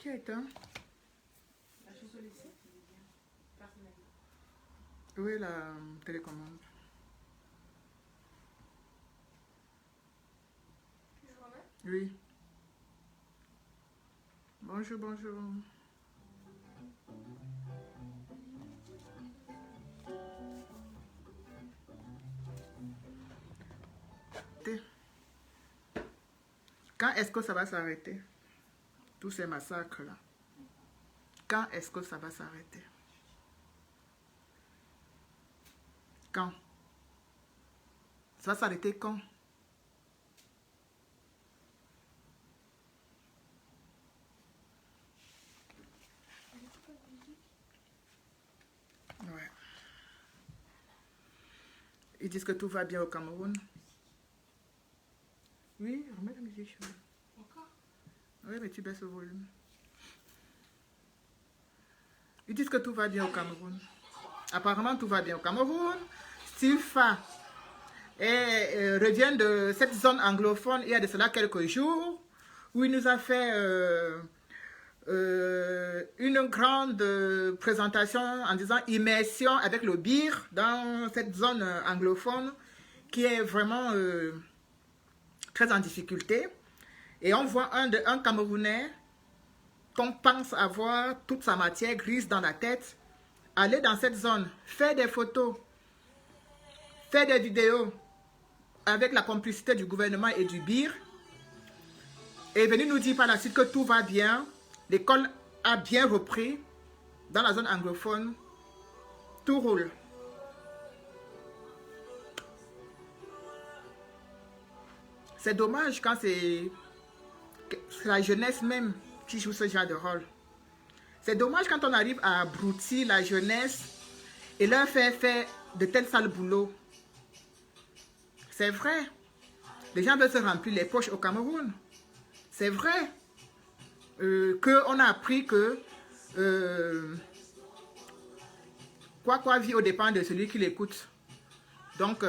Qui a éteint? Oui, la télécommande. Oui. Bonjour, bonjour. Quand est-ce que ça va s'arrêter? Tous ces massacres-là. Quand est-ce que ça va s'arrêter? Quand? Ça va s'arrêter quand? Ouais. Ils disent que tout va bien au Cameroun. Oui, remets la musique. Encore? Oui, mais tu baisses le volume. Ils disent que tout va bien au Cameroun. Apparemment, tout va bien au Cameroun. Stilfa revient de cette zone anglophone il y a de cela quelques jours, où il nous a fait une grande présentation en disant immersion avec le BIR dans cette zone anglophone qui est vraiment très en difficulté. Et on voit un Camerounais qu'on pense avoir toute sa matière grise dans la tête, aller dans cette zone, faire des photos, faire des vidéos avec la complicité du gouvernement et du BIR, et venir nous dire par la suite que tout va bien, l'école a bien repris, dans la zone anglophone, tout roule. C'est dommage quand c'est la jeunesse même qui joue ce genre de rôle. C'est dommage quand on arrive à abrutir la jeunesse et leur faire de tels sales boulots. C'est vrai. Les gens veulent se remplir les poches au Cameroun. C'est vrai qu'on a appris que quoi vit au dépend de celui qui l'écoute. Donc,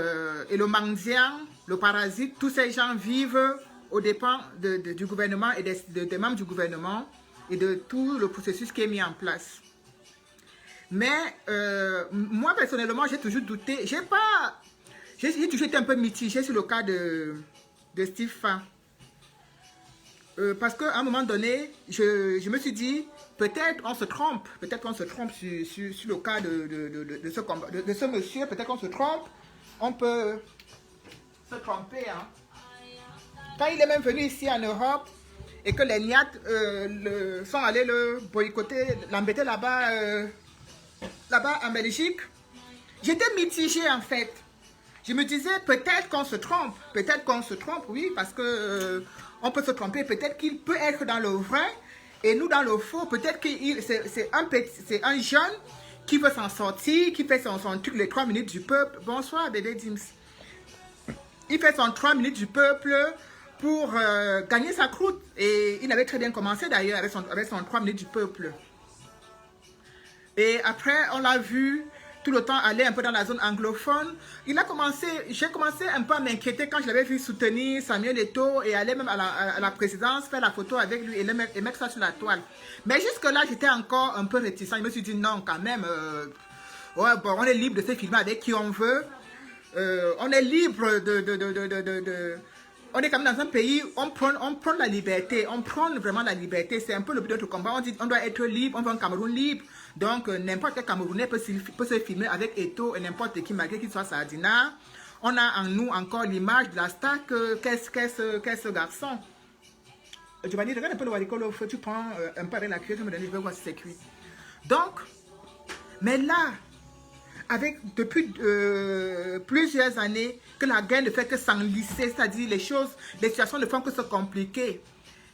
et le mendiant, le parasite, tous ces gens vivent au dépend du gouvernement et des membres du gouvernement et de tout le processus qui est mis en place. Mais moi, personnellement, j'ai toujours douté. J'ai toujours été un peu mitigée sur le cas de Stilfa. Parce qu'à un moment donné, je me suis dit, peut-être on se trompe. Peut-être qu'on se trompe sur le cas de ce monsieur. Peut-être qu'on se trompe. On peut se tromper. Hein. Quand il est même venu ici en Europe et que les Niat sont allés le boycotter, l'embêter là-bas en Belgique, j'étais mitigée en fait. Je me disais peut-être qu'on se trompe. Peut-être qu'on se trompe, oui, parce que on peut se tromper. Peut-être qu'il peut être dans le vrai et nous dans le faux. Peut-être que c'est un jeune qui veut s'en sortir, qui fait son truc les 3 minutes du peuple. Bonsoir, bébé Dims. Il fait son 3 minutes du peuple pour gagner sa croûte. Et il avait très bien commencé d'ailleurs avec son 3 minutes du peuple. Et après, on l'a vu tout le temps aller un peu dans la zone anglophone. J'ai commencé un peu à m'inquiéter quand je l'avais vu soutenir Samuel Eto'o et aller même à la présidence, faire la photo avec lui et mettre ça sur la toile. Mais jusque-là, j'étais encore un peu réticent. Je me suis dit non, quand même, ouais, bon, on est libre de se filmer avec qui on veut. On est libre on est quand même dans un pays où on prend la liberté, on prend vraiment la liberté. C'est un peu le but de notre combat. On dit on doit être libre, on veut un Cameroun libre. Donc n'importe quel Camerounais peut se filmer avec Eto'o et n'importe qui, malgré qu'il soit Sardina. On a en nous encore l'image de la star qu'est ce garçon. Giovanni, regarde un peu le waricolo, tu prends un peu avec la cuillère, tu me donnes, je vais voir si c'est cuit. Donc, mais là, depuis plusieurs années que la guerre ne fait que s'enlisser, c'est-à-dire les situations ne font que se compliquer.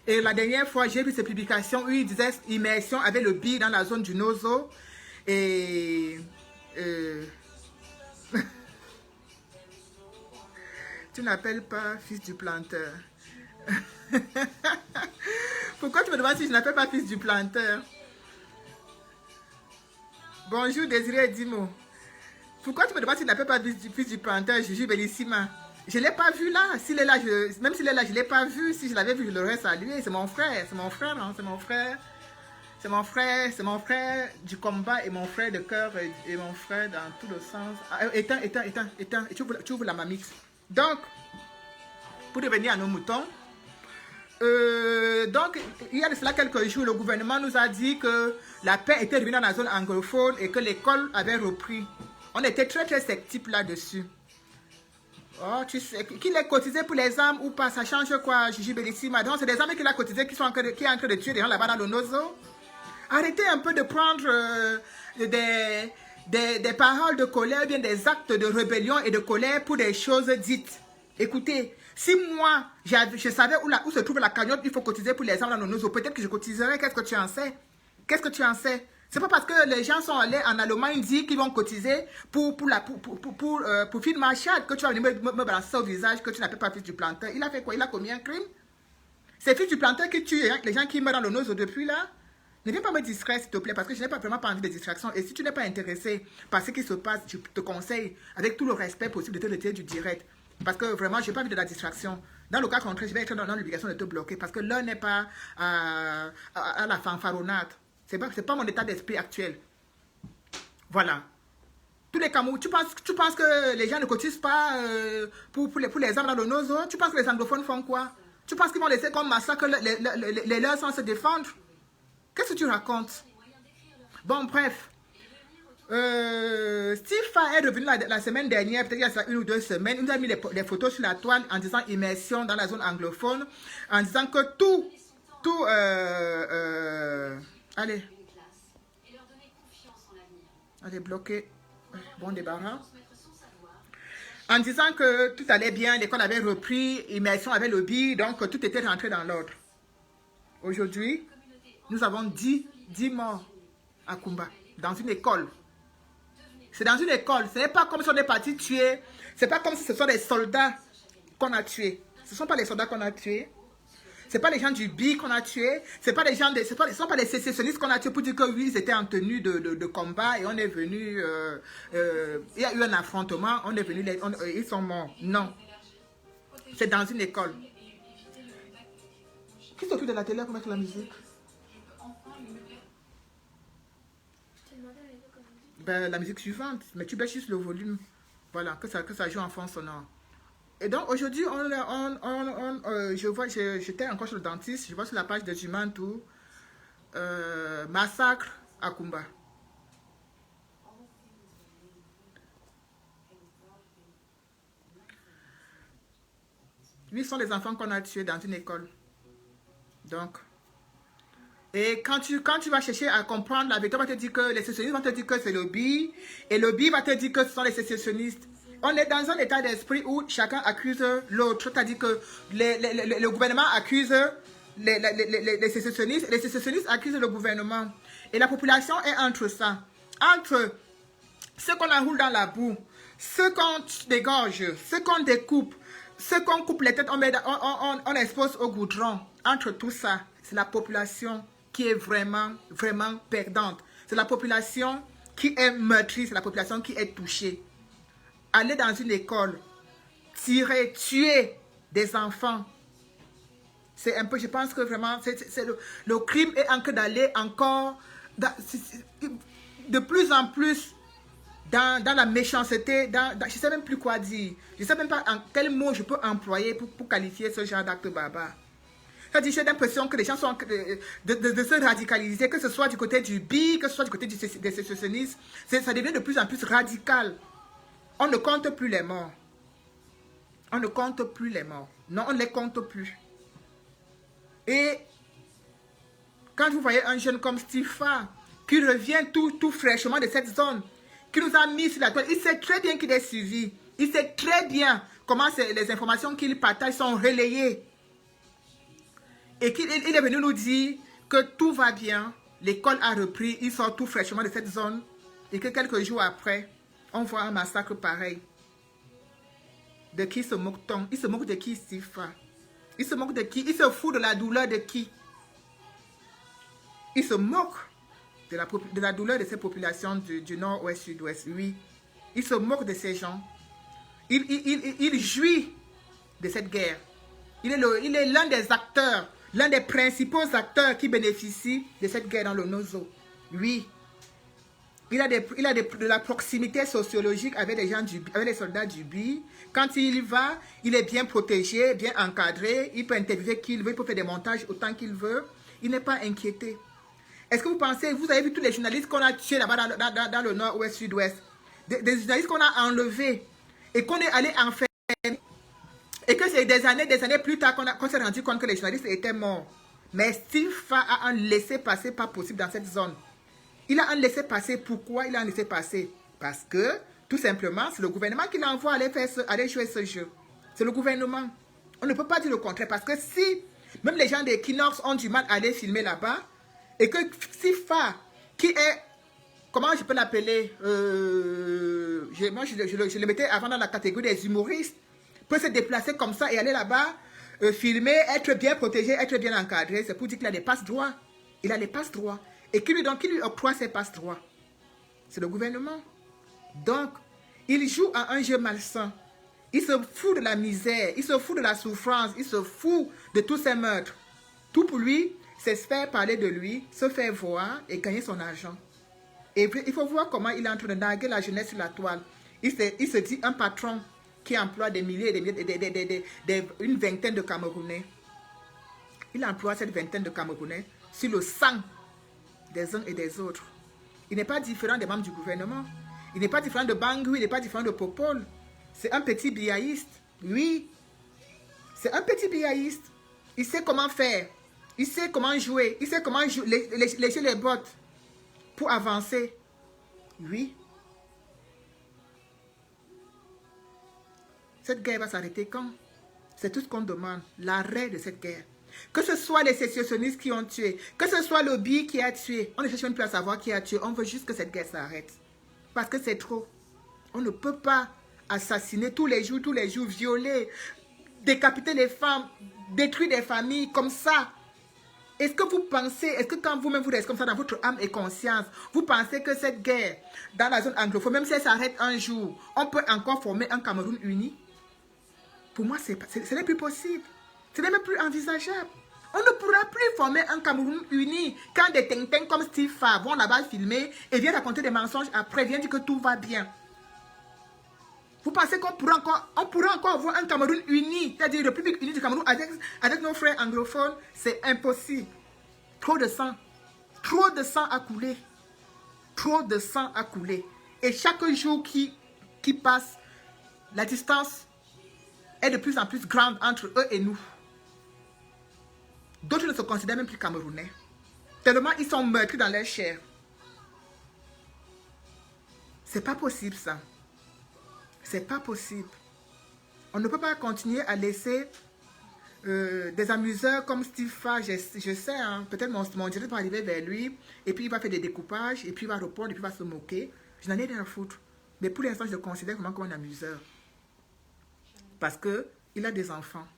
Et la dernière fois, j'ai vu ces publications où il disait immersion avec le BIR dans la zone du Nozo. Et tu n'appelles pas fils du planteur. Pourquoi tu me demandes si je n'appelle pas fils du planteur? Bonjour Désiré Dimo. Pourquoi tu me demandes si je n'appelle pas fils du planteur, Juju Bellissima? Je ne l'ai pas vu là. S'il est là, même s'il est là, je ne l'ai pas vu. Si je l'avais vu, je l'aurais salué. C'est mon frère, hein, c'est mon frère. c'est mon frère du combat et mon frère de cœur et mon frère dans tout le sens. Ah, éteins. Et tu ouvres la mamix. Donc, pour revenir à nos moutons, donc, il y a de cela quelques jours, le gouvernement nous a dit que la paix était revenue dans la zone anglophone et que l'école avait repris. On était très sceptiques là-dessus. Oh, tu sais, qu'il ait cotisé pour les armes ou pas, ça change quoi, Gigi Bellissima? Donc, c'est des armes qu'il a cotisé qui est en train de tuer des gens là-bas dans le Nozo. Arrêtez un peu de prendre des paroles de colère, bien des actes de rébellion et de colère pour des choses dites. Écoutez, si moi, je savais où se trouve la cagnotte, il faut cotiser pour les armes dans le Nozo, peut-être que je cotiserais. Qu'est-ce que tu en sais? Qu'est-ce que tu en sais? C'est pas parce que les gens sont allés en Allemagne dire qu'ils vont cotiser pour Phil Marshall que tu vas venir me balancer au visage que tu n'appelles pas Fils du Planteur. Il a fait quoi? Il a commis un crime? C'est Fils du Planteur qui tue les gens qui meurent dans le Nozo depuis là? Ne viens pas me distraire, s'il te plaît, parce que je n'ai pas vraiment pas envie de distraction. Et si tu n'es pas intéressé par ce qui se passe, je te conseille, avec tout le respect possible, de te retirer du direct. Parce que vraiment, je n'ai pas envie de la distraction. Dans le cas contraire, je vais être dans l'obligation de te bloquer, parce que l'heure n'est pas à la fanfaronnade. Ce n'est pas mon état d'esprit actuel. Voilà. Tous les Camerounais, tu penses que les gens ne cotisent pas pour les armes dans le Nozo? Tu penses que les anglophones font quoi? Tu penses qu'ils vont laisser comme massacre les leurs sans se défendre? Qu'est-ce que tu racontes? Bon, bref. Steve Fa est revenu la semaine dernière, peut-être il y a 1 ou 2 semaines. Il nous a mis les photos sur la toile en disant immersion dans la zone anglophone, en disant que allez. Allez, bloquer. Bon débarras. En disant que tout allait bien, l'école avait repris, immersion avait le billet, donc tout était rentré dans l'ordre. Aujourd'hui, nous avons 10 morts à Kumba, dans une école. C'est dans une école. Ce n'est pas comme si on est parti tuer. Ce n'est pas comme si ce sont des soldats qu'on a tués. Ce ne sont pas les soldats qu'on a tués. Ce n'est pas les gens du BI qu'on a tués. Ce ne sont pas les sécessionnistes qu'on a tués pour dire que oui, ils étaient en tenue de combat et on est venu. Il y a eu un affrontement. On est venu. Ils sont morts. Non. C'est dans une école. Qui s'occupe de la télé pour mettre la musique? Ben, la musique suivante, mais tu baisses juste le volume, voilà, que ça joue en fond sonore. Et donc aujourd'hui, j'étais encore sur le dentiste, je vois sur la page de Jumantou, massacre à Kumba. Lui, sont les enfants qu'on a tués dans une école. Donc... Et quand tu vas chercher à comprendre la vérité, on va te dire que les sécessionnistes vont te dire que c'est le BI, et le BI va te dire que ce sont les sécessionnistes. On est dans un état d'esprit où chacun accuse l'autre. C'est-à-dire que le gouvernement accuse les sécessionnistes, et les sécessionnistes accusent le gouvernement. Et la population est entre ça. Entre ceux qu'on enroule dans la boue, ceux qu'on dégorge, ceux qu'on découpe, ceux qu'on coupe les têtes, on expose au goudron. Entre tout ça, c'est la population qui est vraiment perdante. C'est la population qui est meurtrie, c'est la population qui est touchée. Aller dans une école, tirer, tuer des enfants, c'est un peu, je pense que vraiment, le crime est en train d'aller encore de plus en plus dans la méchanceté, je ne sais même plus quoi dire. Je ne sais même pas quel mot je peux employer pour qualifier ce genre d'acte barbare. J'ai l'impression que les gens sont en train de se radicaliser, que ce soit du côté du BI, que ce soit du côté des sécessionnistes. Ça devient de plus en plus radical. On ne compte plus les morts. On ne compte plus les morts. Non, on ne les compte plus. Et quand vous voyez un jeune comme Stifa, qui revient tout fraîchement de cette zone, qui nous a mis sur la toile, il sait très bien qu'il est suivi. Il sait très bien comment les informations qu'il partage sont relayées. Et qu'il est venu nous dire que tout va bien, l'école a repris, il sort tout fraîchement de cette zone, et que quelques jours après, on voit un massacre pareil. De qui se moque-t-on? Il se moque de qui, Stifa? Il se moque de qui? Il se fout de la douleur de qui? Il se moque de la douleur de ces populations du nord-ouest, sud-ouest, oui. Il se moque de ces gens. Il jouit de cette guerre. Il est l'un des acteurs l'un des principaux acteurs qui bénéficient de cette guerre dans le Nozo. Oui. Il a de la proximité sociologique avec avec les soldats du BI. Quand il va, il est bien protégé, bien encadré. Il peut interviewer qui il veut, il peut faire des montages autant qu'il veut. Il n'est pas inquiété. Est-ce que vous pensez, vous avez vu tous les journalistes qu'on a tués là-bas dans le nord-ouest, sud-ouest, des journalistes qu'on a enlevés et qu'on est allé enfermer, et que c'est des années plus tard qu'on s'est rendu compte que les journalistes étaient morts. Mais Steve Fa a un laissez-passer pas possible dans cette zone. Il a un laissez-passer. Pourquoi il a un laissez-passer? Parce que, tout simplement, c'est le gouvernement qui l'envoie aller jouer ce jeu. C'est le gouvernement. On ne peut pas dire le contraire. Parce que si, même les gens des Kinox ont du mal à aller filmer là-bas, et que si Fa, qui est, comment je peux l'appeler, moi je le mettais avant dans la catégorie des humoristes, peut se déplacer comme ça et aller là-bas, filmer, être bien protégé, être bien encadré, c'est pour dire qu'il a des passe-droits. Il a les passe-droits. Et qui lui octroie ses passe-droits? C'est le gouvernement. Donc, il joue à un jeu malsain. Il se fout de la misère, il se fout de la souffrance, il se fout de tous ses meurtres. Tout pour lui, c'est se faire parler de lui, se faire voir et gagner son argent. Et puis, il faut voir comment il est en train de narguer la jeunesse sur la toile. Il se dit un patron qui emploie des milliers, une vingtaine de Camerounais. Il emploie cette vingtaine de Camerounais sur le sang des uns et des autres. Il n'est pas différent des membres du gouvernement. Il n'est pas différent de Bangui, il n'est pas différent de Popol. C'est un petit biaïste. Oui, c'est un petit biaïste. Il sait comment faire. Il sait comment jouer. Il sait comment lécher les bottes pour avancer. Oui. Cette guerre va s'arrêter quand? C'est tout ce qu'on demande. L'arrêt de cette guerre. Que ce soit les sécessionnistes qui ont tué, que ce soit le BI qui a tué, on ne cherche même plus à savoir qui a tué. On veut juste que cette guerre s'arrête. Parce que c'est trop. On ne peut pas assassiner tous les jours, violer, décapiter les femmes, détruire des familles comme ça. Est-ce que vous pensez, est-ce que quand vous-même vous restez comme ça dans votre âme et conscience, vous pensez que cette guerre dans la zone anglophone, même si elle s'arrête un jour, on peut encore former un Cameroun uni? Pour moi, ce n'est plus possible. Ce n'est même plus envisageable. On ne pourra plus former un Cameroun uni quand des tintins comme Steve Fa vont là-bas filmer et viennent raconter des mensonges après, viennent dire que tout va bien. Vous pensez qu'on pourra encore avoir un Cameroun uni, c'est-à-dire une République unie du Cameroun avec nos frères anglophones? C'est impossible. Trop de sang. Trop de sang a coulé. Trop de sang a coulé. Et chaque jour qui passe, la distance est de plus en plus grande entre eux et nous. D'autres ne se considèrent même plus Camerounais. Tellement ils sont meurtris dans leur chair. C'est pas possible ça. C'est pas possible. On ne peut pas continuer à laisser des amuseurs comme Steve Fa, je sais, hein, peut-être mon directeur va arriver vers lui, et puis il va faire des découpages, et puis il va répondre, et puis il va se moquer. Je n'en ai rien à foutre. Mais pour l'instant, je le considère vraiment comme un amuseur. Parce qu'il a des enfants.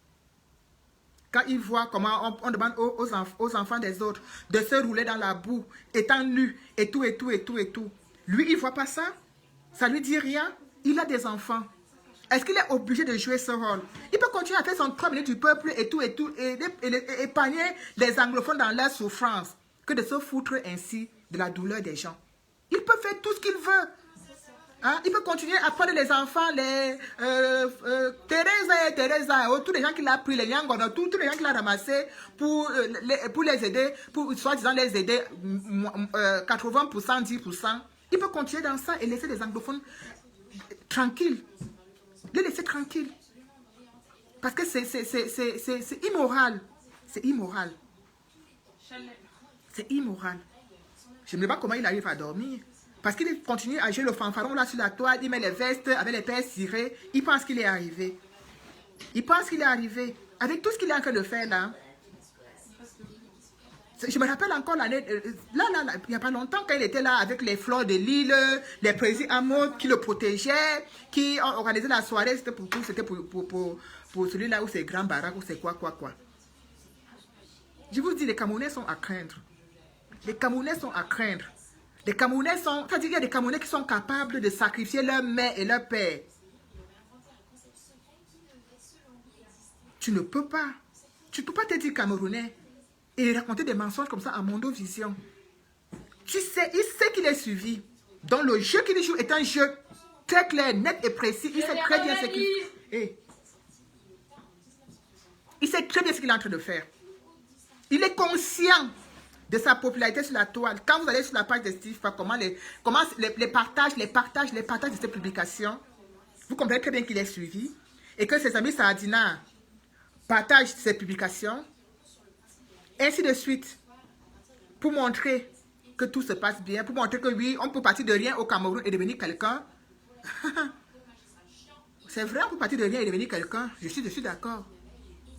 Quand il voit comment on demande aux enfants des autres de se rouler dans la boue, étant nus, et tout. Lui, il ne voit pas ça. Ça ne lui dit rien. Il a des enfants. Est-ce qu'il est obligé de jouer ce rôle? Il peut continuer à faire son 3 minutes du peuple et épargner les anglophones dans leur souffrance, que de se foutre ainsi de la douleur des gens. Il peut faire tout ce qu'il veut. Hein? Il peut continuer à prendre les enfants, les Teresa, tous les gens qu'il a pris, les Yangono, tous les gens qu'il a ramassés pour les aider, pour soi-disant les aider 80%, 10%. Il peut continuer dans ça et laisser les anglophones tranquilles. Les laisser tranquilles. Parce que c'est immoral. C'est immoral. C'est immoral. Je ne sais pas comment il arrive à dormir. Parce qu'il continue à jouer le fanfaron là sur la toile, il met les vestes avec les pères cirés. Il pense qu'il est arrivé. Il pense qu'il est arrivé. Avec tout ce qu'il est en train de faire là. Je me rappelle encore l'année, là, il n'y a pas longtemps, quand il était là avec les fleurs de l'île, les présidents Amod qui le protégeaient, qui ont organisé la soirée, c'était pour celui-là où c'est grand baraque, où c'est quoi. Je vous dis, les Camerounais sont à craindre. Les Camerounais sont à craindre. Les Camerounais sont, c'est-à-dire qu'il y a des Camerounais qui sont capables de sacrifier leur mère et leur père. Tu ne peux pas. Tu ne peux pas te dire Camerounais Et raconter des mensonges comme ça à Mondovision. Tu sais, il sait qu'il est suivi. Donc le jeu qu'il joue est un jeu très clair, net et précis. Il sait très bien ce qu'il fait. Il sait très bien ce qu'il est en train de faire. Il est conscient de sa popularité sur la toile. Quand vous allez sur la page de Steve, comment les partages de ses publications, vous comprenez très bien qu'il est suivi et que ses amis Saadina partagent ses publications, ainsi de suite, pour montrer que tout se passe bien, pour montrer que oui, on peut partir de rien au Cameroun et devenir quelqu'un. C'est vrai, on peut partir de rien et devenir quelqu'un. Je suis d'accord.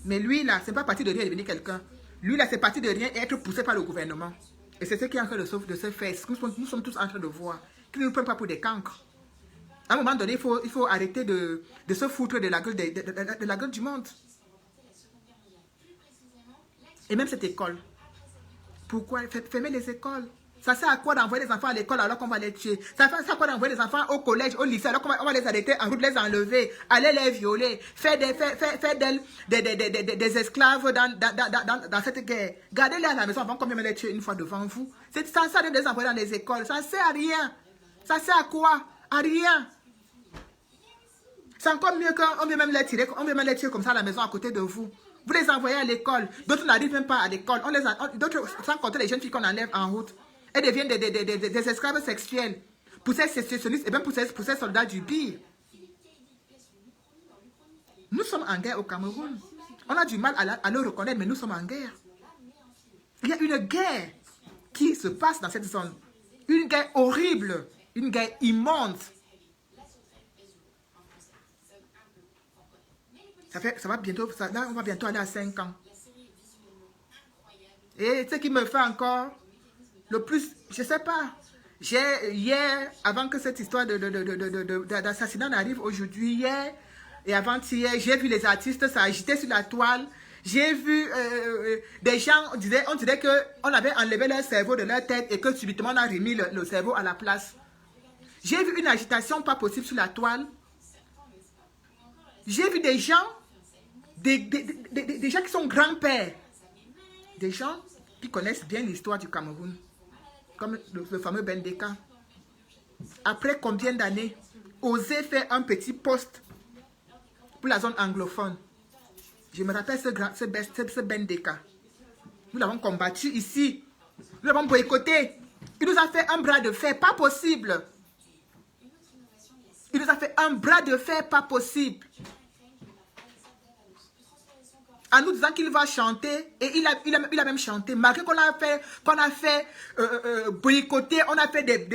Mais lui, là, c'est pas partir de rien et devenir quelqu'un. Lui, là, c'est partir de rien et être poussé par le gouvernement. Et c'est ce qui est en train de se faire. Nous sommes tous en train de voir. Qu'ils ne nous prennent pas pour des cancres. À un moment donné, il faut arrêter de se foutre de la gueule, de la gueule du monde. Et même cette école. Pourquoi fermer les écoles? Ça sert à quoi d'envoyer les enfants à l'école alors qu'on va les tuer? Ça sert à quoi d'envoyer les enfants au collège, au lycée alors qu'on va les arrêter en route, les enlever, aller les violer, faire d'elles des esclaves dans cette guerre? Gardez-les à la maison avant qu'on vienne les tuer une fois devant vous. C'est ça de les envoyer dans les écoles. Ça ne sert à rien. Ça sert à quoi? À rien. C'est encore mieux qu'on vient même les tirer, on vient même les tuer comme ça à la maison à côté de vous. Vous les envoyez à l'école. D'autres n'arrivent même pas à l'école. D'autres, sans compter les jeunes filles qu'on enlève en route. Elles deviennent des esclaves sexuels. Pour ces sécessionnistes et même pour ces soldats du pire. Nous sommes en guerre au Cameroun. On a du mal à le reconnaître, mais nous sommes en guerre. Il y a une guerre qui se passe dans cette zone. Une guerre horrible. Une guerre immonde. Ça va bientôt, là, on va bientôt aller à 5 ans. Et ce qui me fait encore le plus, je ne sais pas. Hier, avant que cette histoire d'assassinat n'arrive aujourd'hui, hier et avant-hier, j'ai vu les artistes s'agiter sur la toile. J'ai vu des gens, on dirait qu'on avait enlevé leur cerveau de leur tête et que subitement on a remis le cerveau à la place. J'ai vu une agitation pas possible sur la toile. J'ai vu des gens, des gens qui sont grands-pères, des gens qui connaissent bien l'histoire du Cameroun, comme le fameux Bendeka. Après combien d'années, oser faire un petit poste pour la zone anglophone. Je me rappelle ce Bendeka. Nous l'avons combattu ici. Nous l'avons boycotté. Il nous a fait un bras de fer, pas possible. Il nous a fait un bras de fer, pas possible. En nous disant qu'il va chanter, et il a même chanté, malgré qu'on a fait boycotter, on a fait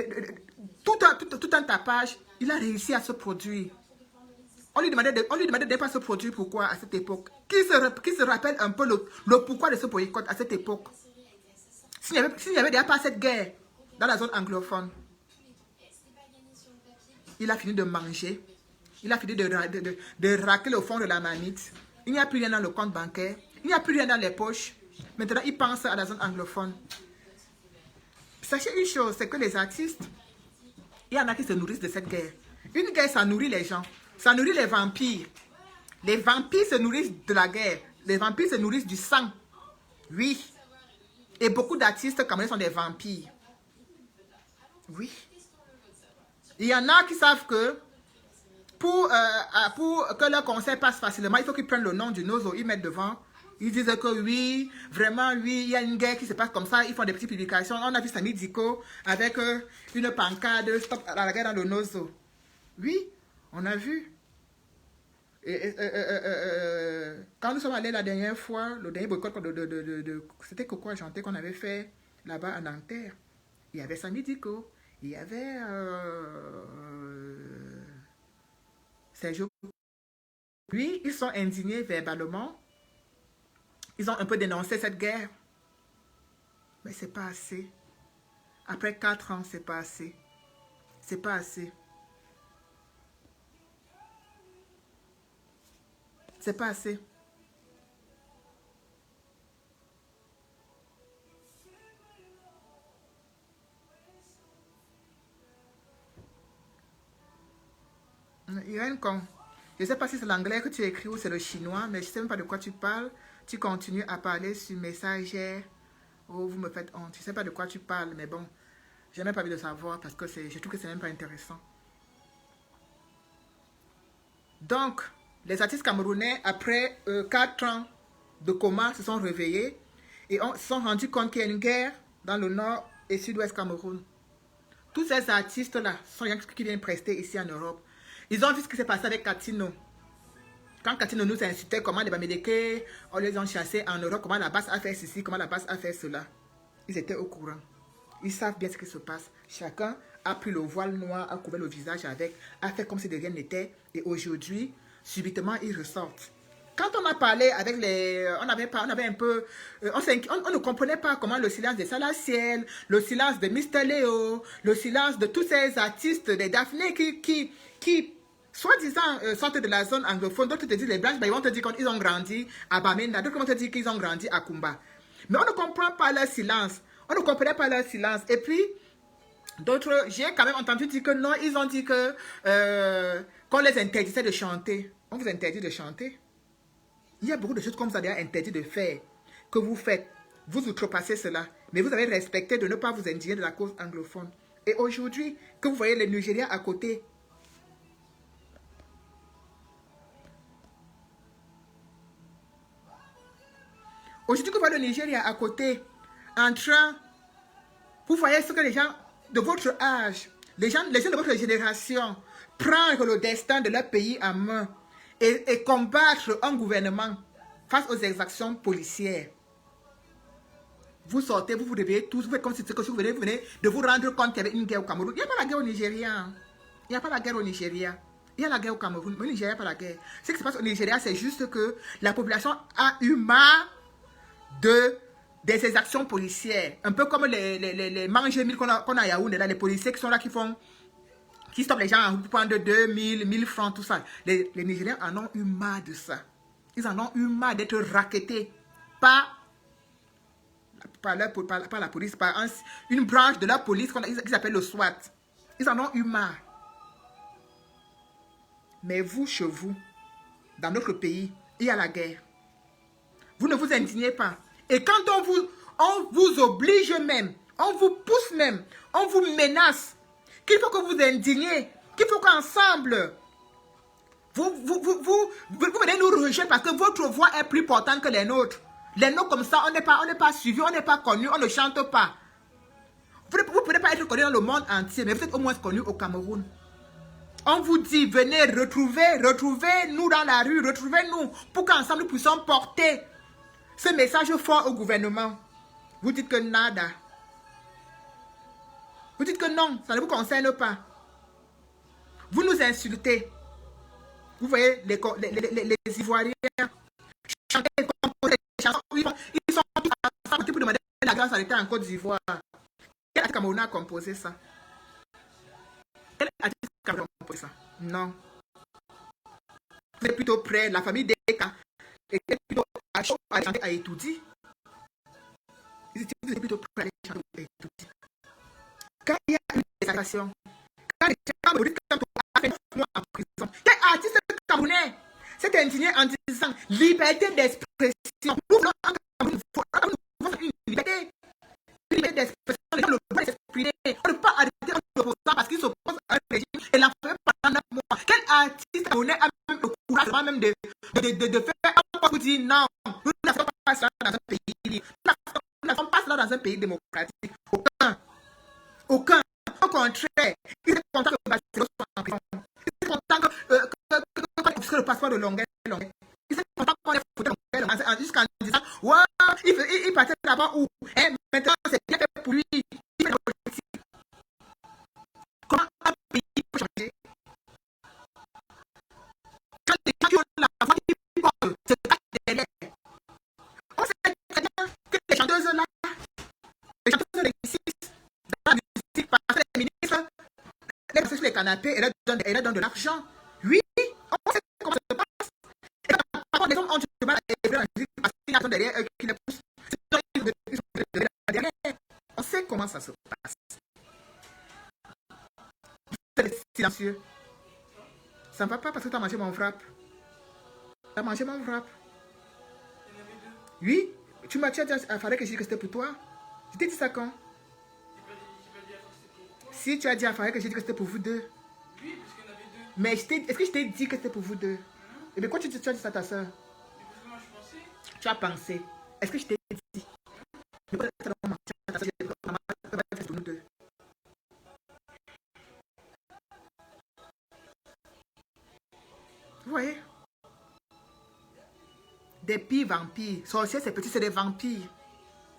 tout un tapage, il a réussi à se produire. On lui demandait de ne pas se produire, pourquoi à cette époque? Qui se rappelle un peu le pourquoi de ce boycott à cette époque? S'il n'y avait déjà pas cette guerre dans la zone anglophone, il a fini de manger, il a fini de racler au fond de la manite. Il n'y a plus rien dans le compte bancaire. Il n'y a plus rien dans les poches. Maintenant, il pense à la zone anglophone. Sachez une chose, c'est que les artistes, il y en a qui se nourrissent de cette guerre. Une guerre, ça nourrit les gens. Ça nourrit les vampires. Les vampires se nourrissent de la guerre. Les vampires se nourrissent du sang. Oui. Et beaucoup d'artistes camerounais sont des vampires. Oui. Il y en a qui savent que pour que leur concert passe facilement, il faut qu'ils prennent le nom du Nozo, ils mettent devant. Ils disent que oui, vraiment, oui, il y a une guerre qui se passe comme ça. Ils font des petites publications. On a vu Samy Diko avec une pancarte, stop à la guerre dans le Nozo. Oui, on a vu. Quand nous sommes allés la dernière fois, le dernier boycott c'était quoi chanter qu'on avait fait là-bas à Nanterre. Il y avait Samy Diko, il y avait Sergio. Lui, ils sont indignés verbalement. Ils ont un peu dénoncé cette guerre. Mais c'est pas assez. Après 4 ans, c'est pas assez. C'est pas assez. C'est pas assez. Irène Kong, je ne sais pas si c'est l'anglais que tu écris ou c'est le chinois, mais je ne sais même pas de quoi tu parles. Tu continues à parler sur Messenger. Oh, vous me faites honte. Je ne sais pas de quoi tu parles, mais bon, j'ai même pas envie de savoir parce que je trouve que c'est même pas intéressant. Donc, les artistes camerounais, après 4 ans de coma, se sont réveillés et se sont rendus compte qu'il y a une guerre dans le nord et sud-ouest Cameroun. Tous ces artistes-là sont les gens qui viennent prester ici en Europe. Ils ont vu ce qui s'est passé avec Katino. Quand Katino nous incitait comment les Bamileke, on les a chassés en Europe, comment la basse a fait ceci, comment la basse a fait cela. Ils étaient au courant. Ils savent bien ce qui se passe. Chacun a pris le voile noir, a couvert le visage avec, a fait comme si de rien n'était. Et aujourd'hui, subitement, ils ressortent. Quand on a parlé avec les... On avait un peu... On ne comprenait pas comment le silence de Salaciel, le silence de Mr. Léo, le silence de tous ces artistes, des Daphné qui soi-disant, sortent de la zone anglophone. D'autres te disent les blanches, ils vont te dire qu'ils ont grandi à Bamenda. D'autres vont te dire qu'ils ont grandi à Kumba. Mais on ne comprend pas leur silence. On ne comprenait pas leur silence. Et puis, d'autres, j'ai quand même entendu dire que non, ils ont dit que qu'on les interdisait de chanter. On vous interdit de chanter. Il y a beaucoup de choses comme ça d'ailleurs interdit de faire, que vous faites. Vous outrepassez cela. Mais vous avez respecté de ne pas vous indigner de la cause anglophone. Et aujourd'hui, que vous voyez le Nigeria à côté, aujourd'hui, que vous voyez le Nigeria à côté, en train, vous voyez ce que les gens de votre âge, les gens de votre génération, prendre le destin de leur pays en main et combattre un gouvernement face aux exactions policières. Vous sortez, vous vous réveillez tous, vous faites comme si vous venez de vous rendre compte qu'il y avait une guerre au Cameroun. Il n'y a pas la guerre au Nigeria. Il n'y a pas la guerre au Nigeria. Il y a la guerre au Cameroun, mais au Nigeria, il n'y a pas la guerre. Ce qui se passe au Nigeria, c'est juste que la population a eu marre de ces actions policières. Un peu comme les mange-mille qu'on a à Yaoundé, les policiers qui sont là, qui stoppent les gens en coupant de 2000, 1000 francs, tout ça. Les Nigériens en ont eu marre de ça. Ils en ont eu marre d'être raquettés par la police, par une branche de la police qu'ils appellent le SWAT. Ils en ont eu marre. Mais vous, chez vous, dans notre pays, il y a la guerre. Vous ne vous indignez pas. Et quand on vous oblige même, on vous pousse même, on vous menace, qu'il faut que vous indignez, qu'il faut qu'ensemble, vous venez nous rejoindre parce que votre voix est plus portante que les nôtres. Les nôtres comme ça, on n'est pas suivis, on n'est pas connus, on ne chante pas. Vous ne pouvez pas être connu dans le monde entier, mais vous êtes au moins connu au Cameroun. On vous dit, venez, retrouvez-nous dans la rue, retrouvez-nous pour qu'ensemble nous puissions porter ce message fort au gouvernement. Vous dites que nada. Vous dites que non, ça ne vous concerne pas. Vous nous insultez. Vous voyez les Ivoiriens chanter des chansons. Ils sont tous ensemble pour demander la grâce à l'État en Côte d'Ivoire. Quel artiste camerounais a composé ça? Quel artiste camerounais a composé ça? Non. Vous êtes plutôt près, la famille Deka était plutôt à chanter à Etoudi. Vous êtes plutôt près à chanter à Etoudi. Quand il y a une désagration, quand les Camerounais a fait 9 mois en prison, quel artiste camerounais s'est indigné en disant liberté d'expression. Nous voulons un Cameroun, une liberté d'expression, les gens le droit de s'exprimer. On ne peut pas arrêter un opposant parce qu'il s'oppose à un régime et l'a fait pendant 9 mois. Quel artiste camerounais a même le courage même de faire un pas pour dire non, nous n'avons pas cela dans un pays libre. Nous n'avons pas cela dans un pays démocratique. Aucun. Au contraire, ils sont contents que Barcelone soit en prison. Ils sont contents que le passeport de Longueuil. Ils sont contents qu'on ait foutu Longueuil jusqu'en disant ouais, il partait là-bas où maintenant c'est bien fait pour lui. Il fait la politique. Comment un pays peut changer? Quand les gens qui ont la voix qui portent, c'est pas derrière. On sait très bien que les chanteuses là, les chanteuses réussissent dans la musique parce que les ministres, les passent sur les canapés et leur donnent de l'argent. Oui, on sait comment ça se passe. Et par contre, les hommes ont du mal à élever la musique parce qu'il y a derrière eux qui les poussent. On sait comment ça se passe. Vous êtes silencieux. Ça ne va pas parce que tu as mangé mon frappe. Tu as mangé mon frappe. Oui, tu m'as dit, il fallait que je dise que c'était pour toi. Je t'ai dit ça quand? Si tu as dit, il fallait que je dise que c'était pour vous deux. Oui, parce qu'il y en avait deux. Mais est-ce que je t'ai dit que c'était pour vous deux? Et bien, quand tu as dit ça à ta soeur? Parce que moi, je pensais. Tu as pensé. Est-ce que je t'ai dit? Mais peut-être que maman, c'est pour nous deux. Vous voyez? Des pires vampires. Sorciers, c'est petit, c'est des vampires.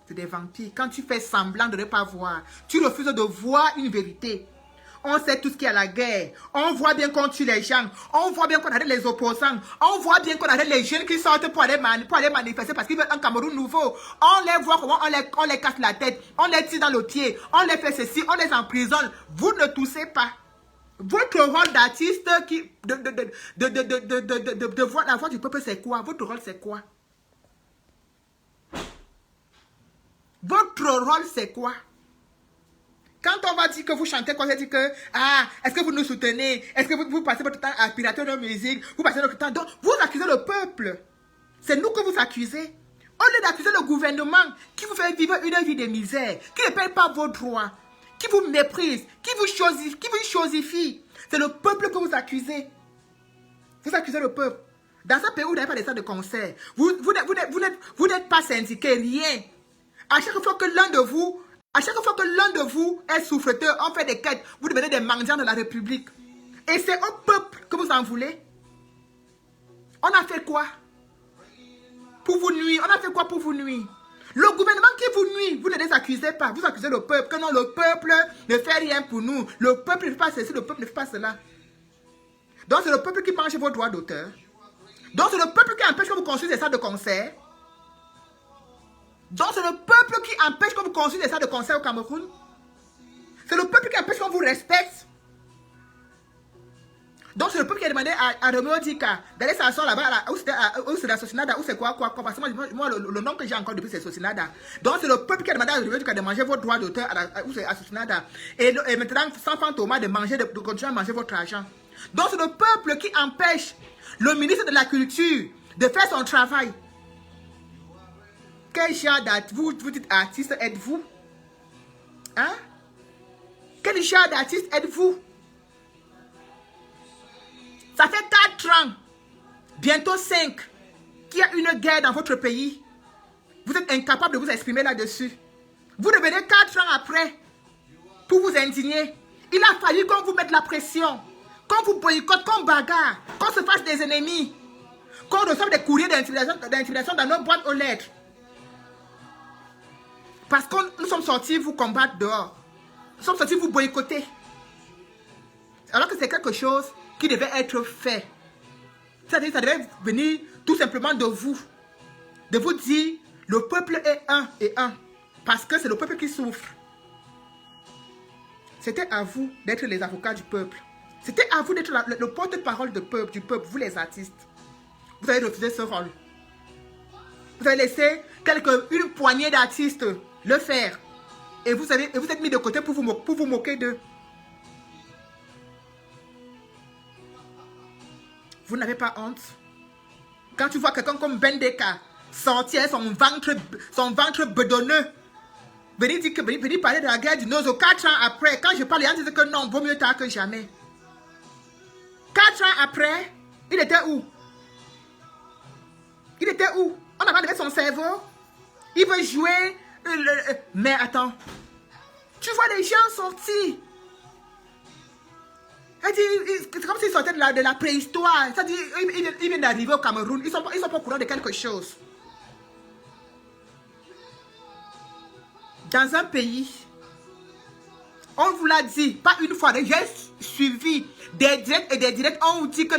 C'est des vampires. Quand tu fais semblant de ne pas voir, tu refuses de voir une vérité. On sait tout ce qu'il y a à la guerre. On voit bien qu'on tue les gens. On voit bien qu'on arrête les opposants. On voit bien qu'on arrête les jeunes qui sortent pour aller manifester parce qu'ils veulent un Cameroun nouveau. On les voit comment on les casse la tête. On les tire dans le pied. On les fait ceci. On les emprisonne. Vous ne toussez pas. Votre rôle d'artiste de voir la voix du peuple, c'est quoi? Votre rôle, c'est quoi? Votre rôle, c'est quoi? Quand on va dire que vous chantez, quand on va dire que, est-ce que vous nous soutenez? Est-ce que vous passez votre temps à pirater nos musiques? Vous passez votre temps. Donc, vous accusez le peuple. C'est nous que vous accusez. Au lieu d'accuser le gouvernement qui vous fait vivre une vie de misère, qui ne paye pas vos droits, qui vous méprise, qui vous chosifie. C'est le peuple que vous accusez. Vous accusez le peuple. Dans un pays où vous n'avez pas de salles de concert, vous n'êtes pas syndiqué, rien. À chaque fois que l'un de vous est souffreteur, on fait des quêtes, vous devenez des mendiants de la République. Et c'est au peuple que vous en voulez. On a fait quoi pour vous nuire? On a fait quoi pour vous nuire? Le gouvernement qui vous nuit, vous ne les accusez pas. Vous accusez le peuple. Que non, le peuple ne fait rien pour nous. Le peuple ne fait pas ceci, le peuple ne fait pas cela. Donc c'est le peuple qui mange vos droits d'auteur. Donc c'est le peuple qui empêche que vous construisez des salles de concert. Donc c'est le peuple qui empêche que vous construisez des salles de concert au Cameroun. C'est le peuple qui empêche qu'on vous respecte. Donc c'est le peuple qui a demandé à Romeo Dika d'aller s'asseoir là-bas, où c'est la Sosinada, où c'est quoi. Parce que moi le nom que j'ai encore depuis c'est Sosinada. Donc c'est le peuple qui a demandé à Romeo Dika de manger vos droits d'auteur où c'est à Sosinada. Et maintenant, sans Thomas de continuer à manger votre argent. Donc c'est le peuple qui empêche le ministre de la Culture de faire son travail. Quel genre d'artiste, vous dites artiste êtes-vous? Hein? Quel genre d'artiste êtes-vous? Ça fait 4 ans, bientôt 5, qu'il y a une guerre dans votre pays. Vous êtes incapable de vous exprimer là-dessus. Vous revenez 4 ans après pour vous indigner. Il a fallu qu'on vous mette la pression, qu'on vous boycotte, qu'on bagarre, qu'on se fasse des ennemis, qu'on reçoive des courriers d'intimidation dans nos boîtes aux lettres. Parce que nous sommes sortis vous combattre dehors. Nous sommes sortis vous boycotter. Alors que c'est quelque chose qui devait être fait. C'est-à-dire ça devait venir tout simplement de vous. De vous dire, le peuple est un et un. Parce que c'est le peuple qui souffre. C'était à vous d'être les avocats du peuple. C'était à vous d'être le porte-parole du peuple, vous les artistes. Vous avez refusé ce rôle. Vous avez laissé une poignée d'artistes le faire. Et vous êtes mis de côté pour vous moquer d'eux. Vous n'avez pas honte? Quand tu vois quelqu'un comme Bendeka sortir son ventre bedonneux, venir parler de la guerre du Nozo 4 ans après, quand je parle, il dit que non, vaut mieux tard que jamais. 4 ans après, il était où? Il était où? On a enlevé son cerveau. Il veut jouer. Mais attends. Tu vois les gens sortir. C'est comme s'ils sortaient de la préhistoire. C'est-à-dire, ils viennent d'arriver au Cameroun. Ils sont pas au courant de quelque chose. Dans un pays, on vous l'a dit, pas une fois, j'ai suivi des directs et des directs, on vous dit que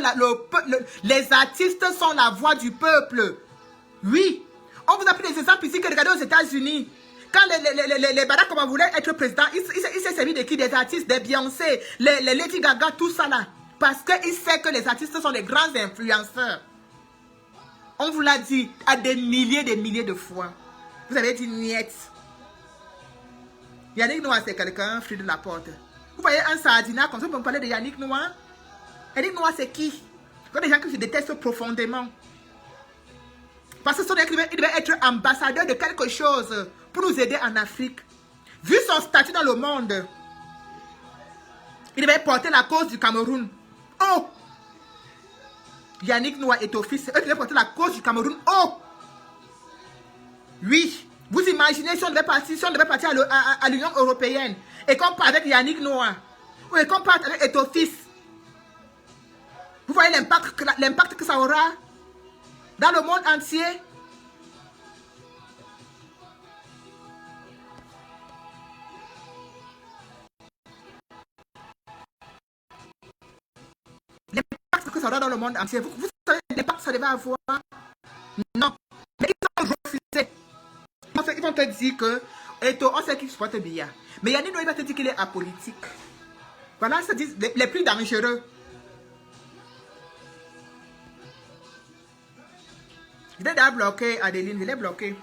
les artistes sont la voix du peuple. Oui. On vous a pris des exemples ici que regardez aux États-Unis. Quand les Barack Obama voulaient être président, il s'est servi de qui? Des artistes, des Beyoncé, les Lady Gaga, tout ça là. Parce qu'il sait que les artistes sont des grands influenceurs. On vous l'a dit à des milliers de fois. Vous avez dit niet. Yannick Noah, c'est quelqu'un, fruit de la porte. Vous voyez un sardinat comme ça, vous me parlez de Yannick Noah. Yannick Noah, c'est qui? Il y a des gens qui se détestent profondément. Parce que il devait être ambassadeur de quelque chose pour nous aider en Afrique. Vu son statut dans le monde, il devait porter la cause du Cameroun. Oh! Yannick Noah est au fils. Eux devaient porter la cause du Cameroun. Oh! Oui. Vous imaginez si on devait partir, à l'Union européenne et qu'on part avec Yannick Noah ou et qu'on part avec Etofis. Vous voyez l'impact que ça aura dans le monde entier. L'impact que ça aura dans le monde entier. Vous savez l'impact que ça devait avoir? Non. Mais ils ont refusé. Ils vont te dire que on sait qu'il supporte bien. Mais Yannick Noah va te dire qu'il est apolitique. Voilà, ça dit les plus dangereux. Je l'ai déjà bloqué, Adeline, je l'ai bloqué.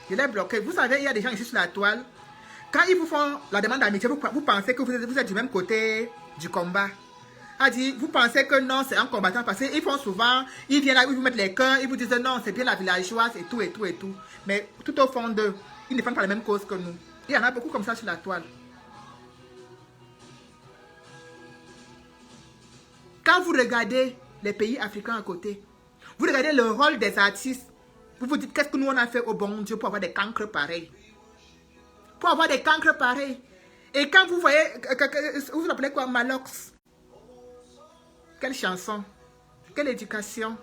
Je l'ai bloqué. Vous savez, il y a des gens ici sur la toile. Quand ils vous font la demande d'amitié, vous pensez que vous êtes du même côté du combat. A dit, vous pensez que non, c'est un combattant parce qu'ils font souvent, ils viennent là, ils vous mettent les cœurs, ils vous disent non, c'est bien la villageoise et tout et tout et tout. Mais tout au fond d'eux, ils ne font pas la même cause que nous. Il y en a beaucoup comme ça sur la toile. Quand vous regardez les pays africains à côté, vous regardez le rôle des artistes, vous vous dites qu'est-ce que nous on a fait au bon Dieu pour avoir des cancres pareils. Pour avoir des cancres pareils. Et quand vous voyez, vous vous appelez quoi, Malox? Quelle chanson? Quelle éducation?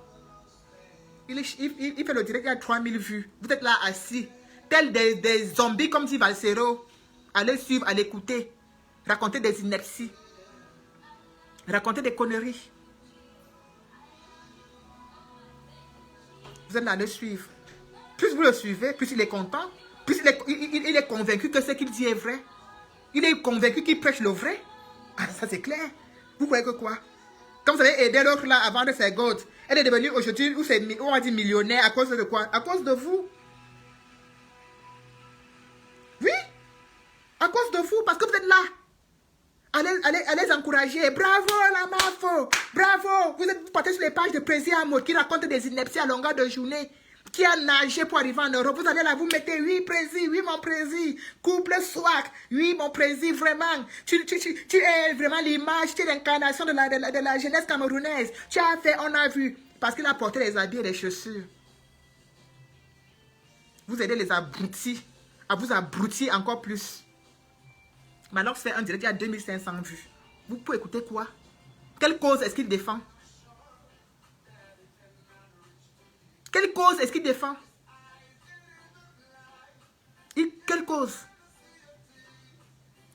Il fait le direct, il y a 3000 vues. Vous êtes là assis, tels des zombies comme dit Valsero. Allez suivre, allez écouter, raconter des inepties, raconter des conneries. Vous êtes là à le suivre. Plus vous le suivez, plus il est content, plus il est convaincu que ce qu'il dit est vrai. Il est convaincu qu'il prêche le vrai. Ah, ça c'est clair. Vous croyez que quoi? Quand vous avez aidé l'autre là à vendre ses goats, elle est devenue aujourd'hui, on va dire millionnaire à cause de quoi? À cause de vous. Oui, à cause de vous, parce que vous êtes là. Allez encourager. Bravo la MAFO. Bravo. Vous partez sur les pages de Prési Amour qui racontent des inepties à longueur de journée. Qui a nagé pour arriver en Europe. Vous allez là, vous mettez oui Prési, oui mon Prési. Couple swag, oui mon Prési, vraiment. Tu es vraiment l'image, tu es l'incarnation de la jeunesse camerounaise. Tu as fait, on a vu. Parce qu'il a porté les habits et les chaussures. Vous aidez les abrutis à vous abrutir encore plus. Malox fait un direct, il y a 2500 vues. Vous pouvez écouter quoi? Quelle cause est-ce qu'il défend? Quelle cause est-ce qu'il défend? Quelle cause?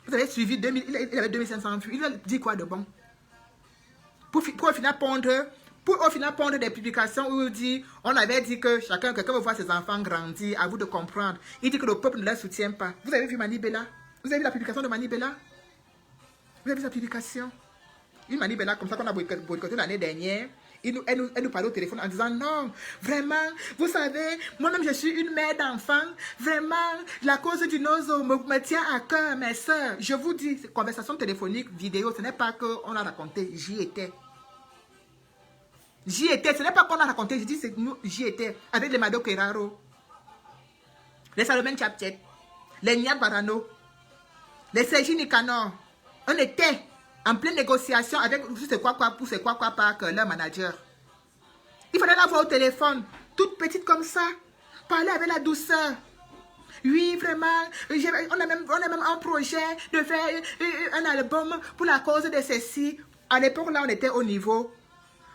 Vous avez suivi, il avait 2500 vues. Il a dit quoi de bon? Pour au final pondre des publications où il dit, on avait dit que quelqu'un veut voir ses enfants grandir, à vous de comprendre. Il dit que le peuple ne les soutient pas. Vous avez vu Manibela? Vous avez vu la publication de Manibela? Vous avez vu sa publication? Une Manibela comme ça qu'on a boycotté l'année dernière. Elle nous parlait au téléphone en disant non, vraiment, vous savez, moi-même je suis une mère d'enfants, vraiment, la cause du nozo me tient à cœur, mes soeurs. Je vous dis, conversation téléphonique, vidéo, ce n'est pas qu'on a raconté, j'y étais. J'y étais, ce n'est pas qu'on a raconté, je dis, j'y étais, avec les Mado Keraro, les Salomon Chapchet, les Nia Barano, les Sergi Nicanor. On était en pleine négociation avec c'est quoi par leur manager. Il fallait la voir au téléphone, toute petite comme ça, parler avec la douceur. Oui, vraiment, on a même un projet de faire un album pour la cause de ceci. À l'époque, là, on était au niveau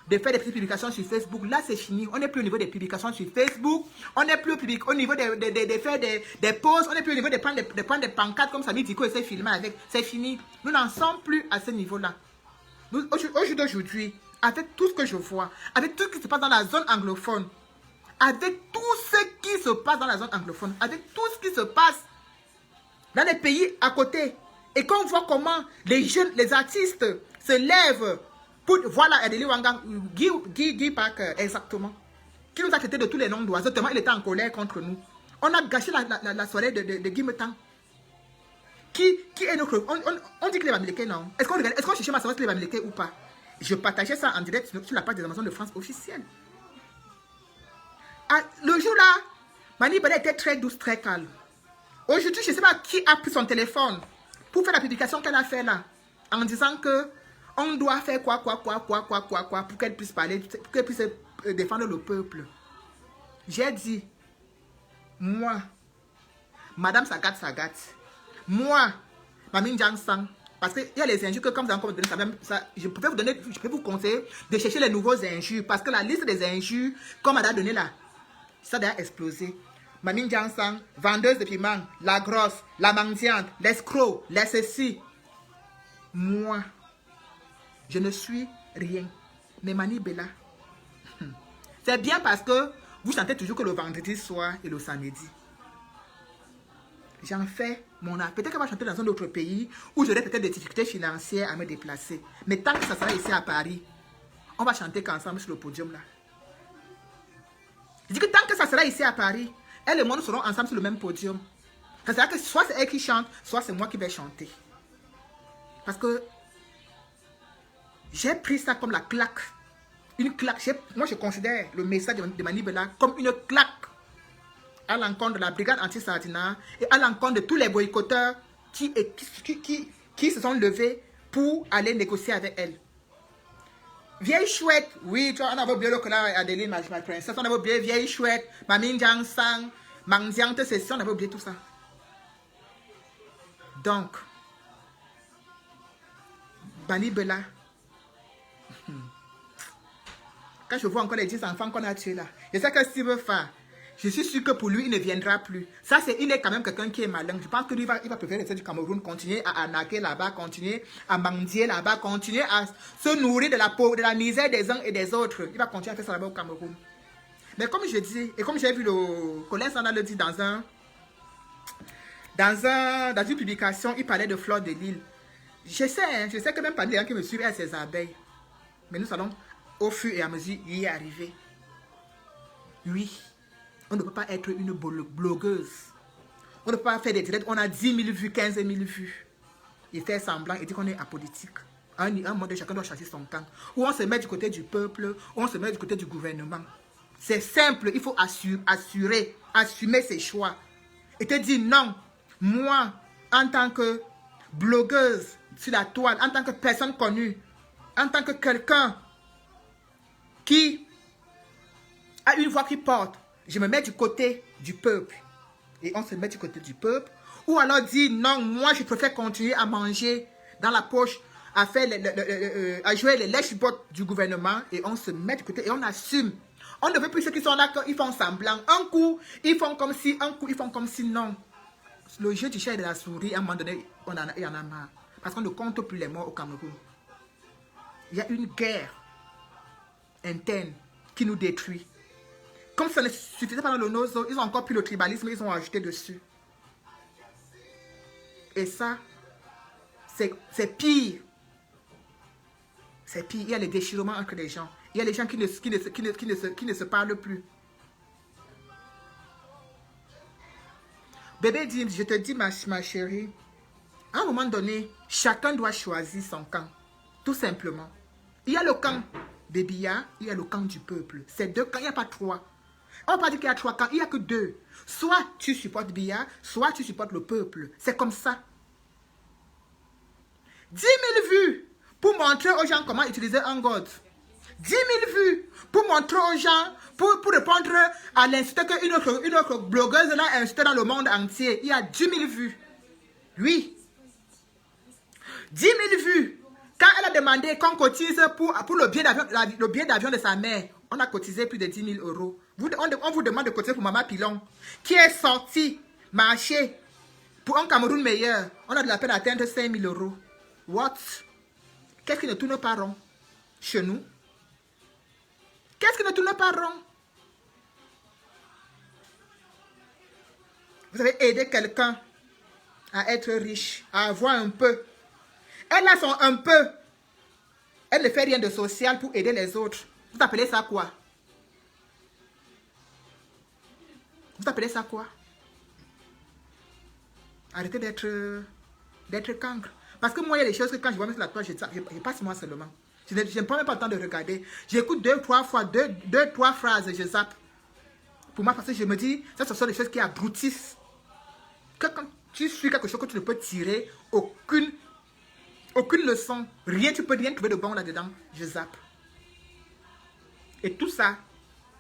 de faire des petites publications sur Facebook. Là, c'est fini. On n'est plus au niveau des publications sur Facebook. On n'est plus au niveau de faire des posts. On n'est plus au niveau de prendre des pancartes comme Samy Diko et s'est filmé avec. C'est fini. Nous n'en sommes plus à ce niveau-là. Aujourd'hui, avec tout ce que je vois, avec tout ce qui se passe dans la zone anglophone, avec tout ce qui se passe dans la zone anglophone, avec tout ce qui se passe dans les pays à côté, et qu'on voit comment les jeunes, les artistes se lèvent pour, voilà, Adeli Wanga, Guy Parker, exactement, qui nous a traité de tous les noms d'oiseaux, tellement il était en colère contre nous. On a gâché la soirée de Guy Metan. Qui est notre... On dit que les Bamileke, non. Est-ce qu'on cherchait à savoir si les Bamileke ou pas? Je partageais ça en direct sur la page des Amazones de France officielle. Le jour-là, Mani Bella était très douce, très calme. Aujourd'hui, je ne sais pas qui a pris son téléphone pour faire la publication qu'elle a fait là, en disant que on doit faire quoi, pour qu'elle puisse parler, pour qu'elle puisse défendre le peuple. J'ai dit, moi, Madame Sagat, moi, Mamine Jiang-Sang, parce qu'il y a les injures que comme vous avez encore donné, je peux vous conseiller de chercher les nouveaux injures, parce que la liste des injures, comme elle a donné là, ça doit exploser. Mamine Jiang-Sang, vendeuse de piment, la grosse, la mendiante, l'escroc, les ceci. Moi, je ne suis rien. Mais Mani Bella, c'est bien parce que vous chantez toujours que le vendredi soir et le samedi. J'en fais mon art. Peut-être qu'elle va chanter dans un autre pays où j'aurai peut-être des difficultés financières à me déplacer. Mais tant que ça sera ici à Paris, on va chanter qu'ensemble sur le podium là. Je dis que tant que ça sera ici à Paris, elle et moi nous serons ensemble sur le même podium. Ça sera que soit c'est elle qui chante, soit c'est moi qui vais chanter. Parce que j'ai pris ça comme la claque. Une claque. Moi je considère le message de Mani Bella comme une claque à l'encontre de la brigade anti-Sardina et à l'encontre de tous les boycotteurs qui se sont levés pour aller négocier avec elle. Vieille chouette, oui, tu vois, on avait oublié le colère Adeline, ma princesse, on avait oublié vieille chouette, Mamine Jiang-Sang, mendiante session, on avait oublié tout ça. Donc, Mani Bella, quand je vois encore les 10 enfants qu'on a tués là, je sais que s'il veut faire, je suis sûr que pour lui, il ne viendra plus. Ça, il est quand même quelqu'un qui est malin. Je pense que lui, il va préférer rester du Cameroun, continuer à arnaquer là-bas, continuer à mendier là-bas, continuer à se nourrir de la pauvre, de la misère des uns et des autres. Il va continuer à faire ça là-bas au Cameroun. Mais comme je dis, et comme j'ai vu le collègue Sanda le dit dans une publication, il parlait de fleurs de l'île. Je sais que même pas les gens qui me suivent à ces abeilles. Mais nous allons, au fur et à mesure, y arriver. Oui. On ne peut pas être une blogueuse. On ne peut pas faire des directs. On a 10 000 vues, 15 000 vues. Et faire semblant et dire qu'on est apolitique. Un mode, chacun doit choisir son camp. Ou on se met du côté du peuple, ou on se met du côté du gouvernement. C'est simple. Il faut assumer ses choix. Et te dire non. Moi, en tant que blogueuse sur la toile, en tant que personne connue, en tant que quelqu'un qui a une voix qui porte, je me mets du côté du peuple. Et on se met du côté du peuple. Ou alors dire non, moi je préfère continuer à manger dans la poche, à faire à jouer les lèche-bottes du gouvernement. Et on se met du côté et on assume. On ne veut plus ceux qui sont là, ils font semblant. Un coup, ils font comme si, un coup, ils font comme si non. Le jeu du chat et de la souris, à un moment donné, il y en a marre. Parce qu'on ne compte plus les morts au Cameroun. Il y a une guerre interne qui nous détruit. Comme ça ne suffisait pas dans le nozo, ils ont encore pris le tribalisme, ils ont ajouté dessus. Et ça, c'est pire. C'est pire. Il y a les déchirements entre les gens. Il y a les gens qui ne se parlent plus. Bébé dit, je te dis ma chérie, à un moment donné, chacun doit choisir son camp. Tout simplement. Il y a le camp de Biya, il y a le camp du peuple. C'est deux camps, il n'y a pas trois. On ne va pas dire qu'il y a trois camps, il n'y a que deux. Soit tu supportes Biya, soit tu supportes le peuple. C'est comme ça. 10 000 vues pour montrer aux gens comment utiliser un god. 10 000 vues pour montrer aux gens, pour répondre à l'insulte qu'une autre blogueuse là a insulté dans le monde entier. Il y a 10 000 vues. Oui. 10 000 vues. Quand elle a demandé qu'on cotise pour le billet d'avion de sa mère, on a cotisé plus de 10 000 euros. On vous demande de cotiser pour Maman Pilon, qui est sortie marcher pour un Cameroun meilleur. On a de la peine d'atteindre 5 000 euros. What? Qu'est-ce qui ne tourne pas rond chez nous? Qu'est-ce qui ne tourne pas rond? Vous avez aidé quelqu'un à être riche, à avoir un peu. Elle a son un peu. Elle ne fait rien de social pour aider les autres. Vous appelez ça quoi? Vous appelez ça quoi? Arrêtez d'être cancre. Parce que moi, il y a des choses que quand je vois sur la toile, je passe moi seulement. Je ne prends même pas le temps de regarder. J'écoute deux, trois phrases, je zappe. Pour moi, parce que je me dis, ça, ce sont des choses qui abrutissent. Que quand tu suis quelque chose que tu ne peux tirer, aucune leçon, rien, tu peux rien trouver de bon là-dedans, je zappe. Et tout ça,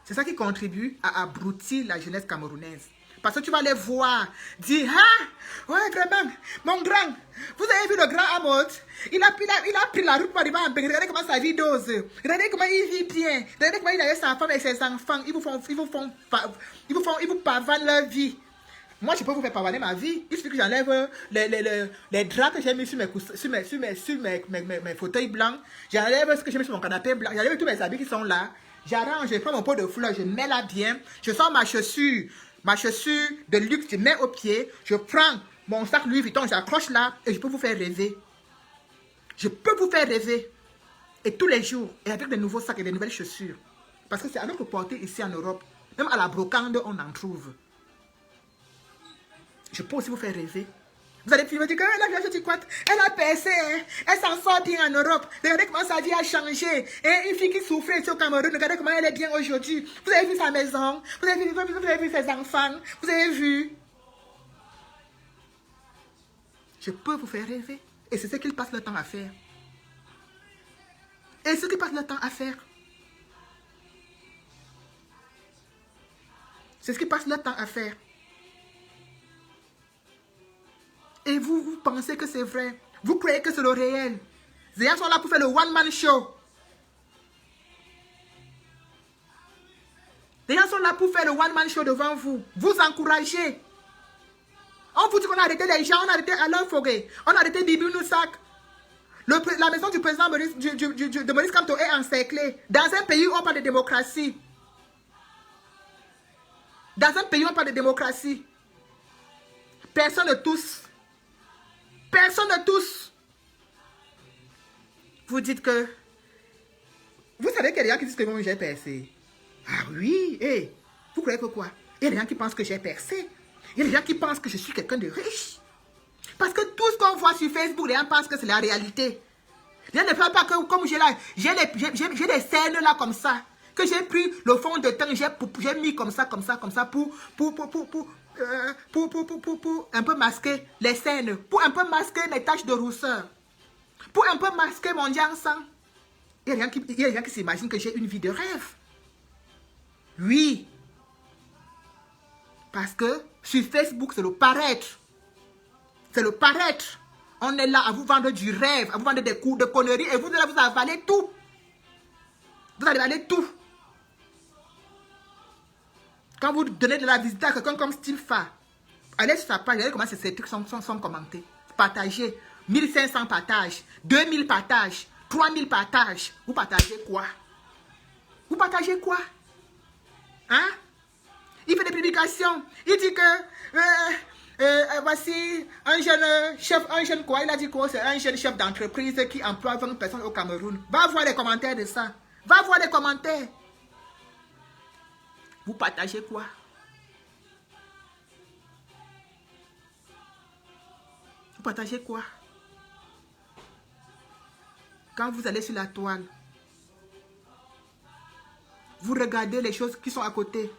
c'est ça qui contribue à abrutir la jeunesse camerounaise. Parce que tu vas les voir dire, ah, ouais, grand-mère, mon grand, vous avez vu le grand Amot, il a pris la route pour arriver en Bénin. Regardez comment sa vie dose. Regardez comment il vit bien. Regardez comment il a sa femme et ses enfants. Ils vous pavanent leur vie. Moi, je peux vous faire pavaner ma vie. Il suffit que j'enlève les draps que j'ai mis sur mes fauteuils blancs. J'enlève ce que j'ai mis sur mon canapé blanc. J'enlève tous mes habits qui sont là. J'arrange, je prends mon pot de fleurs, je mets là bien. Je sors ma chaussure de luxe, je mets au pied. Je prends mon sac Louis Vuitton, j'accroche là et je peux vous faire rêver. Je peux vous faire rêver. Et tous les jours, et avec des nouveaux sacs et des nouvelles chaussures. Parce que c'est à notre portée ici en Europe. Même à la brocante, on en trouve. Je peux aussi vous faire rêver. Vous allez me dire que elle a percé, hein? Elle s'en sort bien en Europe. Regardez comment sa vie a changé. Et une fille qui souffrait ici au Cameroun, regardez comment elle est bien aujourd'hui. Vous avez vu sa maison, vous avez vu ses enfants, vous avez vu. Je peux vous faire rêver. Et c'est ce qu'ils passent le temps à faire. Et ce qu'ils passent le temps à faire. C'est ce qu'ils passent le temps à faire. Et vous pensez que c'est vrai. Vous croyez que c'est le réel. Les gens sont là pour faire le one-man show. Les gens sont là pour faire le one-man show devant vous. Vous encouragez. On vous dit qu'on a arrêté les gens, on a arrêté Alain Foguet, on a arrêté Bibi Noussak. La maison du président de Maurice Kamto est encerclée. Dans un pays où on parle de démocratie. Dans un pays où on parle de démocratie. Personne ne tousse. Personne ne tousse. Vous dites que... Vous savez qu'il y a des gens qui disent que moi j'ai percé. Ah oui, hey, vous croyez que quoi? Il y a des gens qui pensent que j'ai percé. Il y a des gens qui pensent que je suis quelqu'un de riche. Parce que tout ce qu'on voit sur Facebook, les gens pensent que c'est la réalité. Les gens ne pensent pas que comme j'ai là, j'ai des scènes là comme ça. Que j'ai pris le fond de teint, j'ai mis comme ça, pour un peu masquer les scènes, pour un peu masquer mes taches de rousseur, pour un peu masquer mon sang. Il y a des gens qui s'imaginent que j'ai une vie de rêve. Oui. Parce que sur Facebook, c'est le paraître. C'est le paraître. On est là à vous vendre du rêve, à vous vendre des coups de conneries et vous allez vous avaler tout. Vous allez avaler tout. Quand vous donnez de la visite à quelqu'un comme Stilfa, allez sur sa page, regardez comment ces trucs sont commentés. Partagez. 1500 partages, 2000 partages, 3000 partages. Vous partagez quoi? Vous partagez quoi? Hein? Il fait des publications. Il dit que voici un jeune chef, quoi? Il a dit quoi? C'est un jeune chef d'entreprise qui emploie 20 personnes au Cameroun. Va voir les commentaires de ça. Va voir les commentaires. Vous partagez quoi? Vous partagez quoi? Quand vous allez sur la toile, vous regardez les choses qui sont à côté.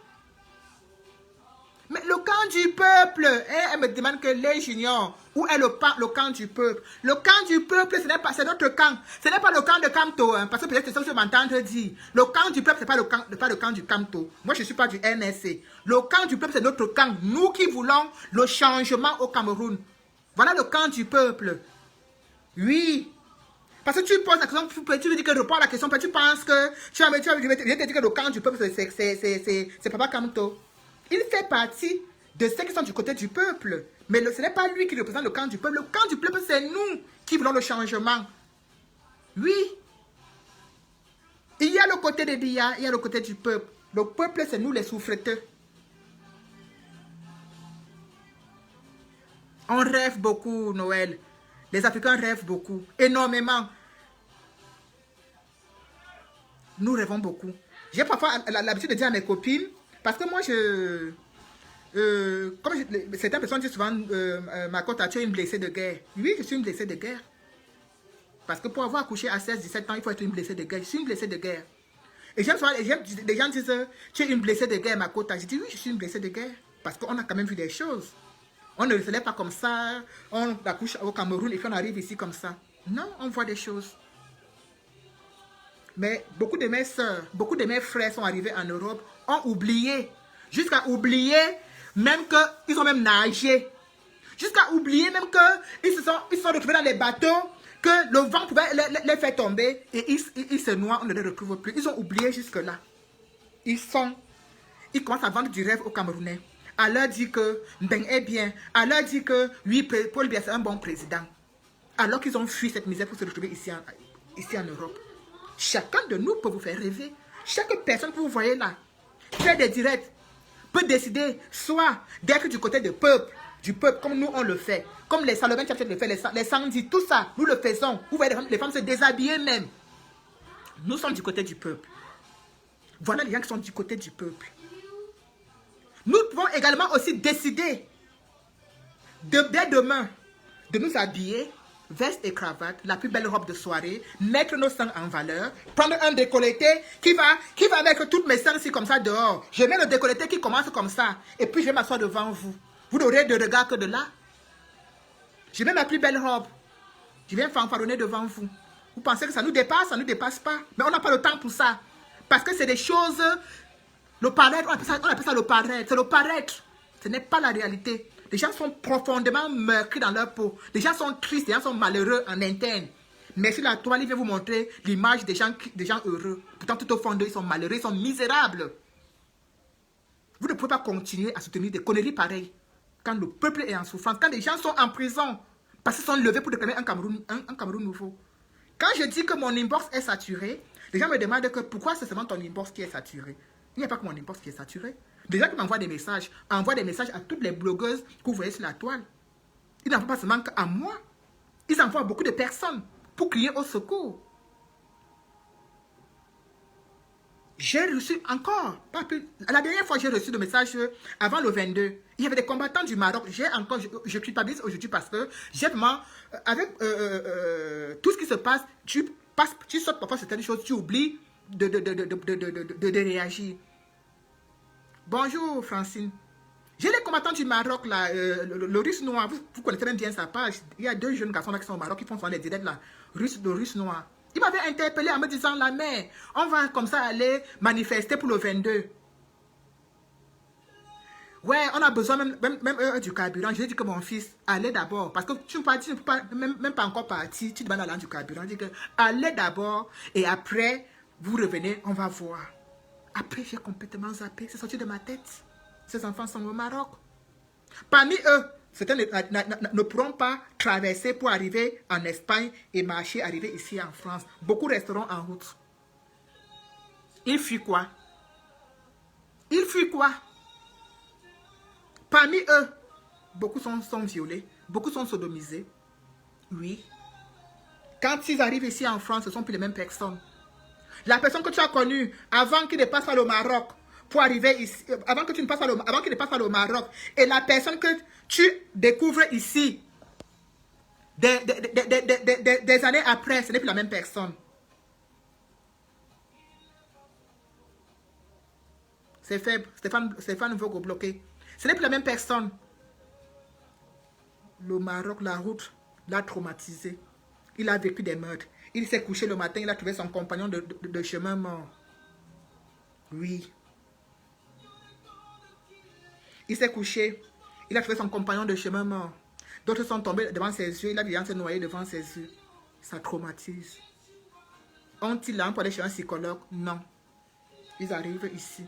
Mais le camp du peuple, elle me demande que les juniors, où est le camp du peuple? Le camp du peuple, ce n'est pas, c'est notre camp. Ce n'est pas le camp de Kamto, hein, parce que peut-être c'est ça que je m'entends dire. Le camp du peuple, ce n'est pas le camp du Kamto. Moi, je ne suis pas du NSC. Le camp du peuple, c'est notre camp. Nous qui voulons le changement au Cameroun. Voilà le camp du peuple. Oui. Parce que tu poses la question, tu veux dire que je réponds à la question, tu penses que je vais te dire que le camp du peuple, c'est Papa Kamto. Il fait partie de ceux qui sont du côté du peuple. Mais ce n'est pas lui qui représente le camp du peuple. Le camp du peuple, c'est nous qui voulons le changement. Oui. Il y a le côté des Dia, il y a le côté du peuple. Le peuple, c'est nous les souffreteux. On rêve beaucoup, Noël. Les Africains rêvent beaucoup. Énormément. Nous rêvons beaucoup. J'ai parfois l'habitude de dire à mes copines, parce que moi, certaines personnes disent souvent, ma cote, tu es une blessée de guerre. Oui, je suis une blessée de guerre. Parce que pour avoir accouché à 16-17 ans, il faut être une blessée de guerre. Je suis une blessée de guerre. Et j'aime souvent, les gens disent, tu es une blessée de guerre, Makota. Je dis, oui, je suis une blessée de guerre. Parce qu'on a quand même vu des choses. On ne se lève pas comme ça, on accouche au Cameroun et puis on arrive ici comme ça. Non, on voit des choses. Mais beaucoup de mes soeurs, beaucoup de mes frères sont arrivés en Europe, ont oublié. Jusqu'à oublier même qu'ils ont même nagé. Jusqu'à oublier même qu'ils se sont retrouvés dans les bateaux, que le vent pouvait les faire tomber et ils se noient, on ne les retrouve plus. Ils ont oublié jusque-là. Ils commencent à vendre du rêve aux Camerounais. À leur dire que Mbeng est bien. À leur dire que oui, Paul Biya c'est un bon président. Alors qu'ils ont fui cette misère pour se retrouver ici en Europe. Chacun de nous peut vous faire rêver. Chaque personne que vous voyez là, fait des directs, peut décider soit d'être du côté du peuple, comme nous on le fait. Comme les Salomon qui le fait, les Sandis, tout ça, nous le faisons. Vous voyez les femmes se déshabiller même. Nous sommes du côté du peuple. Voilà les gens qui sont du côté du peuple. Nous pouvons également aussi décider dès demain de nous habiller, veste et cravate, la plus belle robe de soirée, mettre nos seins en valeur, prendre un décolleté qui va mettre toutes mes seins ici comme ça dehors. Je mets le décolleté qui commence comme ça et puis je vais m'asseoir devant vous. Vous n'aurez de regard que de là. Je mets ma plus belle robe. Je viens fanfaronner devant vous. Vous pensez que ça nous dépasse? Ça ne nous dépasse pas. Mais on n'a pas le temps pour ça. Parce que c'est des choses... Le paraître, on appelle ça le paraître. C'est le paraître. Ce n'est pas la réalité. Les gens sont profondément meurtris dans leur peau. Les gens sont tristes, les gens sont malheureux en interne. Mais sur la toile, il vient vous montrer l'image des gens heureux. Pourtant, tout au fond d'eux, ils sont malheureux, ils sont misérables. Vous ne pouvez pas continuer à soutenir des conneries pareilles. Quand le peuple est en souffrance, quand les gens sont en prison, parce qu'ils sont levés pour réclamer un Cameroun nouveau. Quand je dis que mon inbox est saturé, les gens me demandent que pourquoi c'est seulement ton inbox qui est saturé. Il n'y a pas que mon inbox qui est saturé. Les gens qui m'envoient des messages, envoient des messages à toutes les blogueuses que vous voyez sur la toile. Ils n'envoient pas seulement qu'à moi. Ils envoient à beaucoup de personnes pour crier au secours. J'ai reçu encore, la dernière fois j'ai reçu des messages avant le 22. Il y avait des combattants du Maroc. Je culpabilise aujourd'hui parce que j'ai vraiment, avec tout ce qui se passe, tu sautes parfois certaines choses, tu oublies de réagir. Bonjour Francine. J'ai les combattants du Maroc, là, le russe noir, vous connaissez même bien sa page. Il y a deux jeunes garçons là qui sont au Maroc qui font souvent les directs là, le russe noir. Il m'avait interpellé en me disant, la mère, on va comme ça aller manifester pour le 22. Ouais, on a besoin même du carburant. Je lui ai dit que mon fils, allez d'abord. Parce que tu ne peux pas, même pas encore partir, tu demandes à l'an du carburant. Je dis que allez d'abord et après, vous revenez, on va voir. Après, j'ai complètement zappé. C'est sorti de ma tête. Ces enfants sont au Maroc. Parmi eux, certains ne pourront pas traverser pour arriver en Espagne et marcher, arriver ici en France. Beaucoup resteront en route. Ils fuient quoi? Ils fuient quoi? Parmi eux, beaucoup sont violés, beaucoup sont sodomisés. Oui. Quand ils arrivent ici en France, ce ne sont plus les mêmes personnes. La personne que tu as connue avant qu'il ne passe pas au Maroc, pour arriver ici, avant qu'il ne passe pas au Maroc, et la personne que tu découvres ici, des années après, ce n'est plus la même personne. C'est faible. Stéphane veut bloquer. Ce n'est plus la même personne. Le Maroc, la route, l'a traumatisé. Il a vécu des meurtres. Il s'est couché le matin, il a trouvé son compagnon de chemin mort. Oui. Il s'est couché, il a trouvé son compagnon de chemin mort. D'autres sont tombés devant ses yeux, il a vu se noyer devant ses yeux. Ça traumatise. Ont-ils là pour aller chez un psychologue? Non. Ils arrivent ici.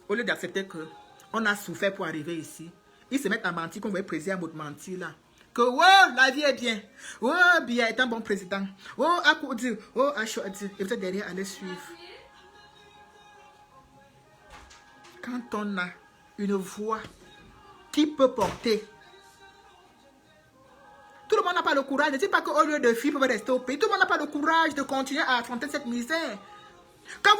Au lieu d'accepter qu'on a souffert pour arriver ici, ils se mettent à mentir, qu'on va présider à votre mentir là. Que oh, la vie est bien. Oh, Biya est un bon président. Oh, Akoudi. Oh, Achouadi. Et vous êtes derrière à les suivre. Quand on a une voix qui peut porter, tout le monde n'a pas le courage. Ne dis pas qu'au lieu de fuir, vous pouvez rester au pays. Tout le monde n'a pas le courage de continuer à affronter cette misère. Quand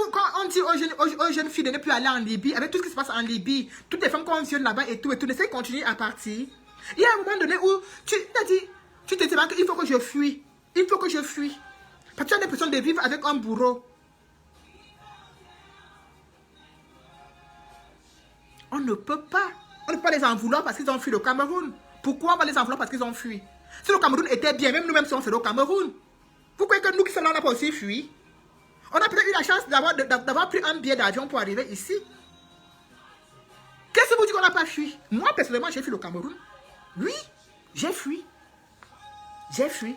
on dit aux jeunes filles de ne plus aller en Libye, avec tout ce qui se passe en Libye, toutes les femmes qu'on viole là-bas et tout, n'essayez de continuer à partir. Il y a un moment donné où tu te dis qu'il faut que je fuis. Il faut que je fuis. Parce que tu as l'impression de vivre avec un bourreau. On ne peut pas. On ne peut pas les en vouloir parce qu'ils ont fui le Cameroun. Pourquoi on va les en vouloir parce qu'ils ont fui? Si le Cameroun était bien, même nous-mêmes si on serait au Cameroun. Pourquoi que nous qui sommes là, on n'a pas aussi fui? On a peut-être eu la chance d'avoir pris un billet d'avion pour arriver ici. Qu'est-ce que vous dites qu'on n'a pas fui? Moi, personnellement, j'ai fui le Cameroun. Oui, j'ai fui. J'ai fui.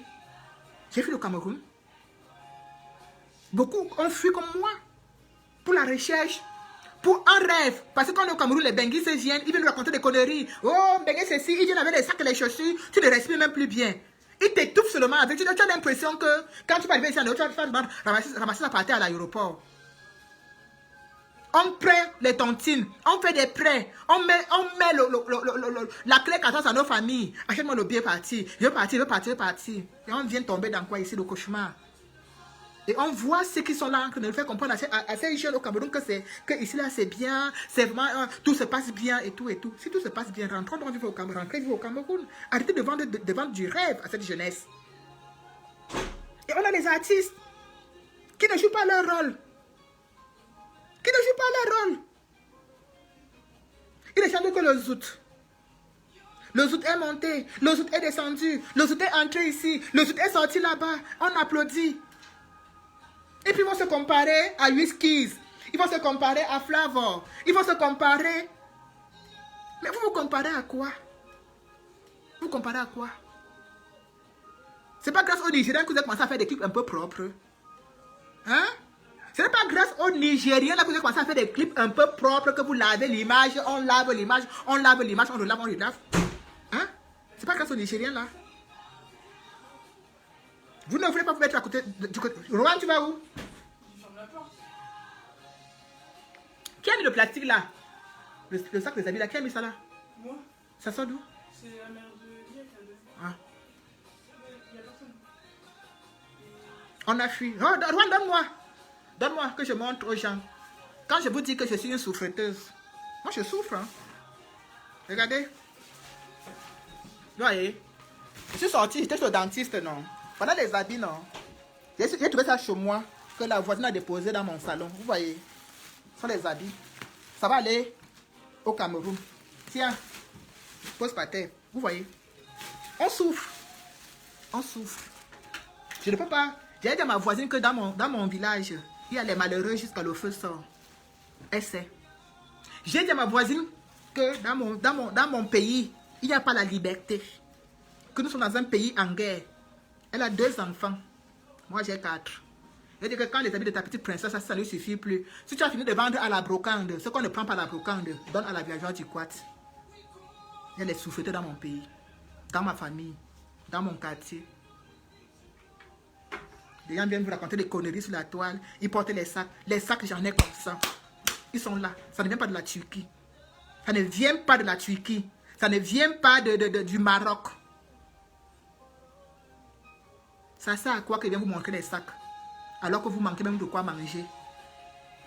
J'ai fui le Cameroun. Beaucoup ont fui comme moi. Pour la recherche. Pour un rêve. Parce que quand au Cameroun, les Benguis se viennent, ils viennent nous raconter des conneries. Oh, Benguis, c'est ci, ils viennent avec les sacs et les chaussures. Tu ne respires même plus bien. Ils t'étouffent seulement avec. Tu as l'impression que quand tu vas arriver ici, tu vas ramasser la partie à l'aéroport. On prend les tontines, on fait des prêts, on met la clé 14 à nos familles. Achète-moi le billet parti. Je veux partir. Et on vient tomber dans quoi ici, le cauchemar. Et on voit ceux qui sont là, qui nous fait comprendre à ces jeunes au Cameroun que ici là c'est bien, c'est vraiment, tout se passe bien et tout et tout. Si tout se passe bien, rentrons donc vivre au Cameroun, rentrez vivre au Cameroun. Arrêtez de vendre du rêve à cette jeunesse. Et on a les artistes qui ne jouent pas leur rôle. Qui ne jouent pas leur rôle. Il ne chante que le zout. Le zout est monté, le zout est descendu, le zout est entré ici, le zout est sorti là-bas. On applaudit. Et puis ils vont se comparer à Whiskies. Ils vont se comparer à Flavor. Ils vont se comparer. Mais vous comparez à quoi? Vous comparez à quoi? C'est pas grâce aux Nigériens que vous avez commencé à faire des clips un peu propres. Hein? Ce n'est pas grâce aux Nigériens là que vous avez commencé à faire des clips un peu propres que vous lavez l'image, on lave l'image, on lave l'image, on le lave, on le lave. Hein? C'est pas grâce aux Nigériens là. Vous ne voulez pas vous mettre à côté du côté. Rohan, tu vas où? Il ferme la porte. Qui a mis le plastique là? Le sac des habits là, qui a mis ça là? Moi, Ça sort d'où? c'est la mère de Lia qui a donné. Ah. Il n'y a personne. On a fui. Oh, Rohan, donne-moi. Donne-moi que je montre aux gens. Quand je vous dis que je suis une souffreteuse, moi je souffre. Hein. Regardez. Vous voyez? Je suis sortie, j'étais chez le dentiste, non? Pendant les habits, non? J'ai trouvé ça chez moi, que la voisine a déposé dans mon salon. Vous voyez? Ce sont les habits. Ça va aller au Cameroun. Tiens, pose par terre. Vous voyez? On souffre. On souffre. Je ne peux pas. J'ai dit à ma voisine que dans mon village, il y a les malheureux jusqu'à le feu sort. Elle sait. J'ai dit à ma voisine que dans mon pays, il n'y a pas la liberté. Que nous sommes dans un pays en guerre. Elle a 2 enfants. Moi, j'ai 4. Je dis que quand les habits de ta petite princesse, ça ne lui suffit plus. Si tu as fini de vendre à la brocante, ce qu'on ne prend pas à la brocante, donne à la villageoise du Quat. Il y a les souffreteurs dans mon pays, dans ma famille, dans mon quartier. Les gens viennent vous raconter des conneries sur la toile. Ils portent les sacs. Les sacs, j'en ai comme ça. Ils sont là. Ça ne vient pas de la Turquie. Ça ne vient pas de la Turquie. Ça ne vient pas du Maroc. Ça sert à quoi qu'ils viennent vous montrer les sacs? Alors que vous manquez même de quoi manger.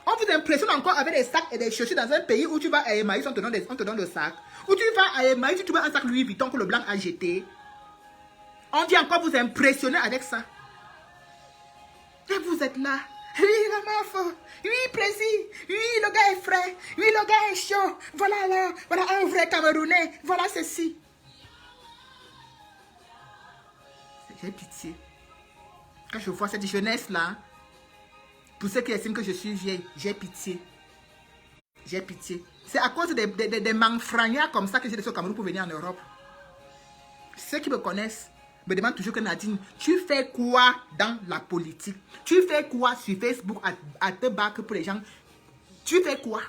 On vous impressionne encore avec des sacs et des chaussures dans un pays où tu vas à Emmaüs, on te donne le sac. Où tu vas à Emmaüs, tu vois un sac Louis Vuitton que le blanc a jeté. On vient encore vous impressionner avec ça. Et vous êtes là. Oui, la meuf. Oui, plaisir. Oui, le gars est frais. Oui, le gars est chaud. Voilà là. Voilà un vrai Camerounais. Voilà ceci. J'ai pitié. Quand je vois cette jeunesse-là, pour ceux qui estiment que je suis vieille, j'ai pitié. J'ai pitié. C'est à cause des manfragnards comme ça que j'ai laissé au Cameroun pour venir en Europe. Ceux qui me connaissent me demandent toujours que Nadine, tu fais quoi dans la politique? Tu fais quoi sur Facebook à te battre pour les gens? Tu fais quoi?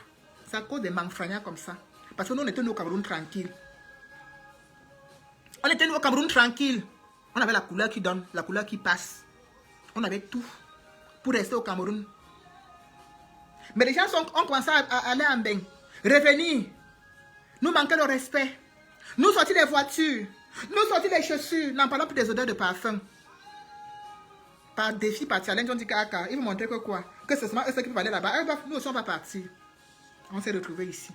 C'est à cause des manfragnards comme ça. Parce que nous, on était au Cameroun tranquille. On était au Cameroun tranquille. On avait la couleur qui donne, la couleur qui passe. On avait tout pour rester au Cameroun. Mais les gens ont commencé à aller en bain. Revenir. Nous manquer le respect. Nous sortir les voitures. Nous sortir les chaussures. N'en parlons plus des odeurs de parfum. Par défi, par challenge, on dit qu'à ils vont montrer que quoi? Que c'est seulement eux qui peuvent aller là-bas. Nous aussi, on va partir. On s'est retrouvés ici.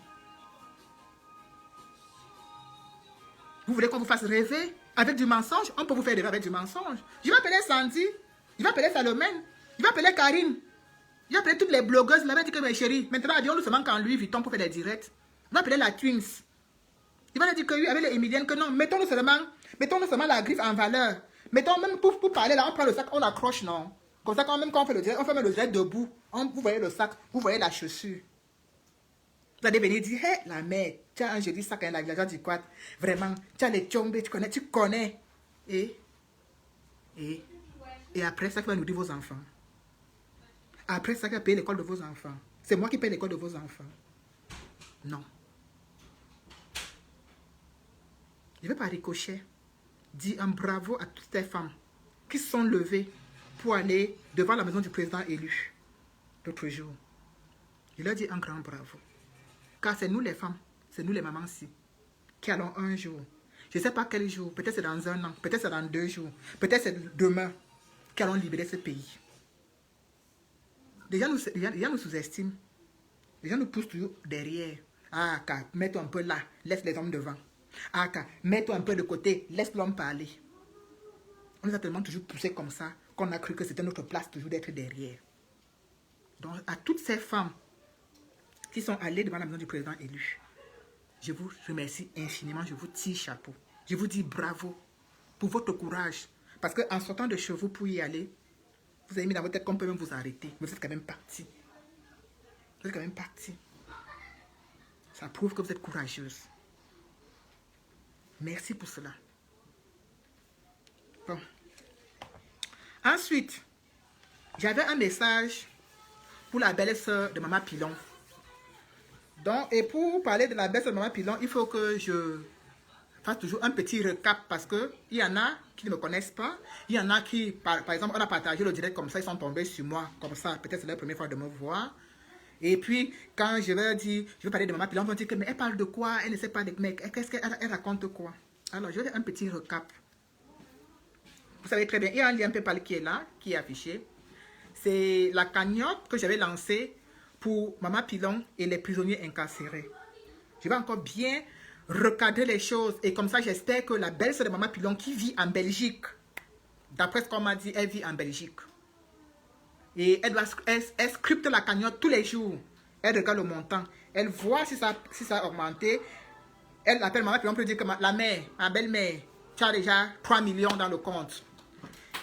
Vous voulez qu'on vous fasse rêver avec du mensonge? On peut vous faire rêver avec du mensonge. Je vais appeler Sandy. Je vais appeler Salomène. Je vais appeler Karine. Je vais appeler toutes les blogueuses. Je vais dire que mes chéris, maintenant, avions-nous seulement qu'en Louis Vuitton pour faire des directs. On va appeler la Twins. Il va leur dire que oui, avec les Emiliennes, que non, mettons-nous seulement la griffe en valeur. Mettons, même pour parler là, on prend le sac, on l'accroche, non. Comme ça, même quand on fait le direct, on fait même le direct debout. Vous voyez le sac, vous voyez la chaussure. Vous allez venir dire, hé, la mère, tu as un joli sac, la gens du quad. Vraiment, tu as les tchombés, tu connais. Et après ça, qui va nous dire vos enfants. Après ça, qui va payer l'école de vos enfants. C'est moi qui paye l'école de vos enfants. Non. Je vais par ricochet dire un bravo à toutes ces femmes qui se sont levées pour aller devant la maison du président élu l'autre jour. Je leur dis un grand bravo. Car c'est nous les femmes, c'est nous les mamans-ci, qui allons un jour, je ne sais pas quel jour, peut-être c'est dans 1 an, peut-être c'est dans 2 jours, peut-être c'est demain, qui allons libérer ce pays. Les gens nous sous-estiment. Les gens nous poussent toujours derrière. Ah, car mets-toi un peu là, laisse les hommes devant. Ah, car mets-toi un peu de côté, laisse l'homme parler. On nous a tellement toujours poussé comme ça qu'on a cru que c'était notre place toujours d'être derrière. Donc, à toutes ces femmes qui sont allées devant la maison du président élu, je vous remercie infiniment, je vous tire chapeau. Je vous dis bravo pour votre courage. Parce qu'en sortant de chez vous pour y aller, vous avez mis dans votre tête qu'on peut même vous arrêter. Mais vous êtes quand même parti. Vous êtes quand même parti. Ça prouve que vous êtes courageuse. Merci pour cela. Bon. Ensuite, j'avais un message pour la belle-sœur de Maman Pilon. Donc, et pour parler de la belle-sœur de Maman Pilon, il faut que je fasse toujours un petit recap parce qu'il y en a qui ne me connaissent pas. Il y en a qui, par exemple, on a partagé le direct comme ça, ils sont tombés sur moi comme ça. Peut-être c'est la première fois de me voir. Et puis, quand je vais dire, je vais parler de Maman Pilon, on va dire que mais elle parle de quoi? Elle ne sait pas de mec. Qu'est-ce qu'elle raconte quoi? Alors, je vais faire un petit recap. Vous savez très bien, il y a un lien PayPal qui est là, qui est affiché. C'est la cagnotte que j'avais lancée pour Maman Pilon et les prisonniers incarcérés. Je vais encore bien recadrer les choses et comme ça, j'espère que la belle-sœur de Maman Pilon qui vit en Belgique, d'après ce qu'on m'a dit, elle vit en Belgique. Et elle scripte la cagnotte tous les jours. Elle regarde le montant. Elle voit si ça a augmenté. Elle appelle Maman Pilon pour dire que la mère, ma belle-mère, tu as déjà 3 millions dans le compte.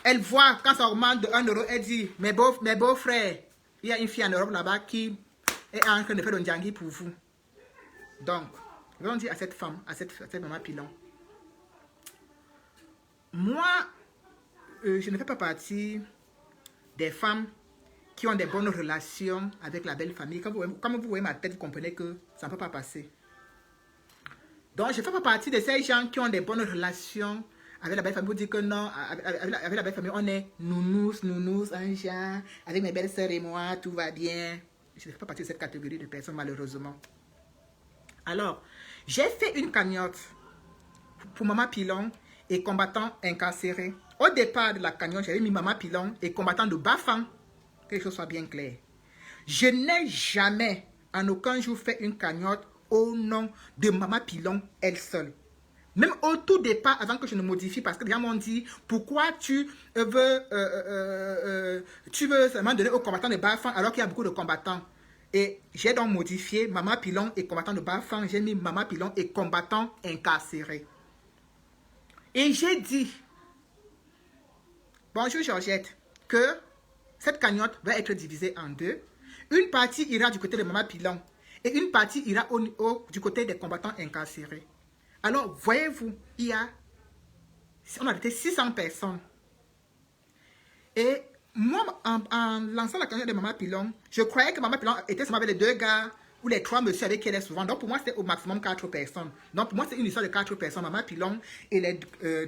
Elle voit quand ça augmente de 1 euro, elle dit, mes beaux-frères, il y a une fille en Europe là-bas qui est en train de faire un djangui pour vous. Donc, je vais dire à cette femme, à cette Maman Pilon, moi, je ne fais pas partie des femmes qui ont des bonnes relations avec la belle famille. Quand vous voyez ma tête, vous comprenez que ça ne peut pas passer. Donc, je ne fais pas partie de ces gens qui ont des bonnes relations avec la belle famille. Vous dites que non, avec la belle famille, on est nounous, un genre. Avec mes belles sœurs et moi, tout va bien. Je ne fais pas partie de cette catégorie de personnes, malheureusement. Alors, j'ai fait une cagnotte pour Maman Pilon et combattants incarcérés. Au départ de la cagnotte, j'avais mis Maman Pilon et combattants de Bafang. Que les choses soient bien claires. Je n'ai jamais, en aucun jour, fait une cagnotte au nom de Maman Pilon, elle seule. Même au tout départ, avant que je ne modifie, parce que les gens m'ont dit, pourquoi tu veux seulement donner aux combattants de Bafang alors qu'il y a beaucoup de combattants. Et j'ai donc modifié Maman Pilon et combattants de Bafang. J'ai mis Maman Pilon et combattants incarcérés. Et j'ai dit, bonjour Georgette, que cette cagnotte va être divisée en deux. Une partie ira du côté de Maman Pilon et une partie ira du côté des combattants incarcérés. Alors, voyez-vous, on a été 600 personnes. Et moi, en lançant la cagnotte de Maman Pilon, je croyais que Maman Pilon était seulement avec les 2 gars ou les 3 messieurs avec qui elle est souvent. Donc, pour moi, c'était au maximum 4 personnes. Donc, pour moi, c'est une histoire de 4 personnes, Maman Pilon et les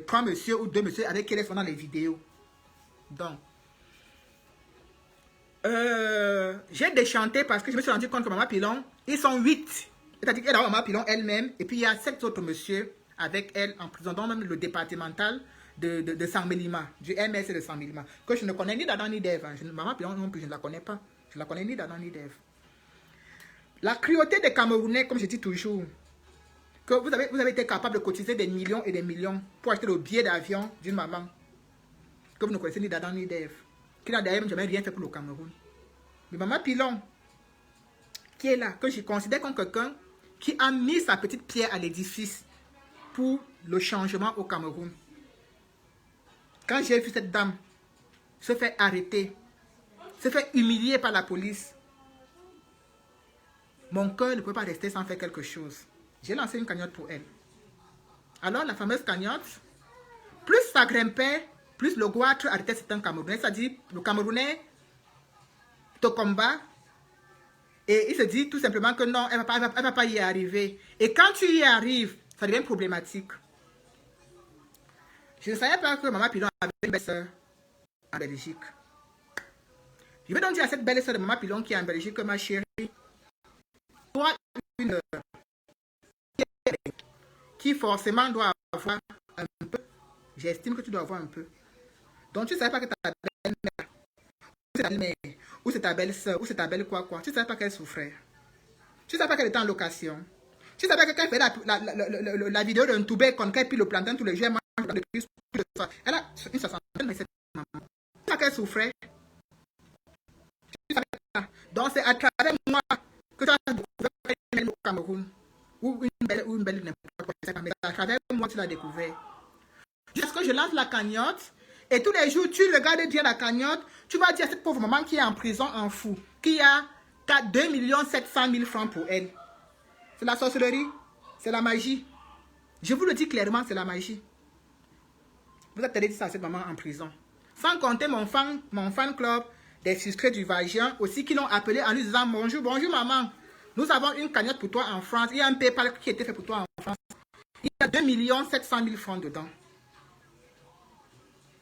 3 messieurs ou 2 messieurs avec qui elle est souvent dans les vidéos. Donc, j'ai déchanté parce que je me suis rendu compte que Maman Pilon, ils sont 8. C'est-à-dire qu'il y a Maman Pilon elle-même et puis il y a 7 autres messieurs avec elle en prison, dont même le départemental de Saint-Mélima, du MS de Saint-Mélima, que je ne connais ni d'Adam ni d'Ève. Maman Pilon non plus, je ne la connais pas. Je ne la connais ni d'Adam ni d'Ève. La cruauté des Camerounais, comme je dis toujours, que vous avez été capable de cotiser des millions et des millions pour acheter le billet d'avion d'une maman que vous ne connaissez ni d'Adam ni d'Ève, qui n'a d'ailleurs jamais rien fait pour le Cameroun. Mais Maman Pilon, qui est là, que je considère comme quelqu'un qui a mis sa petite pierre à l'édifice pour le changement au Cameroun. Quand j'ai vu cette dame se faire arrêter, se faire humilier par la police, mon cœur ne peut pas rester sans faire quelque chose. J'ai lancé une cagnotte pour elle. Alors, la fameuse cagnotte, plus ça grimpait, plus le goitre arrêtait certains Camerounais. C'est-à-dire, le Camerounais te combat et il se dit tout simplement que non, elle ne va pas y arriver. Et quand tu y arrives, ça devient problématique. Je ne savais pas que Maman Pilon avait une belle-sœur en Belgique. Je vais donc dire à cette belle-sœur de Maman Pilon qui est en Belgique que ma chérie, toi, une qui forcément doit avoir un peu, j'estime que tu dois avoir un peu. Donc tu ne savais pas que ta belle-mère, ou c'est ta belle-mère, ou c'est ta belle-sœur, ou c'est ta belle quoi, tu ne savais pas qu'elle souffrait. Tu ne savais pas qu'elle était en location. Tu ne savais pas que quand elle fait la vidéo d'un toubé, quand elle pile le plantain tous les jours, elle mange depuis plus de ça. Elle a une soixantaine, mais c'est maman. Tu ne savais pas qu'elle souffrait. Tu savais pas. Donc c'est à travers moi que tu as découvert une belle au Cameroun. Ou une belle n'importe quoi. Mais à travers moi, tu l'as découvert. Jusqu'à ce que je lance la cagnotte, et tous les jours, tu regardes bien la cagnotte, tu vas dire à cette pauvre maman qui est en prison, en fou, qui a 2 700 000 francs pour elle. C'est la sorcellerie, c'est la magie. Je vous le dis clairement, c'est la magie. Vous êtes allé dire ça à cette maman en prison. Sans compter mon fan club, des frustrés du vagin, aussi qui l'ont appelé en lui disant bonjour, bonjour maman. Nous avons une cagnotte pour toi en France. Il y a un PayPal qui a été fait pour toi en France. Il y a 2 700 000 francs dedans.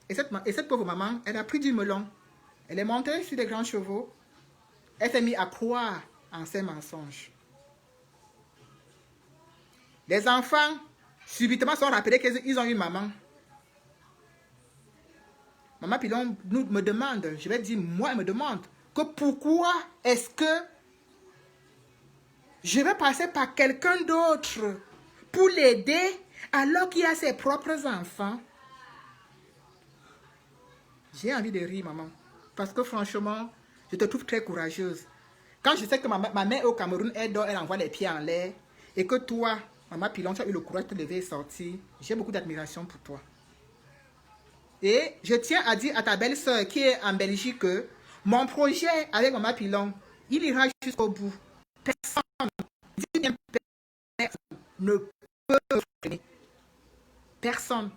Et cette pauvre maman, elle a pris du melon. Elle est montée sur des grands chevaux. Elle s'est mise à croire en ces mensonges. Les enfants, subitement, sont rappelés qu'ils ont une maman. Maman Pilon me demande, je vais dire, moi, elle me demande, que pourquoi est-ce que je vais passer par quelqu'un d'autre pour l'aider alors qu'il a ses propres enfants. J'ai envie de rire, maman. Parce que franchement, je te trouve très courageuse. Quand je sais que ma mère au Cameroun, elle dort, elle envoie les pieds en l'air. Et que toi, Maman Pilon, tu as eu le courage de te lever et sortir. J'ai beaucoup d'admiration pour toi. Et je tiens à dire à ta belle-sœur qui est en Belgique que mon projet avec Maman Pilon, il ira jusqu'au bout. Personne, dis bien personne, ne peut me freiner. Personne.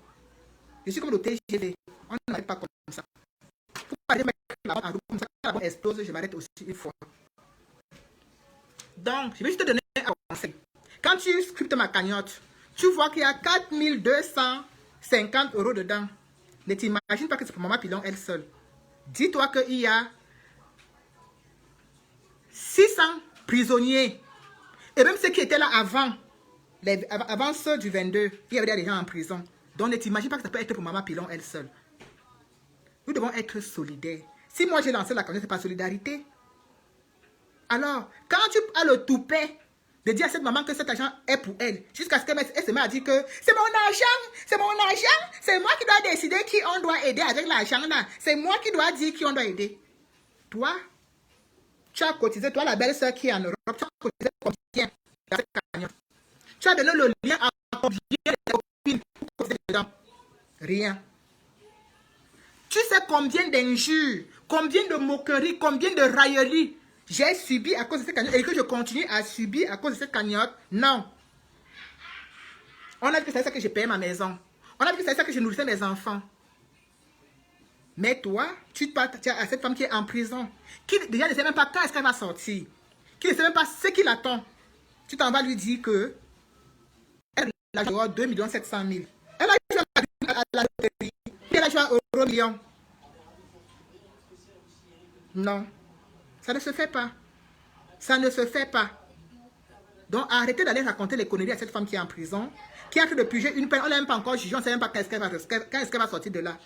Je suis comme le TGV. On ne m'arrête pas comme ça. Pourquoi aller mettre la bombe en route comme ça? Quand la bombe explose, je m'arrête aussi une fois. Donc, je vais juste te donner un conseil. Quand tu scriptes ma cagnotte, tu vois qu'il y a 4 250 € dedans. Ne t'imagine pas que c'est pour Maman Pilon elle seule. Dis-toi qu'il y a 600 prisonniers. Et même ceux qui étaient là avant ceux du 22, il y avait des gens en prison. Donc ne t'imagine pas que ça peut être pour Maman Pilon elle seule. Nous devons être solidaires. Si moi j'ai lancé la cagnotte, c'est pas solidarité. Alors, quand tu as le toupet de dire à cette maman que cet argent est pour elle, jusqu'à ce qu'elle se mette à dire que c'est mon argent, c'est moi qui dois décider qui on doit aider avec l'argent là. C'est moi qui dois dire qui on doit aider. Toi, tu as cotisé, toi la belle-sœur qui est en Europe, tu as cotisé combien dans cette cagnotte? Tu as donné le lien à combien de copines pour cotiser dedans? Rien. Tu sais combien d'injures, combien de moqueries, combien de railleries j'ai subi à cause de cette cagnotte et que je continue à subir à cause de cette cagnotte? Non. On a dit que c'est ça que j'ai payé ma maison. On a dit que c'est ça que je nourrissais mes enfants. Mais toi, tu as à cette femme qui est en prison, qui déjà ne sait même pas quand est-ce qu'elle va sortir, qui ne sait même pas ce qui l'attend. Tu t'en vas lui dire que elle a joué 2 700 000. Elle a joué à la loterie. Elle a joué à Euro Million. Non. Ça ne se fait pas. Ça ne se fait pas. Donc arrêtez d'aller raconter les conneries à cette femme qui est en prison, qui a en train de purger une peine. On ne l'a même pas encore jugée, on ne sait même pas quand est-ce qu'elle va sortir de là.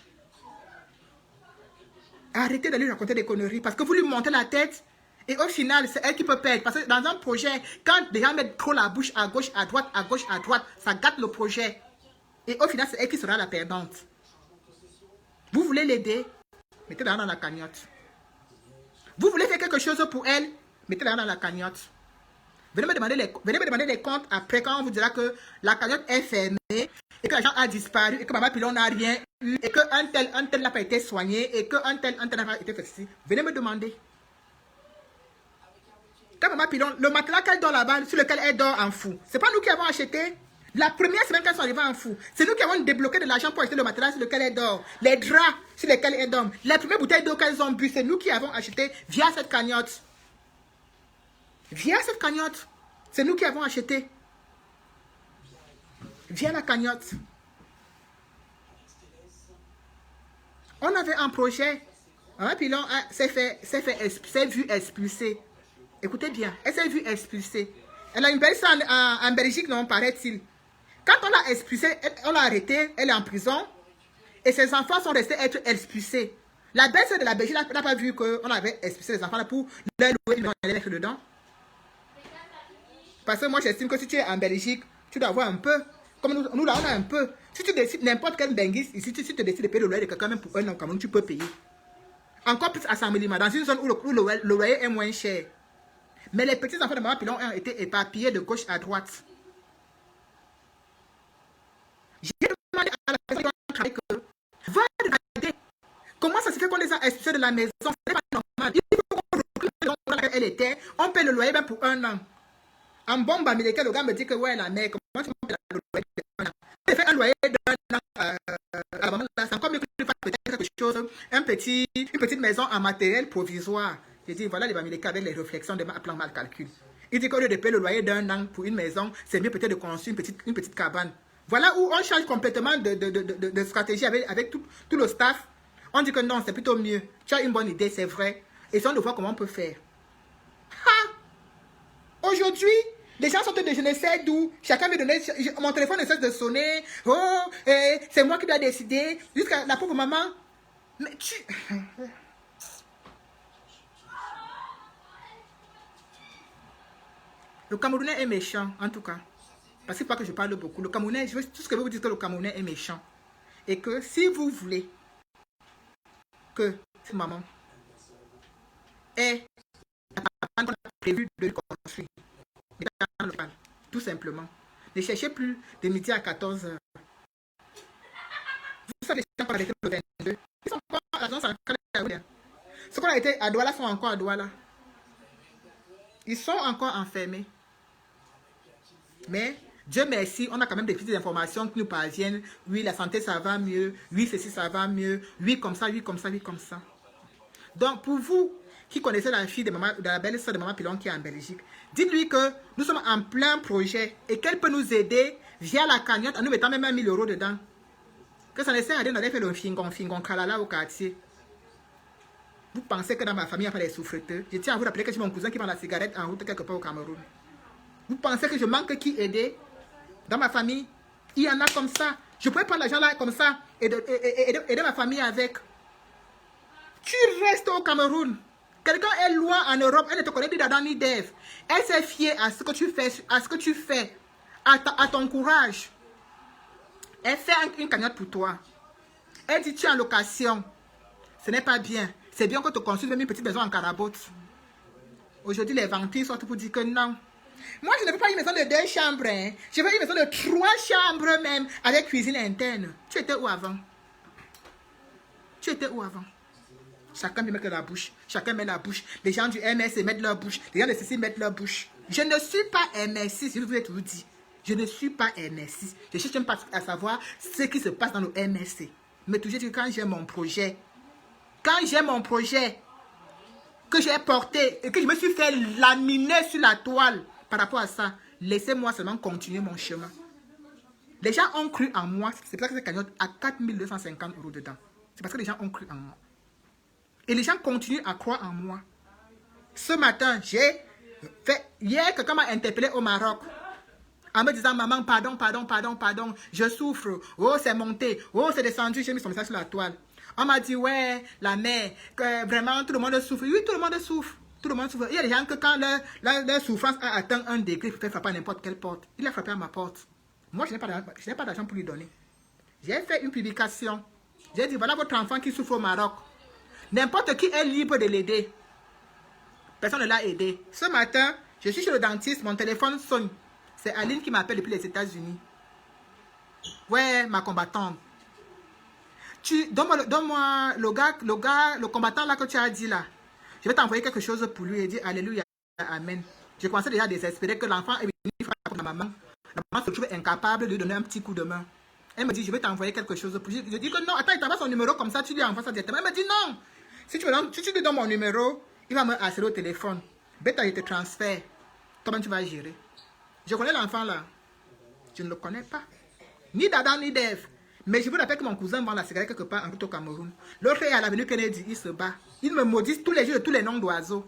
Arrêtez d'aller raconter des conneries parce que vous lui montez la tête et au final, c'est elle qui peut perdre. Parce que dans un projet, quand des gens mettent trop la bouche à gauche, à droite, ça gâte le projet. Et au final, c'est elle qui sera la perdante. Vous voulez l'aider? Mettez-la dans la cagnotte. Vous voulez faire quelque chose pour elle? Mettez-la dans la cagnotte. Venez me demander les comptes après quand on vous dira que la cagnotte est fermée et que l'argent a disparu et que Maman Pilon n'a rien eu et qu'un tel n'a pas été soigné et qu'un tel n'a pas été fait ici. Venez me demander. Quand Maman Pilon, le matelas qu'elle dort là-bas, sur lequel elle dort en fou, c'est pas nous qui avons acheté. La première semaine qu'elles sont arrivées en fou, c'est nous qui avons débloqué de l'argent pour acheter le matelas sur lequel elle dort, les draps sur lesquels elle dort, les premières bouteilles d'eau qu'elles ont bu, c'est nous qui avons acheté via cette cagnotte. Via cette cagnotte, c'est nous qui avons acheté. Via la cagnotte. On avait un projet. Maman Pilon s'est vue expulsée. Écoutez bien, elle s'est vue expulsée. Elle a une belle sœur en Belgique, non, paraît-il. Quand on l'a expulsée, on l'a arrêtée, elle est en prison. Et ses enfants sont restés être expulsés. La belle-sœur de la Belgique n'a pas vu qu'on avait expulsé les enfants là pour leur louer une maison et les mettre dedans. Parce que moi, j'estime que si tu es en Belgique, tu dois avoir un peu. Comme nous là, on a un peu. Si tu décides n'importe quel benguis, ici, si tu décides de payer le loyer de quelqu'un, même pour un an, comme tu peux payer. Encore plus à Saint-Mélima, dans une zone où le loyer est moins cher. Mais les petits enfants de Maman Pilon ont été éparpillés de gauche à droite. J'ai demandé à la personne qui travaille que va regarder comment ça se fait qu'on les a expulsés de la maison. Ce n'est pas normal. Il faut qu'on recrute la maison dans laquelle elle était. On paie le loyer même pour un an. En bombe américaine, le gars me dit que ouais, la mère, comment tu peux payer le loyer d'un an? J'ai fait un loyer d'un an à la maman. C'est encore mieux que tu fasses peut-être quelque chose, une petite maison en matériel provisoire. J'ai dit, voilà les Américains avec les réflexions de ma plan mal calcul. Il dit qu'au lieu de payer le loyer d'un an pour une maison, c'est mieux peut-être de construire une petite cabane. Voilà où on change complètement de stratégie avec tout le staff. On dit que non, c'est plutôt mieux. Tu as une bonne idée, c'est vrai. Essayons de voir comment on peut faire. Aujourd'hui, les gens sont de je ne sais d'où. Chacun me donnait. Mon téléphone ne cesse de sonner. Oh, c'est moi qui dois décider. Jusqu'à la pauvre maman. Mais tu. Le Camerounais est méchant, en tout cas. Parce que pas que je parle beaucoup. Le Camerounais, tout ce que je veux vous dire, que le Camerounais est méchant. Et que si vous voulez que cette maman ait prévu de construire, tout simplement, ne cherchez plus de midi à 14h. Vous savez, les gens qui ont arrêté le 22, ils sont encore à l'agence en Cameroun. Ceux qui ont été à Douala sont encore à Douala. Ils sont encore enfermés. Mais, Dieu merci, on a quand même des petites informations qui nous parviennent. Oui, la santé, ça va mieux. Oui, ceci, ça va mieux. Oui, comme ça, oui, comme ça, oui, comme ça. Donc, pour vous qui connaissez la fille de la belle-sœur de Maman Pilon qui est en Belgique, dites-lui que nous sommes en plein projet et qu'elle peut nous aider via la cagnotte en nous mettant même 1 000 € dedans. Que ça ne sert à rien d'aller faire le fingon kalala au quartier. Vous pensez que dans ma famille, il n'y a pas des souffreteux? Je tiens à vous rappeler que c'est mon cousin qui vend la cigarette en route quelque part au Cameroun. Vous pensez que je manque qui aider? Dans ma famille, il y en a comme ça. Je pourrais prendre l'argent là comme ça et aider ma famille avec. Tu restes au Cameroun. Quelqu'un est loin en Europe, elle ne te connaît ni d'Adam ni d'Ève. Elle s'est fiée à ce que tu fais, à ton courage. Elle fait une cagnotte pour toi. Elle dit tu es en location. Ce n'est pas bien. C'est bien qu'on te construise même une petite maison en carabote. Aujourd'hui, les vampires sortent pour dire que non. Moi, je ne veux pas une maison de 2 chambres. Hein. Je veux une maison de 3 chambres même, avec cuisine interne. Tu étais où avant? Tu étais où avant? Chacun met la bouche. Chacun met la bouche. Les gens du MSC mettent leur bouche. Les gens de ceci mettent leur bouche. Je ne suis pas MSC, je vous ai tout dit. Je ne suis pas MSC. Je cherche même pas à savoir ce qui se passe dans le MSC. Mais toujours que quand j'ai mon projet, que j'ai porté et que je me suis fait laminer sur la toile par rapport à ça, laissez-moi seulement continuer mon chemin. Les gens ont cru en moi. C'est pour ça que cette cagnotte a 4 250 € dedans. C'est parce que les gens ont cru en moi. Et les gens continuent à croire en moi. Ce matin, hier, quelqu'un m'a interpellé au Maroc. En me disant, maman, pardon, je souffre. Oh, c'est monté. Oh, c'est descendu. J'ai mis son message sur la toile. On m'a dit, ouais, la mère, que vraiment, tout le monde souffre. Oui, tout le monde souffre. Tout le monde souffre. Il y a des gens que quand leur souffrance a atteint un degré, ils peuvent frapper à n'importe quelle porte. Il a frappé à ma porte. Moi, je n'ai pas d'argent pour lui donner. J'ai fait une publication. J'ai dit, voilà votre enfant qui souffre au Maroc. N'importe qui est libre de l'aider. Personne ne l'a aidé. Ce matin, Je suis chez le dentiste, mon téléphone sonne. C'est Aline qui m'appelle depuis les États-Unis. Ouais, ma combattante. Donne-moi le combattant là que tu as dit là. Je vais t'envoyer quelque chose pour lui et dire Alléluia, Amen. Je commençais déjà à désespérer que l'enfant est venu faire pour la maman. La maman se trouve incapable de lui donner un petit coup de main. Elle me dit, je vais t'envoyer quelque chose pour lui. Je dis que non, attends, il t'envoie son numéro comme ça, tu lui envoies ça directement. Elle me dit non. Si tu lui donnes mon numéro, il va me harceler au téléphone. Bêta, je te transfère. Comment tu vas gérer? Je connais l'enfant là. Je ne le connais pas. Ni d'Adam ni d'Ève. Mais je vous rappelle que mon cousin vend la cigarette quelque part en route au Cameroun. L'autre est à l'avenue Kennedy, il se bat. Ils me maudissent tous les jours de tous les noms d'oiseaux.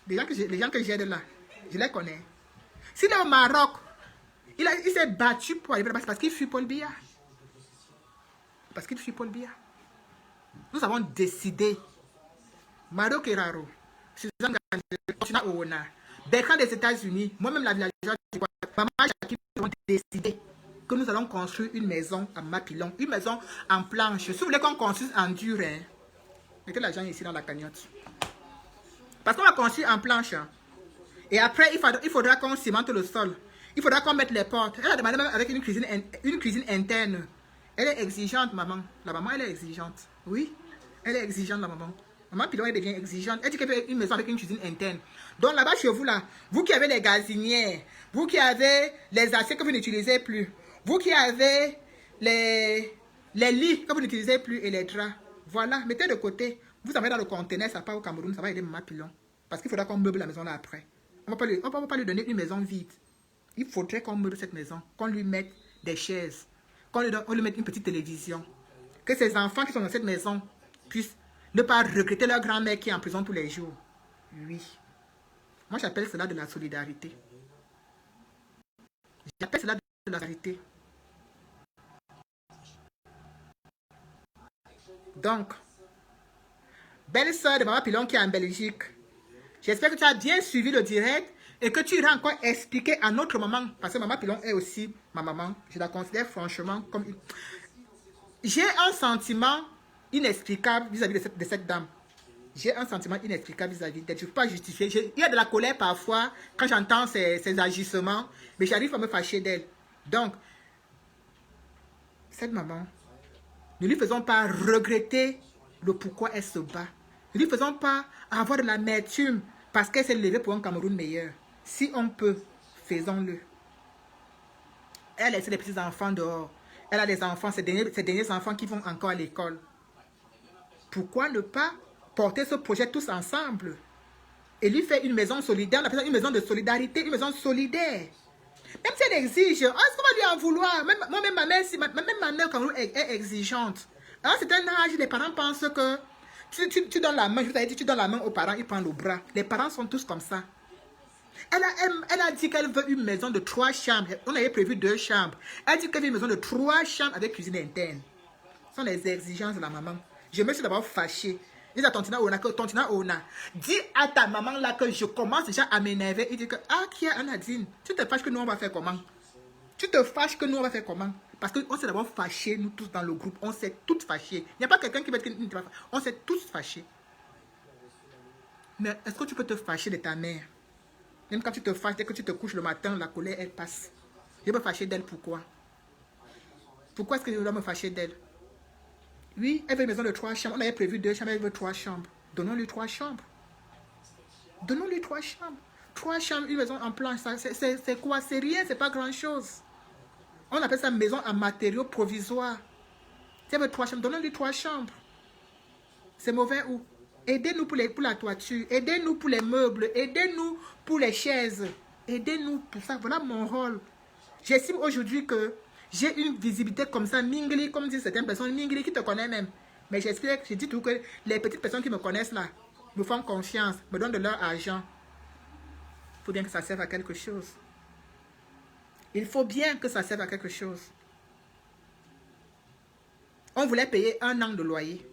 Les gens que j'aide là, je les connais. S'il est au Maroc, il s'est battu pour aller parce qu'il fuit Paul Biya. Parce qu'il fuit Paul Biya. Nous avons décidé. Mario Keraro, Suzanne Gandhi, Oona, Bertrand des États-Unis, moi-même la villageoise du Rwanda, Maman Jackie, nous avons décidé que nous allons construire une maison à Mapillon, une maison en planche. Si vous voulez qu'on construise en dur, hein, mettez l'argent ici dans la cagnotte. Parce qu'on va construire en planche. Et après, il faudra qu'on cimente le sol. Il faudra qu'on mette les portes. Elle a demandé même avec une cuisine interne. Elle est exigeante, maman. La maman, elle est exigeante. Oui, elle est exigeante, la maman. Maman Pilon, elle devient exigeante. Elle dit qu'elle veut une maison avec une cuisine interne. Donc là-bas, chez vous, là, vous qui avez les gazinières, vous qui avez les assiettes que vous n'utilisez plus, vous qui avez les lits que vous n'utilisez plus et les draps, voilà, mettez de côté. Vous en mettez dans le conteneur, ça part au Cameroun, ça va aider Maman Pilon. Parce qu'il faudra qu'on meuble la maison là après. On ne va pas lui donner une maison vide. Il faudrait qu'on meuble cette maison, qu'on lui mette des chaises, qu'on lui mette une petite télévision. Que ces enfants qui sont dans cette maison puissent ne pas regretter leur grand-mère qui est en prison tous les jours. Oui. Moi, j'appelle cela de la solidarité. J'appelle cela de la solidarité. Donc, belle sœur de Maman Pilon qui est en Belgique, j'espère que tu as bien suivi le direct et que tu iras encore expliquer à notre maman, parce que Maman Pilon est aussi ma maman. Je la considère franchement comme une... J'ai un sentiment inexplicable vis-à-vis de cette dame. J'ai un sentiment inexplicable vis-à-vis d'elle. Je ne peux pas justifier. Il y a de la colère parfois quand j'entends ses agissements, mais j'arrive à me fâcher d'elle. Donc, cette maman, ne lui faisons pas regretter le pourquoi elle se bat. Ne lui faisons pas avoir de l'amertume parce qu'elle s'est levée pour un Cameroun meilleur. Si on peut, faisons-le. Elle a laissé les petits-enfants dehors. Elle a des enfants, ces derniers enfants qui vont encore à l'école. Pourquoi ne pas porter ce projet tous ensemble et lui faire une maison solidaire, on appelle ça une maison de solidarité, une maison solidaire. Même si elle exige, est-ce qu'on va lui en vouloir? Moi-même, ma mère quand même est exigeante. Alors, c'est un âge, les parents pensent que tu donnes la main, je vous avais dit, tu donnes la main aux parents, ils prennent le bras. Les parents sont tous comme ça. Elle a dit qu'elle veut une maison de 3 chambres. On avait prévu 2 chambres. Elle dit qu'elle veut une maison de 3 chambres avec cuisine interne. Ce sont les exigences de la maman. Je me suis d'abord fâchée. Dis à Tontina Ona, dis à ta maman là que je commence déjà à m'énerver. Il dit que, ah, qui est Anadine? Tu te fâches que nous on va faire comment? Tu te fâches que nous on va faire comment? Parce qu'on s'est d'abord fâchés, nous tous dans le groupe. On s'est tous fâchés. Il n'y a pas quelqu'un qui va être... On s'est tous fâchés. Mais est-ce que tu peux te fâcher de ta mère? Même quand tu te fâches, dès que tu te couches le matin, la colère, elle passe. Je vais me fâcher d'elle, pourquoi? Pourquoi est-ce que je dois me fâcher d'elle? Oui, elle veut une maison de 3 chambres. On avait prévu 2 chambres, elle veut 3 chambres. Donnons-lui 3 chambres. Donnons-lui 3 chambres. 3 chambres, une maison en planche, c'est quoi? C'est rien, c'est pas grand-chose. On appelle ça maison en matériaux provisoires. Si elle veut 3 chambres, donnons-lui 3 chambres. C'est mauvais où? Aidez-nous pour la toiture, aidez-nous pour les meubles, aidez-nous pour les chaises, aidez-nous pour ça. Voilà mon rôle. J'estime aujourd'hui que j'ai une visibilité comme ça, mingli, comme disent certaines personnes, mingli qui te connaissent même. Mais j'explique, je dis tout que les petites personnes qui me connaissent là, me font confiance, me donnent de leur argent. Il faut bien que ça serve à quelque chose. Il faut bien que ça serve à quelque chose. On voulait payer 1 an de loyer.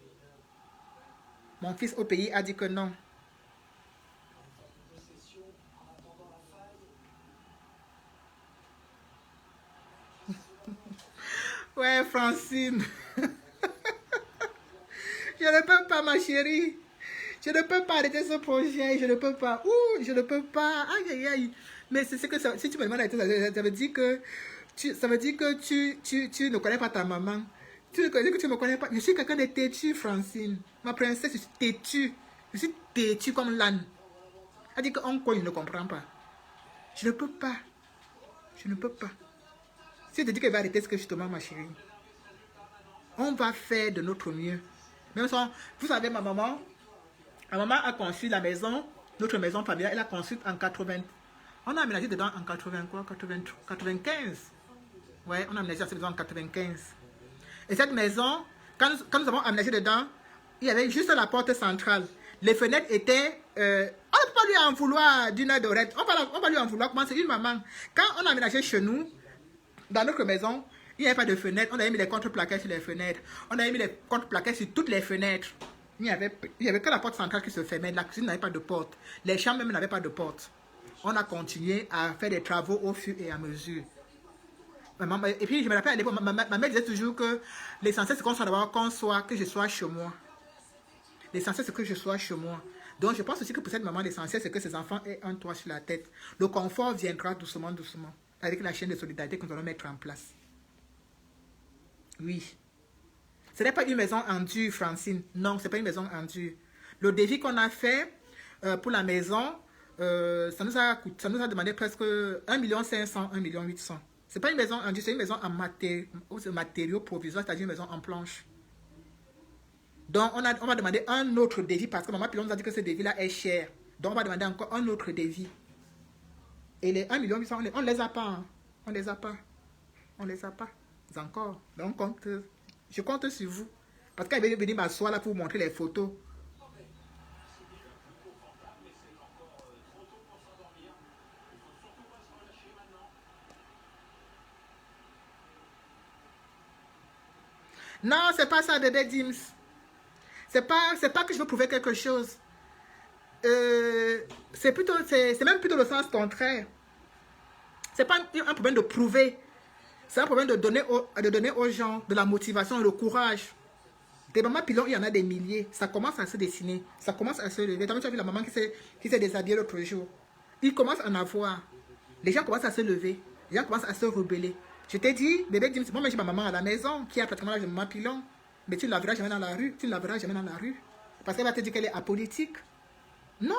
Mon fils au pays a dit que non. Ouais, Francine. Je ne peux pas, ma chérie. Je ne peux pas arrêter ce projet. Je ne peux pas. Ouh, je ne peux pas. Aïe, aïe, aïe. Mais c'est ce que ça, si tu me demandes d'arrêter, ça veut dire que ça veut dire que tu ne connais pas ta maman. Tu ne connais que tu ne me connais pas. Je suis quelqu'un de têtu, Francine. Ma princesse, je suis têtu. Je suis têtu comme l'âne. Elle dit qu'en quoi je ne comprends pas. Je ne peux pas. Je ne peux pas. Si je te dis qu'elle va arrêter, c'est que justement, ma chérie, on va faire de notre mieux. Même si, vous savez, ma maman a construit la maison, notre maison familiale, elle a construit en 80. On a aménagé dedans en 80 quoi, 95. Ouais, on a aménagé cette maison en 95. Et cette maison, quand nous avons aménagé dedans, il y avait juste la porte centrale. Les fenêtres étaient... on ne peut pas lui en vouloir d'une heure d'oreille. On va lui en vouloir. Comment c'est une maman. Quand on a aménagé chez nous, dans notre maison, il n'y avait pas de fenêtres. On avait mis les contre-plaquettes sur les fenêtres. On avait mis les contre-plaquettes sur toutes les fenêtres. Il n'y avait que la porte centrale qui se fermait. La cuisine n'avait pas de porte. Les chambres même n'avaient pas de porte. On a continué à faire des travaux au fur et à mesure. Et puis, je me rappelle à l'époque, ma mère disait toujours que l'essentiel, c'est que je sois chez moi. L'essentiel, c'est que je sois chez moi. Donc, je pense aussi que pour cette maman, l'essentiel, c'est que ses enfants aient un toit sur la tête. Le confort viendra doucement, doucement, avec la chaîne de solidarité que nous allons mettre en place. Oui. Ce n'est pas une maison en dur, Francine. Non, ce n'est pas une maison en dur. Le défi qu'on a fait pour la maison, ça nous a demandé presque 1,5 million, 1,8 million. Ce n'est pas une maison en dur, c'est une maison en matériaux provisoires, c'est-à-dire une maison en planche. Donc, on va demander un autre devis parce que maman Pilon nous a dit que ce devis-là est cher. Donc, on va demander encore un autre devis. Et les 1,8 million, on ne les a pas. Hein. On ne les a pas. On ne les a pas encore. Donc, je compte sur vous. Parce qu'elle est venue m'asseoir là pour vous montrer les photos. Non, c'est pas ça, bébé Dims. C'est pas que je veux prouver quelque chose. C'est même plutôt le sens contraire. C'est pas un problème de prouver. C'est un problème de donner aux gens de la motivation, le courage. Des mamans pilons, il y en a des milliers. Ça commence à se dessiner. Ça commence à se lever. Tu as vu la maman qui s'est déshabillée l'autre jour. Il commence à en avoir. Les gens commencent à se lever. Les gens commencent à se rebeller. Je t'ai dit, bébé, dis moi, j'ai ma maman à la maison qui a pratiquement l'âge de maman pilon. Mais tu ne la verras jamais dans la rue. Tu ne la verras jamais dans la rue. Parce qu'elle va te dire qu'elle est apolitique. Non.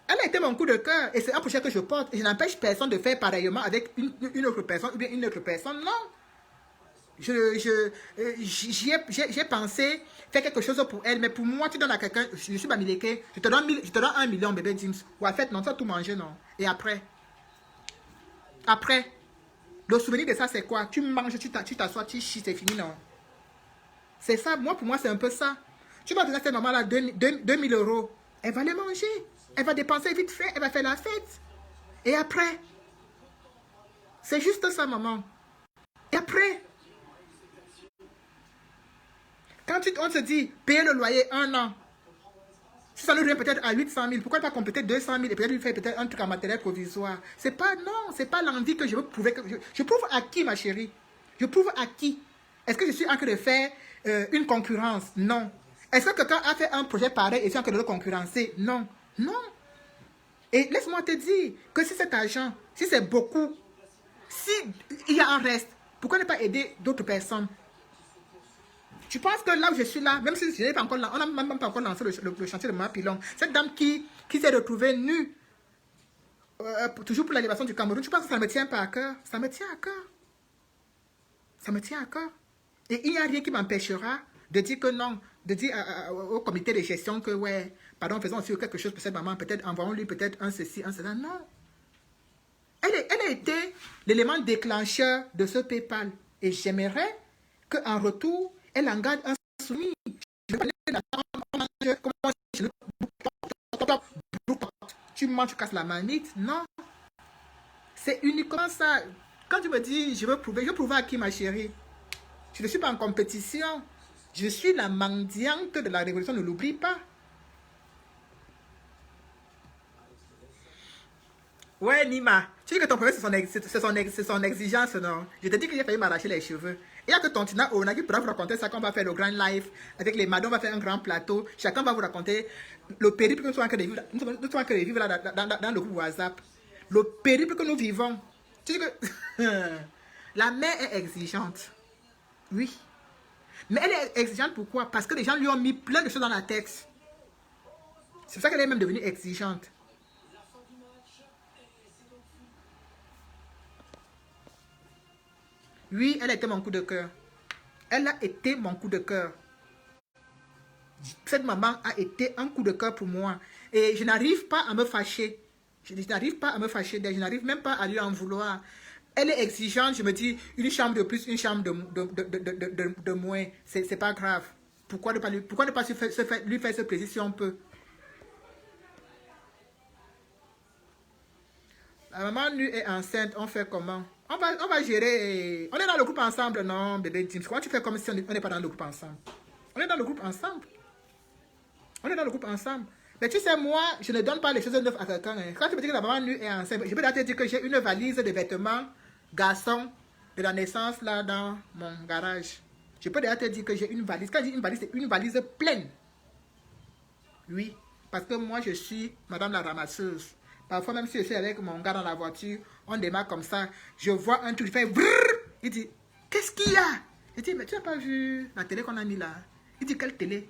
Elle a été mon coup de cœur. Et c'est un projet que je porte. Et je n'empêche personne de faire pareillement avec une autre personne ou bien une autre personne. Non. J'ai pensé faire quelque chose pour elle. Mais pour moi, tu donnes à quelqu'un. Je suis Bamileke. Je te donne 1 million, bébé James. Ou en fait, non, tu vas tout manger, non. Et après, le souvenir de ça, c'est quoi? Tu manges, tu t'assois, tu chies, c'est fini, non. C'est ça, pour moi, c'est un peu ça. Tu vas donner à cette maman-là 2 000 euros. Elle va les manger. Elle va dépenser vite fait. Elle va faire la fête. Et après, c'est juste ça, maman. Et après, quand on se dit, payer le loyer 1 an, si ça nous revient peut-être à 800 000, pourquoi pas compléter 200 000 et peut-être lui faire peut-être un truc en matériel provisoire? C'est pas, non, c'est pas l'envie que je veux prouver. Je prouve à qui, ma chérie? Je prouve à qui? Est-ce que je suis en train de faire une concurrence? Non. Est-ce que quelqu'un a fait un projet pareil et est en train de le concurrencer? Non. Non. Et laisse-moi te dire que si cet argent, si c'est beaucoup, si il y a un reste, pourquoi ne pas aider d'autres personnes? Tu penses que là où je suis là, même si je n'ai pas encore lancé, on n'a même pas encore lancé le chantier de Maman Pilon, cette dame qui s'est retrouvée nue, toujours pour l'élévation du Cameroun, tu penses que ça ne me tient pas à cœur? Ça me tient à cœur. Ça me tient à cœur. Et il n'y a rien qui m'empêchera de dire que non, de dire au comité de gestion que, ouais, pardon, faisons aussi quelque chose pour cette maman, peut-être envoyons-lui peut-être un ceci, un cela. Non. Elle a été l'élément déclencheur de ce PayPal. Et j'aimerais qu'en retour, elle en garde un souvenir. Tu manges, tu casses la manite. Non. C'est uniquement ça. Quand tu me dis, je veux prouver à qui, ma chérie? Je ne suis pas en compétition. Je suis la mendiante de la révolution, ne l'oublie pas. Ouais, Nima. Tu dis que ton problème, c'est son exigence, non? Je te dis que j'ai failli m'arracher les cheveux. Et il n'y a que ton Tina Ona qui pourra vous raconter ça quand on va faire le grand live. Avec les madons, on va faire un grand plateau. Chacun va vous raconter le périple que nous sommes en train de vivre, là, dans le groupe WhatsApp. Le périple que nous vivons. Tu dis que la mère est exigeante. Oui. Mais elle est exigeante pourquoi? Parce que les gens lui ont mis plein de choses dans la tête. C'est pour ça qu'elle est même devenue exigeante. Oui, elle a été mon coup de cœur. Elle a été mon coup de cœur. Cette maman a été un coup de cœur pour moi. Et je n'arrive pas à me fâcher. Je n'arrive pas à me fâcher d'elle. Je n'arrive même pas à lui en vouloir. Elle est exigeante. Je me dis, une chambre de plus, une chambre de moins. C'est pas grave. Pourquoi ne pas lui faire ce plaisir si on peut? La maman nue est enceinte. On fait comment? On va gérer. On est dans le groupe ensemble, non, bébé James? Comment tu fais comme si on n'est pas dans le groupe ensemble? On est dans le groupe ensemble. On est dans le groupe ensemble. Mais tu sais, moi, je ne donne pas les choses neuves à quelqu'un. Hein. Quand tu me dis que la maman nue est enceinte, je peux te dire que j'ai une valise de vêtements garçons de la naissance là dans mon garage. Je peux déjà te dire que j'ai une valise. Quand je dis une valise, c'est une valise pleine. Oui, parce que moi, je suis madame la ramasseuse. Parfois, même si je suis avec mon gars dans la voiture, on démarre comme ça. Je vois un truc, je fais brrr. Il dit, qu'est-ce qu'il y a? Je dis, mais tu n'as pas vu la télé qu'on a mis là? Il dit, quelle télé?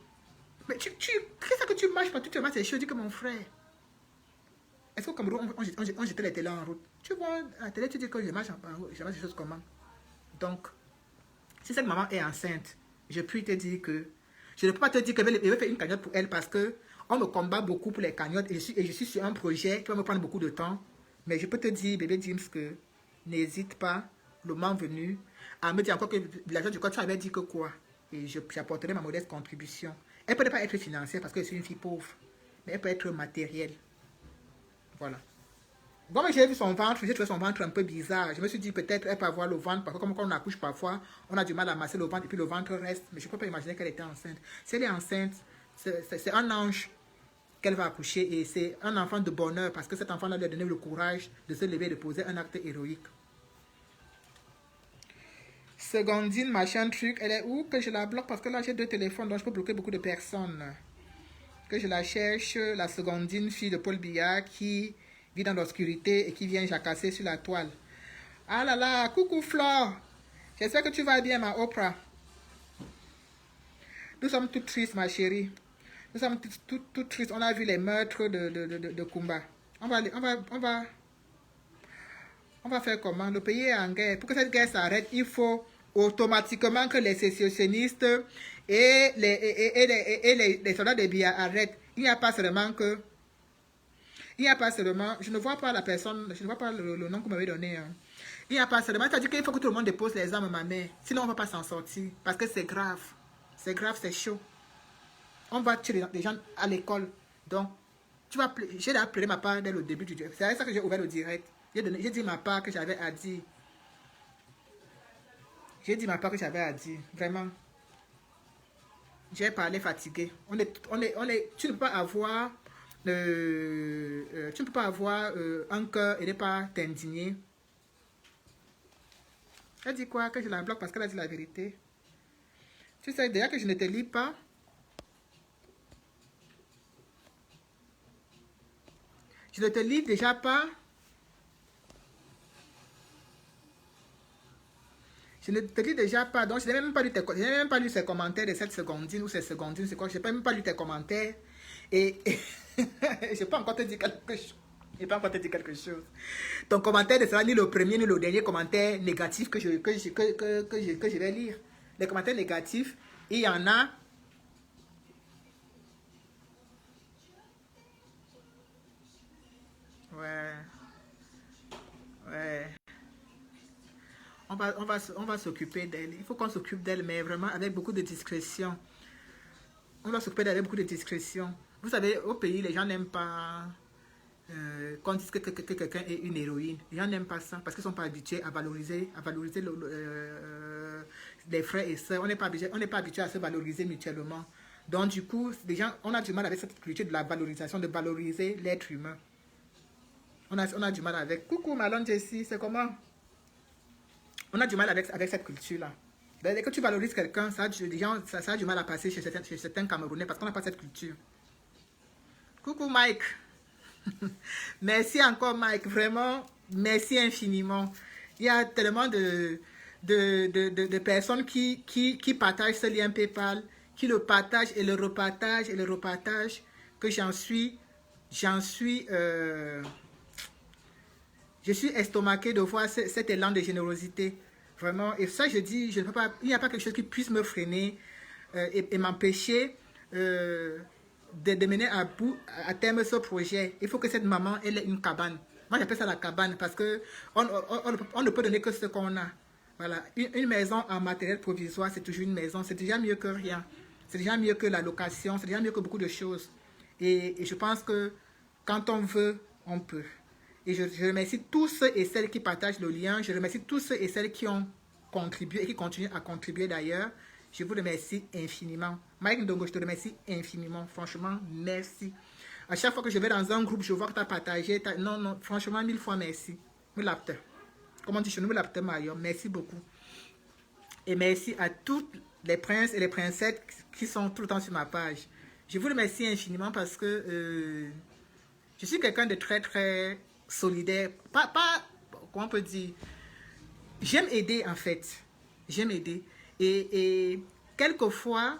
Mais qu'est-ce que tu marches pas? Tu te marches, c'est chaud. Je dis que mon frère. Est-ce qu'au Cameroun, on jetait les télés en route? Tu vois la télé, tu dis que je marche en route. Je marche des choses comment? Donc, si cette maman est enceinte, je puis te dire que je ne peux pas te dire que je vais faire une cagnotte pour elle parce que on me combat beaucoup pour les cagnottes et je suis sur un projet qui va me prendre beaucoup de temps. Mais je peux te dire, bébé James, que n'hésite pas, le moment venu, à me dire encore que l'argent du quoi tu avais dit que quoi. Et j'apporterai ma modeste contribution. Elle ne peut pas être financière parce que je suis une fille pauvre. Mais elle peut être matérielle. Voilà. Bon, mais j'ai vu son ventre, j'ai trouvé son ventre un peu bizarre. Je me suis dit peut-être elle peut avoir le ventre, parce que comme quand on accouche parfois, on a du mal à masser le ventre et puis le ventre reste. Mais je ne peux pas imaginer qu'elle était enceinte. Si elle est enceinte, c'est un ange qu'elle va accoucher et c'est un enfant de bonheur parce que cet enfant-là lui a donné le courage de se lever et de poser un acte héroïque. Secondine, machin truc, elle est où? Que je la bloque parce que là j'ai 2 téléphones donc je peux bloquer beaucoup de personnes. Que je la cherche, la Secondine, fille de Paul Biya qui vit dans l'obscurité et qui vient jacasser sur la toile. Ah là là, coucou Flore. J'espère que tu vas bien, ma Oprah. Nous sommes toutes tristes, ma chérie. Nous sommes toutes tristes. On a vu les meurtres de Kumba. On va faire comment? Le pays est en guerre. Pour que cette guerre s'arrête, il faut automatiquement que les sécessionnistes et les soldats de Biya arrêtent. Il n'y a pas seulement que... Il n'y a pas seulement... Je ne vois pas la personne... Je ne vois pas le nom que vous m'avez donné. Hein. Il n'y a pas seulement... C'est-à-dire qu'il faut que tout le monde dépose les armes, ma mère. Sinon, on ne va pas s'en sortir. Parce que c'est grave. C'est grave, c'est chaud. On va tuer les gens à l'école. Donc, j'ai appelé ma part dès le début du direct. C'est avec ça que j'ai ouvert le direct. J'ai dit ma part que j'avais à dire. J'ai dit ma part que j'avais à dire. Vraiment. J'ai parlé fatigué. Tu ne peux pas avoir... tu ne peux pas avoir un cœur et ne pas t'indigner. Elle dit quoi? Que je la bloque parce qu'elle a dit la vérité. Tu sais déjà que je ne te lis pas. Je ne te lis déjà pas. Je ne te lis déjà pas. Donc, je n'ai même pas lu ses commentaires de cette Secondine ou ces Secondines. C'est quoi? Je n'ai même pas lu tes commentaires. Et je n'ai pas encore te dit quelque chose. Je n'ai pas encore te dit quelque chose. Ton commentaire ne sera ni le premier ni le dernier commentaire négatif que je vais lire. Les commentaires négatifs, il y en a. Ouais. Ouais. On va s'occuper d'elle. Il faut qu'on s'occupe d'elle, mais vraiment avec beaucoup de discrétion. On va s'occuper d'elle avec beaucoup de discrétion. Vous savez, au pays, les gens n'aiment pas qu'on dise que quelqu'un est une héroïne. Les gens n'aiment pas ça parce qu'ils ne sont pas habitués à valoriser les frères et sœurs. On n'est pas habitué à se valoriser mutuellement. Donc, du coup, les gens, on a du mal avec cette culture de la valorisation, de valoriser l'être humain. On a du mal avec. Coucou, Malone Jessie, c'est comment? On a du mal avec cette culture-là. Dès que tu valorises quelqu'un, ça a du mal à passer chez certains Camerounais parce qu'on n'a pas cette culture. Coucou, Mike. Merci encore, Mike. Vraiment, merci infiniment. Il y a tellement de personnes qui partagent ce lien PayPal, qui le partagent et le repartagent et le repartagent, que je suis estomaqué de voir cet élan de générosité. Vraiment. Et ça, je dis, je ne peux pas, il n'y a pas quelque chose qui puisse me freiner et m'empêcher de mener à terme ce projet. Il faut que cette maman, elle ait une cabane. Moi, j'appelle ça la cabane parce que on ne peut donner que ce qu'on a. Voilà. Une maison en matériel provisoire, c'est toujours une maison. C'est déjà mieux que rien. C'est déjà mieux que la location. C'est déjà mieux que beaucoup de choses. Et je pense que quand on veut, on peut. Et je remercie tous ceux et celles qui partagent le lien. Je remercie tous ceux et celles qui ont contribué et qui continuent à contribuer d'ailleurs. Je vous remercie infiniment. Mike Ndongo, je te remercie infiniment. Franchement, merci. À chaque fois que je vais dans un groupe, je vois que tu as partagé. Non, non, franchement, 1000 fois merci. Comment on dit chez nous, Mario. Merci beaucoup. Et merci à tous les princes et les princesses qui sont tout le temps sur ma page. Je vous remercie infiniment parce que je suis quelqu'un de très, très solidaire. Comment on peut dire? J'aime aider, en fait. J'aime aider. Et quelquefois,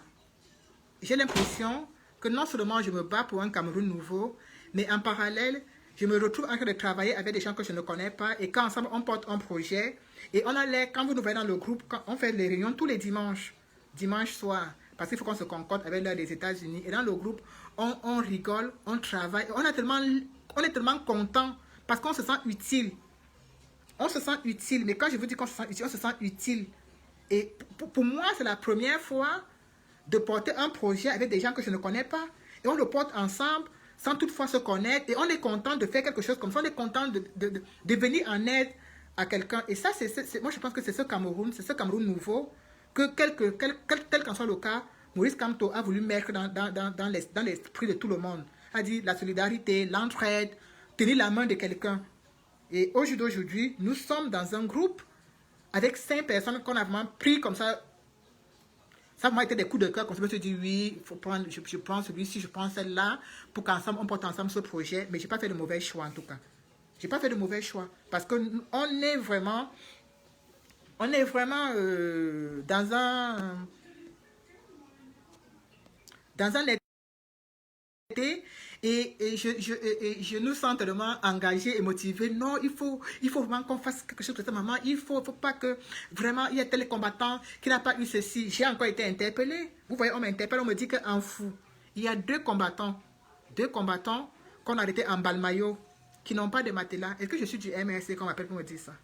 j'ai l'impression que non seulement je me bats pour un Cameroun nouveau, mais en parallèle, je me retrouve en train de travailler avec des gens que je ne connais pas. Et quand ensemble, on porte un projet. Et on a l'air, quand vous nous voyez dans le groupe, quand on fait les réunions tous les dimanches. Dimanche soir. Parce qu'il faut qu'on se concorde avec l'heure des États-Unis. Et dans le groupe, on rigole, on travaille. On est tellement content parce qu'on se sent utile. On se sent utile. Mais quand je vous dis qu'on se sent utile, on se sent utile. Et pour moi, c'est la première fois de porter un projet avec des gens que je ne connais pas. Et on le porte ensemble sans toutefois se connaître. Et on est content de faire quelque chose comme ça. On est content de venir en aide à quelqu'un. Et ça, moi, je pense que c'est ce Cameroun nouveau que quel qu'en soit le cas, Maurice Kamto a voulu mettre dans l'esprit de tout le monde. A dit la solidarité, l'entraide, tenir la main de quelqu'un. Et aujourd'hui, nous sommes dans un groupe avec 5 personnes qu'on a vraiment pris comme ça. Ça a vraiment été des coups de cœur. Comme ça, je me suis dit, oui, faut prendre, je prends celui-ci, je prends celle-là, pour qu'ensemble, on porte ensemble ce projet. Mais je n'ai pas fait de mauvais choix, en tout cas. Je n'ai pas fait de mauvais choix. Parce qu'on est vraiment dans un été. Et je nous sens tellement engagés et motivés. Non, il faut vraiment qu'on fasse quelque chose pour cette maman. Il faut pas que vraiment il y ait tel combattant qui n'a pas eu ceci. J'ai encore été interpellée. Vous voyez, on m'interpelle, on me dit qu'en fou. Il y a deux combattants qu'on a arrêtés en Balmayo qui n'ont pas de matelas. Est-ce que je suis du MRC qu'on m'appelle pour me dire ça?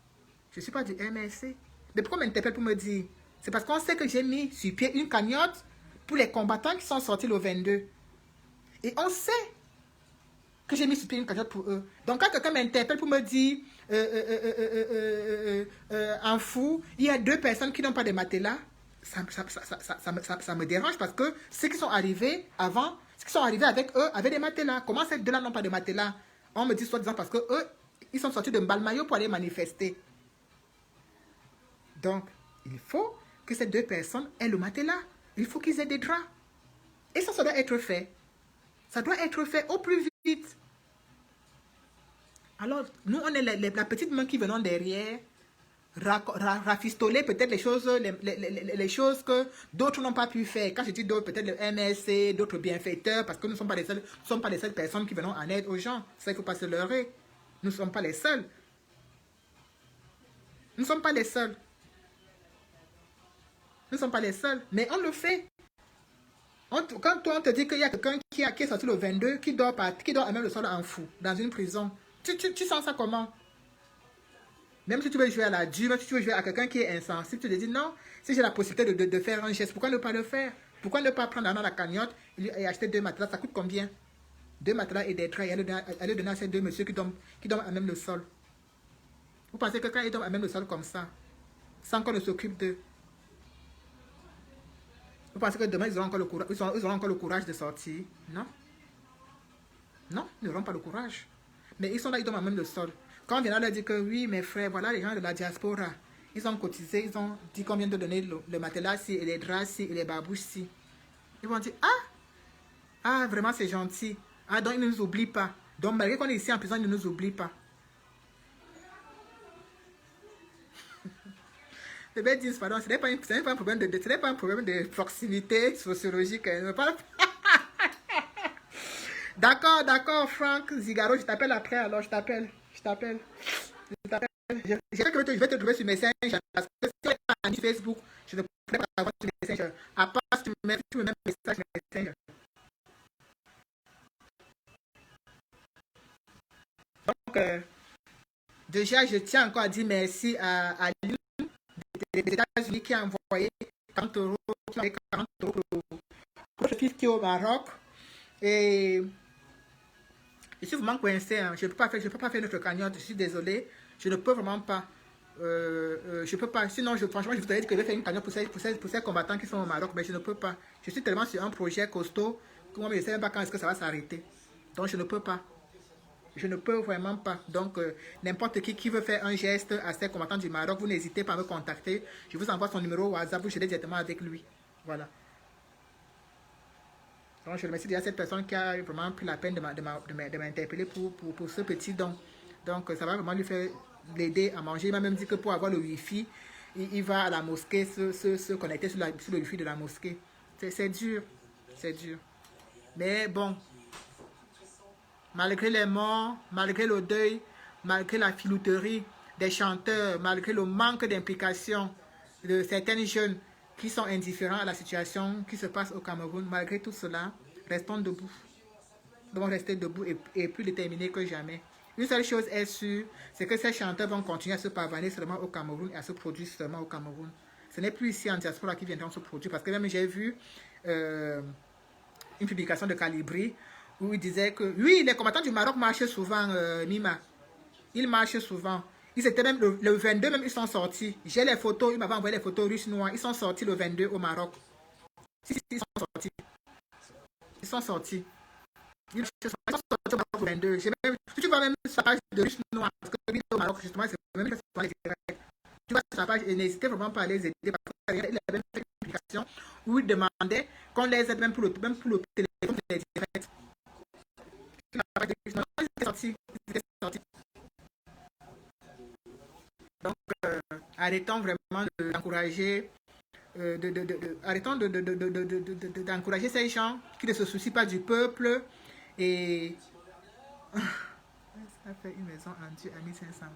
Je ne suis pas du MRC. Mais pourquoi on m'interpelle pour me dire? C'est parce qu'on sait que j'ai mis sur pied une cagnotte pour les combattants qui sont sortis le 22. Et on sait que j'ai mis sur pied une cagnotte pour eux. Donc quand quelqu'un m'interpelle pour me dire en fou, il y a 2 personnes qui n'ont pas de matelas, ça me dérange parce que ceux qui sont arrivés avant, ceux qui sont arrivés avec eux avaient des matelas. Comment ces 2-là n'ont pas de matelas? On me dit soi-disant parce que eux, ils sont sortis de Balmayo pour aller manifester. Donc, il faut que ces 2 personnes aient le matelas. Il faut qu'ils aient des draps. Et ça doit être fait. Ça doit être fait au plus vite. Alors, nous, on est la petite main qui venons derrière, rafistoler peut-être les choses que d'autres n'ont pas pu faire. Quand je dis d'autres, peut-être le MSC, d'autres bienfaiteurs, parce que nous ne sommes pas les seules personnes qui venons en aide aux gens. Ça, il ne faut pas se leurrer. Nous ne sommes pas les seuls. Nous ne sommes pas les seuls. Nous ne sommes pas les seuls. Mais on le fait. Quand toi, on te dit qu'il y a quelqu'un qui est sorti le 22, qui dort à même le sol en fou, dans une prison, tu sens ça comment? Même si tu veux jouer à la dure, même si tu veux jouer à quelqu'un qui est insensible, tu te dis non, si j'ai la possibilité de faire un geste, pourquoi ne pas le faire? Pourquoi ne pas prendre dans la cagnotte et acheter 2 matelas? Ça coûte combien? 2 matelas et des draps et aller donner à ces 2 messieurs qui dorment à même le sol. Vous pensez que quand ils dorment à même le sol comme ça, sans qu'on ne s'occupe d'eux, vous pensez que demain ils auront encore le courage de sortir? Non. Non, ils n'auront pas le courage. Mais ils sont là, ils dorment même le sol. Quand on vient là leur dire que oui, mes frères, voilà les gens de la diaspora. Ils ont cotisé, ils ont dit combien de donner le matelas-ci, et les draps-ci, et les babouches-ci. Ils vont dire, ah, vraiment c'est gentil. Ah, donc ils ne nous oublient pas. Donc malgré qu'on est ici en prison, ils ne nous oublient pas. Bébé dit, pardon, ce n'est pas, pas un problème ce n'est pas un problème de proximité sociologique. D'accord, d'accord, Franck Zigaro, je t'appelle après, alors je t'appelle. Je t'appelle. Je vais te trouver sur Messenger. Parce que si tu es pas sur Facebook, je ne pourrais pas avoir sur Messenger. À part si tu me mets un message sur Messenger. Donc, déjà, je tiens encore à dire merci à l'une des États-Unis qui a envoyé 40 euros, pour le fils qui est au Maroc. Et je suis vraiment coincé. Hein. Je ne peux pas faire notre cagnotte. Je suis désolé. Je ne peux vraiment pas. Je peux pas. Sinon, franchement, je voudrais dire que je vais faire une cagnotte pour ces combattants qui sont au Maroc. Mais je ne peux pas. Je suis tellement sur un projet costaud que moi, je ne sais même pas quand est-ce que ça va s'arrêter. Donc, je ne peux pas. Je ne peux vraiment pas. Donc, n'importe qui veut faire un geste à ces combattants du Maroc, vous n'hésitez pas à me contacter. Je vous envoie son numéro WhatsApp, vous gérez directement avec lui. Voilà. Donc, je remercie déjà cette personne qui a vraiment pris la peine de m'interpeller pour ce petit don. Donc, ça va vraiment lui faire l'aider à manger. Il m'a même dit que pour avoir le Wi-Fi, il va à la mosquée se connecter sur le Wi-Fi de la mosquée. C'est dur. C'est dur. Mais bon, malgré les morts, malgré le deuil, malgré la filouterie des chanteurs, malgré le manque d'implication de certains jeunes qui sont indifférents à la situation qui se passe au Cameroun, malgré tout cela, restons debout. Nous devons rester debout et plus déterminés que jamais. Une seule chose est sûre, c'est que ces chanteurs vont continuer à se pavaner seulement au Cameroun et à se produire seulement au Cameroun. Ce n'est plus ici en diaspora qui viendront se produire, parce que même j'ai vu une publication de Calibri où il disait que, oui, les combattants du Maroc marchent souvent, Mima. Ils marchent souvent. Ils étaient même, le 22 même, ils sont sortis. J'ai les photos, ils m'avaient envoyé les photos russes noirs. Ils sont sortis le 22 au Maroc. Si, ils sont sortis. Ils sont sortis. Ils sont sortis au Maroc le 22. Si tu vois même sa page de russes noirs, parce que au Maroc, justement, c'est même les directs. Tu vois sa page et n'hésitez vraiment pas à les aider. Parce qu'il avait même fait une publication où il demandait qu'on les aide même pour le téléphone des directs. Ils étaient sortis. Donc, arrêtons vraiment d'encourager arrêtons d'encourager ces gens qui ne se soucient pas du peuple et ça fait une maison en Dieu à 1500.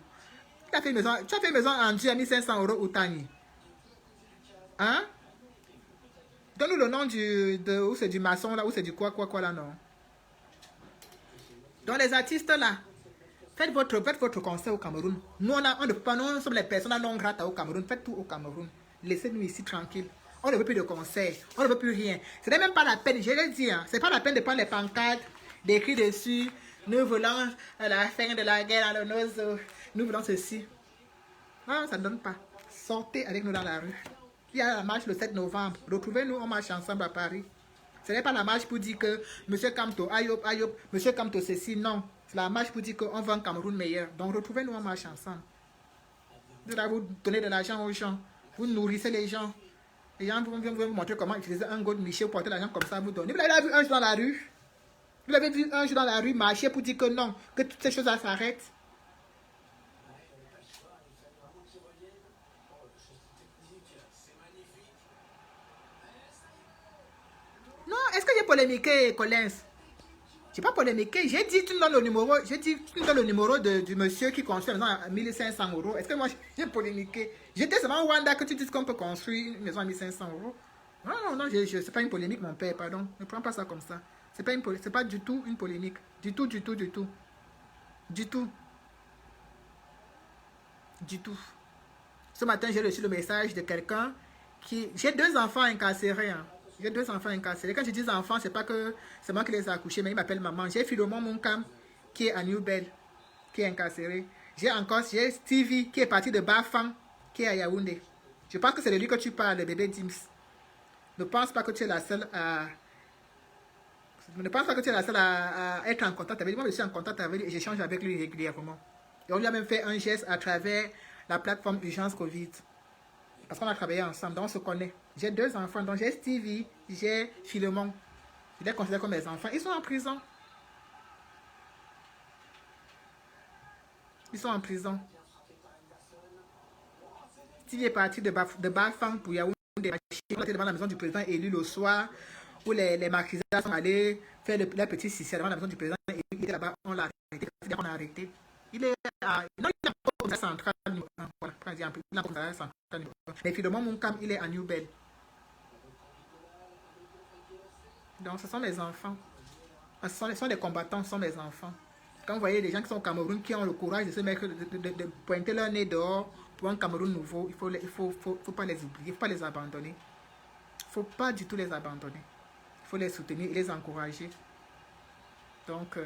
Tu as fait une maison en Dieu à 1500 euros ou Tani? Hein? Donne-nous le nom où c'est du maçon là, où c'est du quoi là, non? Donc les artistes là, faites votre concert au Cameroun. Nous, on ne peut pas, nous sommes les personnes non grates au Cameroun. Faites tout au Cameroun. Laissez-nous ici tranquilles. On ne veut plus de concert. On ne veut plus rien. Ce n'est même pas la peine, je l'ai dit, hein, c'est pas la peine de prendre les pancartes, d'écrire dessus. Nous voulons la fin de la guerre dans nos. Nous voulons ceci. Non, ça ne donne pas. Sortez avec nous dans la rue. Il y a la marche le 7 novembre. Retrouvez-nous, on marche ensemble à Paris. Ce n'est pas la marche pour dire que M. Kamto, Ayop, M. Kamto, ceci, non. C'est la marche pour dire qu'on veut un Cameroun meilleur. Donc retrouvez-nous, on marche ensemble. Vous allez vous donner de l'argent aux gens. Vous nourrissez les gens. Les gens vont vous montrer comment utiliser un gold Michel pour porter l'argent comme ça, vous donner. Vous l'avez vu un jour dans la rue. Vous l'avez vu un jour dans la rue marcher pour dire que non, que toutes ces choses-là s'arrêtent. Non, est-ce que j'ai polémiqué, Collins? J'ai pas polémiqué. J'ai dit, tu me donnes le numéro. J'ai dit, tu me donnes le numéro du monsieur qui construit une maison à 1500 euros. Est-ce que moi, j'ai polémiqué? J'étais seulement au Rwanda que tu dises qu'on peut construire une maison à 1500 euros. Non, c'est pas une polémique, mon père, pardon. Ne prends pas ça comme ça. C'est pas du tout une polémique. Du tout. Ce matin, j'ai reçu le message de quelqu'un qui... J'ai 2 enfants incarcérés. Hein. J'ai 2 enfants incarcérés. Quand je dis enfants, c'est pas que c'est moi qui les ai accouchés, mais ils m'appellent maman. J'ai Philomon Moncam qui est à New Bell, qui est incarcéré. J'ai Stevie qui est parti de Bafang, qui est à Yaoundé. Je pense que c'est de lui que tu parles, le bébé Dims. Ne pense pas que tu es la seule à... Ne pense pas que tu es la seule à être en contact avec lui. Moi, je suis en contact avec lui et j'échange avec lui régulièrement. Et on lui a même fait un geste à travers la plateforme Urgence Covid. Parce qu'on a travaillé ensemble, donc on se connaît. J'ai 2 enfants, donc j'ai Stevie, j'ai Philemon. Je les considère comme mes enfants. Ils sont en prison. Ils sont en prison. Stevie est parti de Bafang pour Yaoundé. On était devant la maison du président élu le soir, où les marquisats sont allés faire leur petit sissi devant la maison du président élu. Il était là-bas, on l'a arrêté. On a arrêté. Il est à... Non, il est en commissariat central numéro 1. Voilà, par exemple. Il est en commissariat central numéro 1. Mais finalement, mon cam, il est à New Bell. Donc, ce sont mes enfants. Ce sont des combattants, ce sont mes enfants. Quand vous voyez des gens qui sont au Cameroun, qui ont le courage de se mettre, de pointer leur nez dehors pour un Cameroun nouveau, il faut pas les oublier, il ne faut pas les abandonner. Il ne faut pas du tout les abandonner. Il faut les soutenir et les encourager. Donc,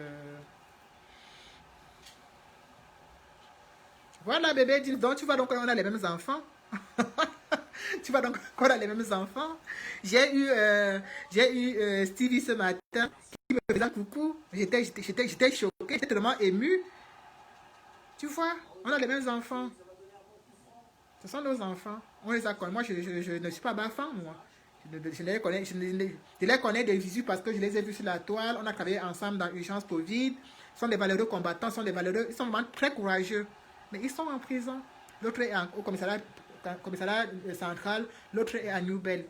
voilà bébé, donc tu vois donc on a les mêmes enfants. Tu vois donc on a les mêmes enfants. J'ai eu Stevie ce matin qui me faisait un coucou. J'étais choquée, j'étais tellement émue. Tu vois, on a les mêmes enfants. Ce sont nos enfants. On les a connus. Moi, je ne suis pas Bafang, moi. Je les connais de visu parce que je les ai vus sur la toile. On a travaillé ensemble dans Urgence Covid. Ils sont des valeureux combattants, ils sont vraiment très courageux. Mais ils sont en prison. L'autre est au commissariat central, l'autre est à New Bell.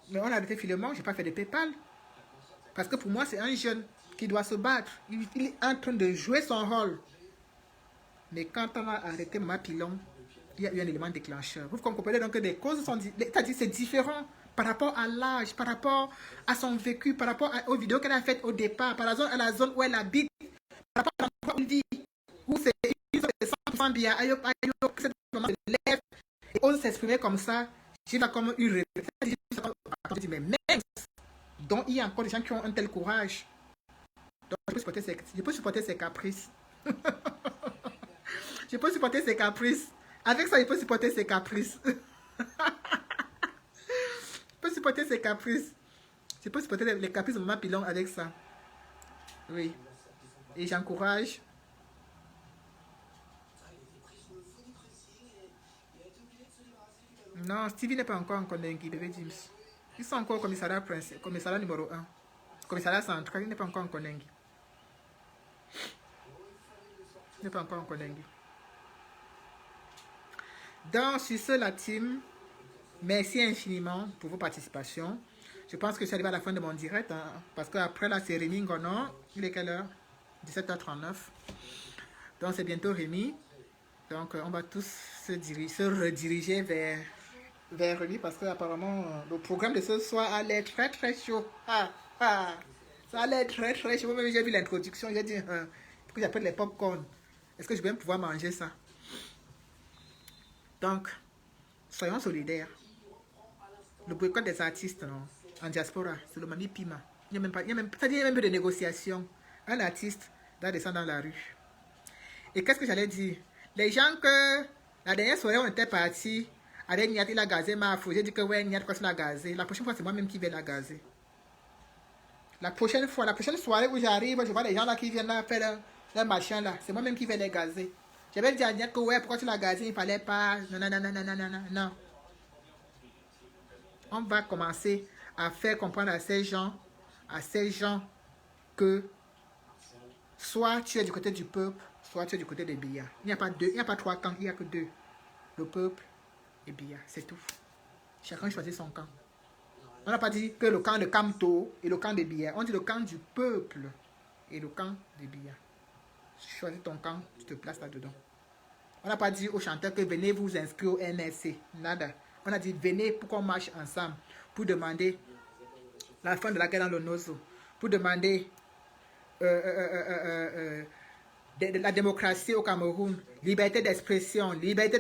Mais on a arrêté Philemon, je n'ai pas fait de PayPal. Parce que pour moi, c'est un jeune qui doit se battre. Il est en train de jouer son rôle. Mais quand on a arrêté Maman Pilon, il y a eu un élément déclencheur. Vous comprenez donc que des causes sont... C'est-à-dire c'est différent par rapport à l'âge, par rapport à son vécu, par rapport aux vidéos qu'elle a faites au départ, par rapport à la zone où elle habite, par rapport à l'endroit où elle vit, où c'est une zone de 100% bien, que cette maman se lève et ose s'exprimer comme ça. J'ai là comme une réflexion. Mais même, donc il y a encore des gens qui ont un tel courage. Donc je peux supporter ses caprices. Je peux supporter ses caprices. Avec ça, je peux supporter ses caprices. Je peux supporter ses caprices. Je peux supporter les caprices de Maman Pilon avec ça. Oui. Et j'encourage. Non, Stevie n'est pas encore en Kondengi, bébé James. Ils sont encore au commissariat numéro 1. Commissariat central, il n'est pas encore en Kondengi. Il n'est pas encore en Kondengi. Donc, sur ce, la team, merci infiniment pour vos participations. Je pense que c'est arrivé à la fin de mon direct, hein, parce qu'après là, c'est Rémi Ngonon. Il est quelle heure? 17h39. Donc, c'est bientôt Rémi. Donc, on va tous se rediriger vers lui, parce qu'apparemment, le programme de ce soir allait être très très chaud. Ça allait être très très chaud. Même j'ai vu l'introduction, j'ai dit, que j'appelle les pop-corn. Est-ce que je vais pouvoir manger ça? Donc, soyons solidaires. Le boycott des artistes en diaspora, c'est le Mami Pima. Il n'y a même pas de négociation. Un artiste doit descendre dans la rue. Et qu'est-ce que j'allais dire? Les gens que la dernière soirée, on était partis avec Niat, il a gazé ma fou. J'ai dit que ouais, Niat, quoi, il a gazé. La prochaine fois, c'est moi-même qui vais la gazer. La prochaine soirée où j'arrive, je vois les gens là qui viennent là faire leur machin là. C'est moi-même qui vais les gazer. J'avais dit à Niat que ouais, pourquoi tu l'as gazé? Il fallait pas. Non. On va commencer à faire comprendre à ces gens que soit tu es du côté du peuple, soit tu es du côté des Biya. Il n'y a pas deux, il n'y a pas 3 camps, il n'y a que 2. Le peuple et Biya, c'est tout. Chacun choisit son camp. On n'a pas dit que le camp de Kamto et le camp des Biya. On dit le camp du peuple et le camp des Biya. Choisis ton camp, tu te places là-dedans. On n'a pas dit aux chanteurs que venez vous inscrire au NSC. Nada. On a dit venez pour qu'on marche ensemble. Pour demander la fin de la guerre dans le Nozo. Pour demander de la démocratie au Cameroun. Liberté d'expression. Liberté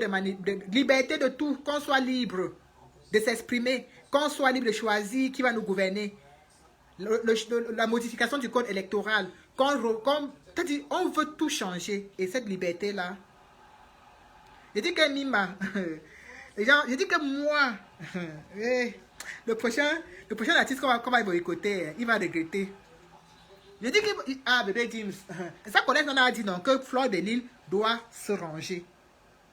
de tout. Qu'on soit libre de s'exprimer. Qu'on soit libre de choisir qui va nous gouverner. La modification du code électoral. On veut tout changer. Et cette liberté-là, je dis que Mima, les gens, je dis que moi, Le prochain artiste qu'on va boycotter, il va regretter. Je dis que... Ah, bébé James. Et ça, Colette Nana a dit donc que Fleur de Lille doit se ranger.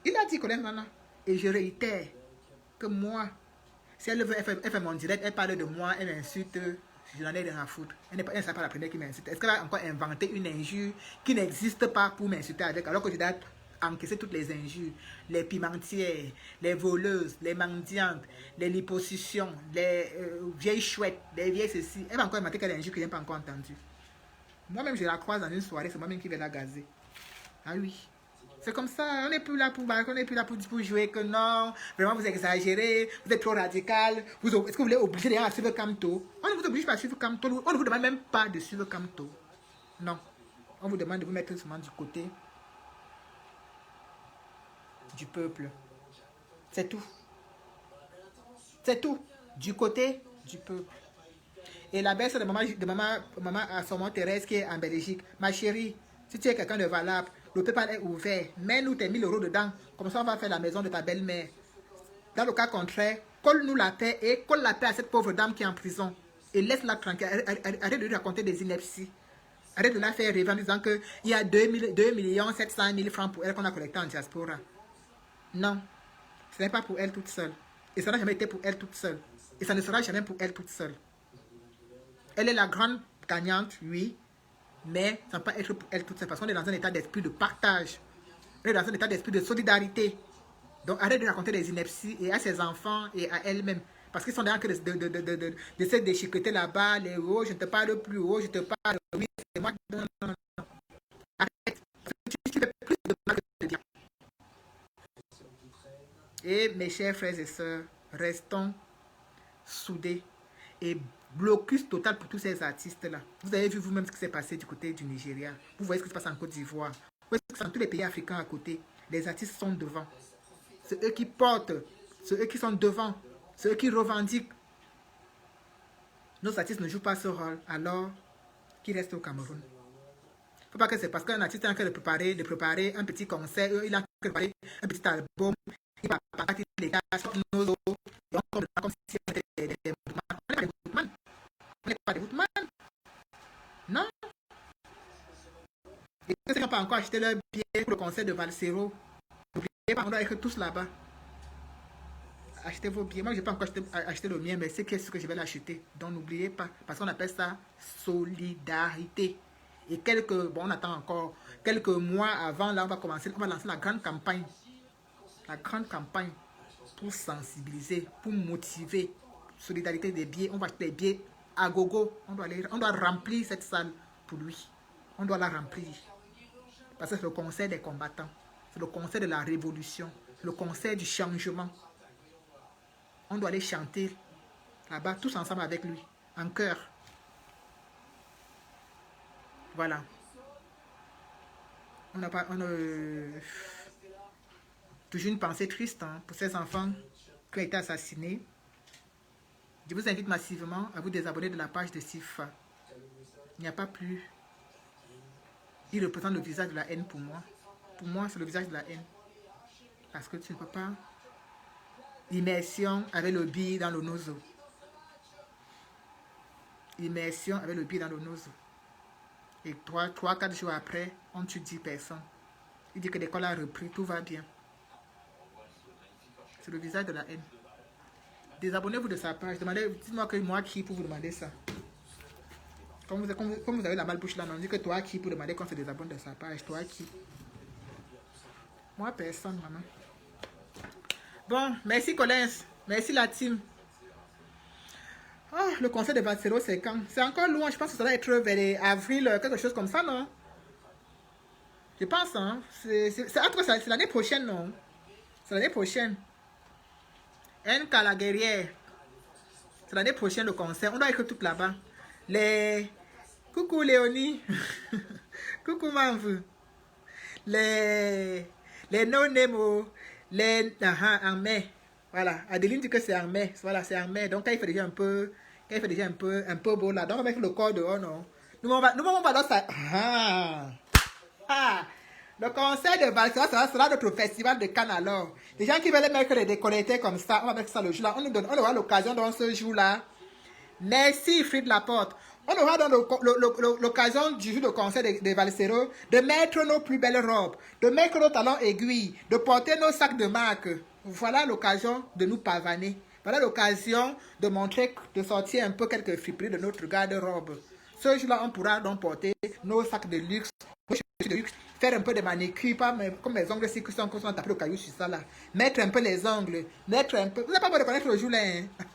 Il a dit Colette Nana. Et je réitère que moi, si elle veut, elle fait mon direct, elle parle de moi, elle insulte, je n'en ai rien à foutre. Elle n'est pas la première qui m'insulte. Est-ce qu'elle va encore inventer une injure qui n'existe pas pour m'insulter avec, alors que je dois encaisser toutes les injures, les pimentières, les voleuses, les mendiantes, les liposuctions, les vieilles chouettes, les vieilles ceci. Elle va encore inventer quelle injure que je n'ai pas encore entendue. Moi-même, je la croise dans une soirée, c'est moi-même qui vais la gazer. Ah oui. C'est comme ça, on n'est plus là pour jouer que non, vraiment vous exagérez, vous êtes trop radical. Est-ce que vous voulez obliger les gens à suivre Camto? On ne vous oblige pas à suivre Camto, on ne vous demande même pas de suivre Camto. Non, on vous demande de vous mettre seulement du côté du peuple. C'est tout. C'est tout. Du côté du peuple. Et la belle de maman à son nom Thérèse qui est en Belgique. Ma chérie, si tu es quelqu'un de valable, le PayPal est ouvert. Mets-nous tes 1000 € dedans. Comme ça, on va faire la maison de ta belle-mère. Dans le cas contraire, colle-nous la paix et colle la paix à cette pauvre dame qui est en prison. Et laisse-la tranquille. Arrête de lui raconter des inepties. Arrête de la faire rêver en disant qu'il y a 2 700 000 francs pour elle qu'on a collecté en diaspora. Non, ce n'est pas pour elle toute seule. Et ça n'a jamais été pour elle toute seule. Et ça ne sera jamais pour elle toute seule. Elle est la grande gagnante, oui, mais ça ne va pas être pour elle toute seule parce qu'on est dans un état d'esprit de partage. On est dans un état d'esprit de solidarité. Donc arrête de raconter des inepties et à ses enfants et à elle-même. Parce qu'ils sont dans d'essayer de déchiqueter là-bas, les hauts, je ne te parle plus haut, je te parle, oui, c'est moi. Non, non, non. Arrête. Tu fais plus de mal que de bien. Et mes chers frères et sœurs, restons soudés et blocus total pour tous ces artistes-là. Vous avez vu vous-même ce qui s'est passé du côté du Nigeria. Vous voyez ce qui se passe en Côte d'Ivoire. Vous voyez ce qui se passe dans tous les pays africains à côté. Les artistes sont devant. C'est eux qui portent. C'est eux qui sont devant. C'est eux qui revendiquent. Nos artistes ne jouent pas ce rôle. Alors, qui reste au Cameroun? Il ne faut pas que c'est parce qu'un artiste est en train de préparer un petit concert. Il est en train de préparer un petit album. Il va partir les gars sur nos os. Et on compte comme si on était des mouvements. On n'est pas des Woodman. Non. Et ceux qui n'ont pas encore acheté leur billet pour le concert de Valsero, n'oubliez pas, on doit être tous là-bas. Achetez vos billets. Moi, je n'ai pas encore acheté le mien, mais c'est ce que je vais l'acheter. Donc, n'oubliez pas, parce qu'on appelle ça solidarité. Et on attend encore quelques mois avant, là, on va lancer la grande campagne. La grande campagne pour sensibiliser, pour motiver. Solidarité des billets. On va acheter des billets à gogo, on doit remplir cette salle pour lui. On doit la remplir. Parce que c'est le concert des combattants. C'est le concert de la révolution. C'est le concert du changement. On doit aller chanter là-bas, tous ensemble avec lui, en chœur. Voilà. On a toujours une pensée triste pour ces enfants qui ont été assassinés. Je vous invite massivement à vous désabonner de la page de SIFA. Il n'y a pas plus. Il représente le visage de la haine pour moi. Pour moi, c'est le visage de la haine. Parce que tu ne peux pas. Immersion avec le billet dans le nozo. Immersion avec le billet dans le nozo. Et 3-4 jours après, on tue 10 personnes. Il dit que l'école a repris, tout va bien. C'est le visage de la haine. Désabonnez-vous de sa page. Dites-moi que moi qui pour vous demander ça. Comme vous avez la malbouche là, on dit que toi qui pour demander qu'on se désabonne de sa page. Toi qui. Moi personne, maman. Bon, merci Collins. Merci la team. Oh, le concert de Valsero, c'est quand? C'est encore loin. Je pense que ça doit être vers avril, quelque chose comme ça, non? Je pense, hein. C'est l'année prochaine, non? C'est l'année prochaine. NK la guerrière. C'est l'année prochaine le concert. On doit être tout là-bas. Coucou Léonie. Coucou Manvu. Les non-nemo. En mai. Voilà. Adeline dit que c'est en mai. Voilà, c'est en mai. Donc, quand il fait déjà un peu beau là. Donc, on va mettre le corps dehors, non? Nous, on va dans ça. Le concert de Valsera, ça sera notre festival de Cannes alors. Les gens qui veulent mettre les déconnectés comme ça, on va mettre ça le jour-là. On aura l'occasion dans ce jour-là. Merci Fried Laporte. On aura dans l'occasion du jour de concert de Valsero de mettre nos plus belles robes, de mettre nos talons aiguilles, de porter nos sacs de marque. Voilà l'occasion de nous pavaner. Voilà l'occasion de montrer, de sortir un peu quelques friperies de notre garde-robe. Ce jour-là, on pourra donc porter nos sacs de luxe, nos chaussures de luxe, faire un peu de manicure, pas comme mes ongles qui sont tapés au caillou sur ça là. Mettre un peu les ongles, mettre un peu. Vous n'avez pas besoin de connaître le jour là.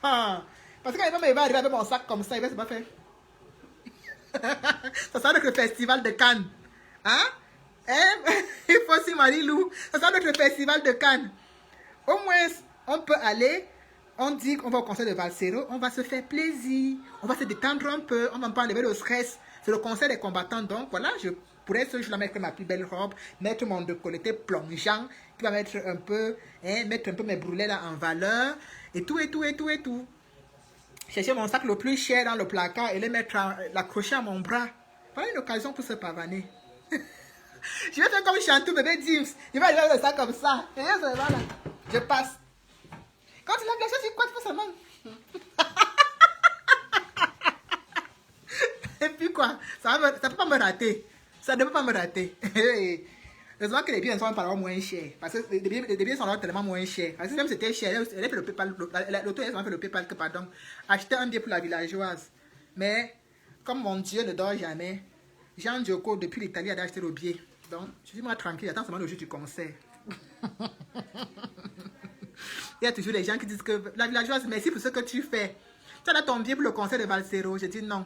Hein? Parce que quand il va arriver avec mon sac comme ça, il va se pas faire. Ça sera notre festival de Cannes. Hein? Il faut aussi Marie-Lou. Ça sera notre festival de Cannes. Au moins, on peut aller. On dit qu'on va au concert de Valsero. On va se faire plaisir. On va se détendre un peu. On ne va pas enlever le stress. C'est le concert des combattants. Donc voilà, je pourrais ce jour-là mettre ma plus belle robe. Mettre mon décolleté plongeant. Qui va mettre un peu. Mettre un peu mes bourrelets là en valeur. Et tout, et tout, et tout, et tout. Chercher mon sac le plus cher dans le placard et l'accrocher à mon bras. Voilà une occasion pour se pavaner. Je vais faire comme Chantou bébé Dims. Je vais arriver avec le sac comme ça. Et là, voilà. Je passe. Quand tu lèves la chose, tu quoi, tu fais seulement. Et puis quoi, ça ne peut pas me rater. Ça ne peut pas me rater. Heureusement que les billets sont pas moins chers. Parce que les billets sont tellement moins chers. Parce que même si c'était cher, elle a fait le PayPal. L'auto, elle a fait le PayPal que, pardon, acheter un billet pour la villageoise. Mais, comme mon Dieu ne dort jamais, Jean Dioko, depuis l'Italie, a acheté le billet. Donc, je dis moi tranquille, attends seulement le jour du concert. Il y a toujours des gens qui disent que la villageoise, merci pour ce que tu fais. Tu as ton billet pour le concert de Valsero. Je dis non.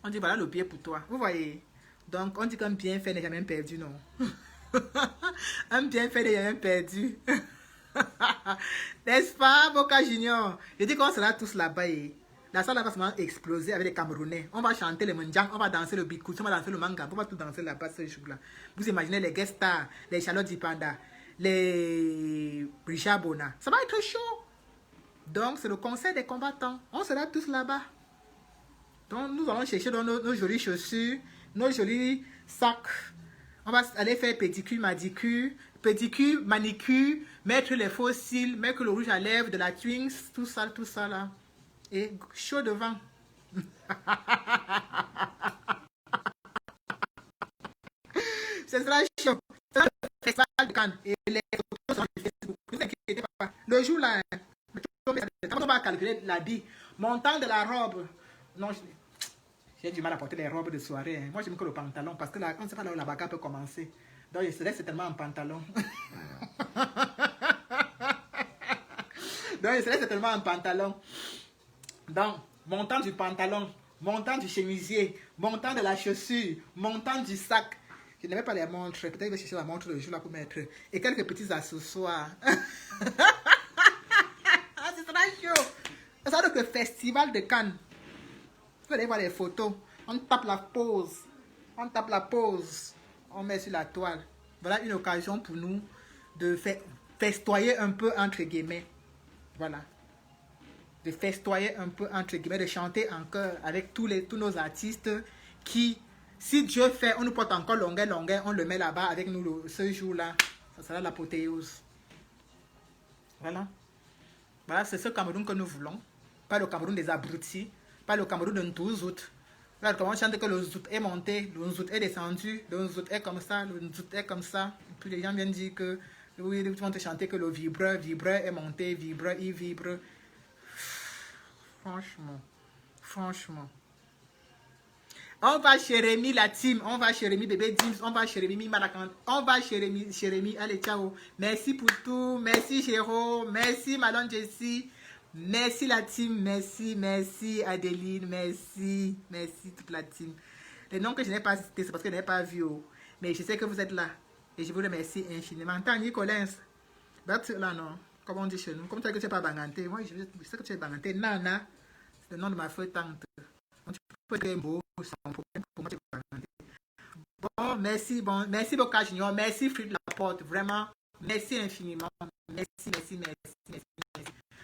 On dit voilà le billet pour toi. Vous voyez? Donc, on dit qu'un bienfait n'est jamais perdu, non? Un bienfait n'est jamais perdu. N'est-ce pas, Boca Junior? Je dis qu'on sera tous là-bas. La salle va vraiment exploser avec les Camerounais. On va chanter le Mandjang, on va danser le Bikou, on va danser le Manga, on va tout danser là-bas ce jour-là. Vous imaginez les guest stars, les Charlotte Dipanda, les Richard Bona. Ça va être chaud. Donc, c'est le concert des combattants. On sera tous là-bas. Donc, nous allons chercher dans nos jolies chaussures, nos jolis sacs. On va aller faire pédicure, manicure, mettre les faux cils, mettre le rouge à lèvres, de la Twinks, tout ça là. Et chaud devant. Ce sera chaud. Ce sera le festival de Cannes. Et les photos sont sur Facebook. Ne vous inquiétez pas. Le jour là, on va calculer l'habit, montant de la robe. Non, j'ai du mal à porter les robes de soirée. Moi, j'aime que le pantalon parce que là, on ne sait pas là où la bagarre peut commencer. Donc, je serai certainement en pantalon. Donc, montant du pantalon, montant du chemisier, montant de la chaussure, montant du sac. Je n'aimais pas les montres. Peut-être que je vais chercher la montre le jour là pour mettre. Et quelques petits accessoires. Ce sera chaud. Ça sera le festival de Cannes. Vous allez voir les photos. On tape la pose. On met sur la toile. Voilà une occasion pour nous de festoyer un peu entre guillemets. Voilà. De festoyer un peu entre guillemets, de chanter en chœur avec tous nos artistes qui, si Dieu fait, on nous porte encore longueur, on le met là-bas avec nous ce jour-là. Ça sera l'apothéose. Voilà. Voilà, c'est ce Cameroun que nous voulons. Pas le Cameroun des abrutis. Pas le Cameroun de 12 août. Là, on chante que le zout est monté, le zout est descendu, le zout est comme ça, le zout est comme ça. Et puis les gens viennent dire que, oui, ils vont te chanter que le vibreur est monté, il vibre. Franchement. On va chez Rémi la team, on va chez Rémi bébé Dims, on va chez Rémi Malakant, on va chez Rémi, allez ciao. Merci pour tout, merci Chéro, merci Madame Jessie. Merci la team, merci Adeline, merci toute la team. Les noms que je n'ai pas cités, c'est parce que je n'ai pas vu. Mais je sais que vous êtes là. Et je vous remercie infiniment. Tant Nicolas, là non, comme on dit chez nous. Comme tu sais que tu n'es pas banganté. Moi, je sais que tu es banganté. Nana, c'est le nom de ma feu tante. Donc, tu peux être beau, sans problème. Pour moi, tu es banganté. Bon, merci Boca Junior, merci Fried Laporte. Vraiment, merci infiniment. Merci.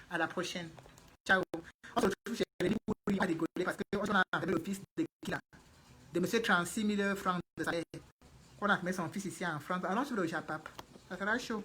À la prochaine. Ciao. On se retrouve chez Rémi pour rigoler parce qu'on a enlevé le fils de qui là? De monsieur 36 000 francs de salaire. On a mis son fils ici en France. Allons sur le Japap. Ça sera chaud.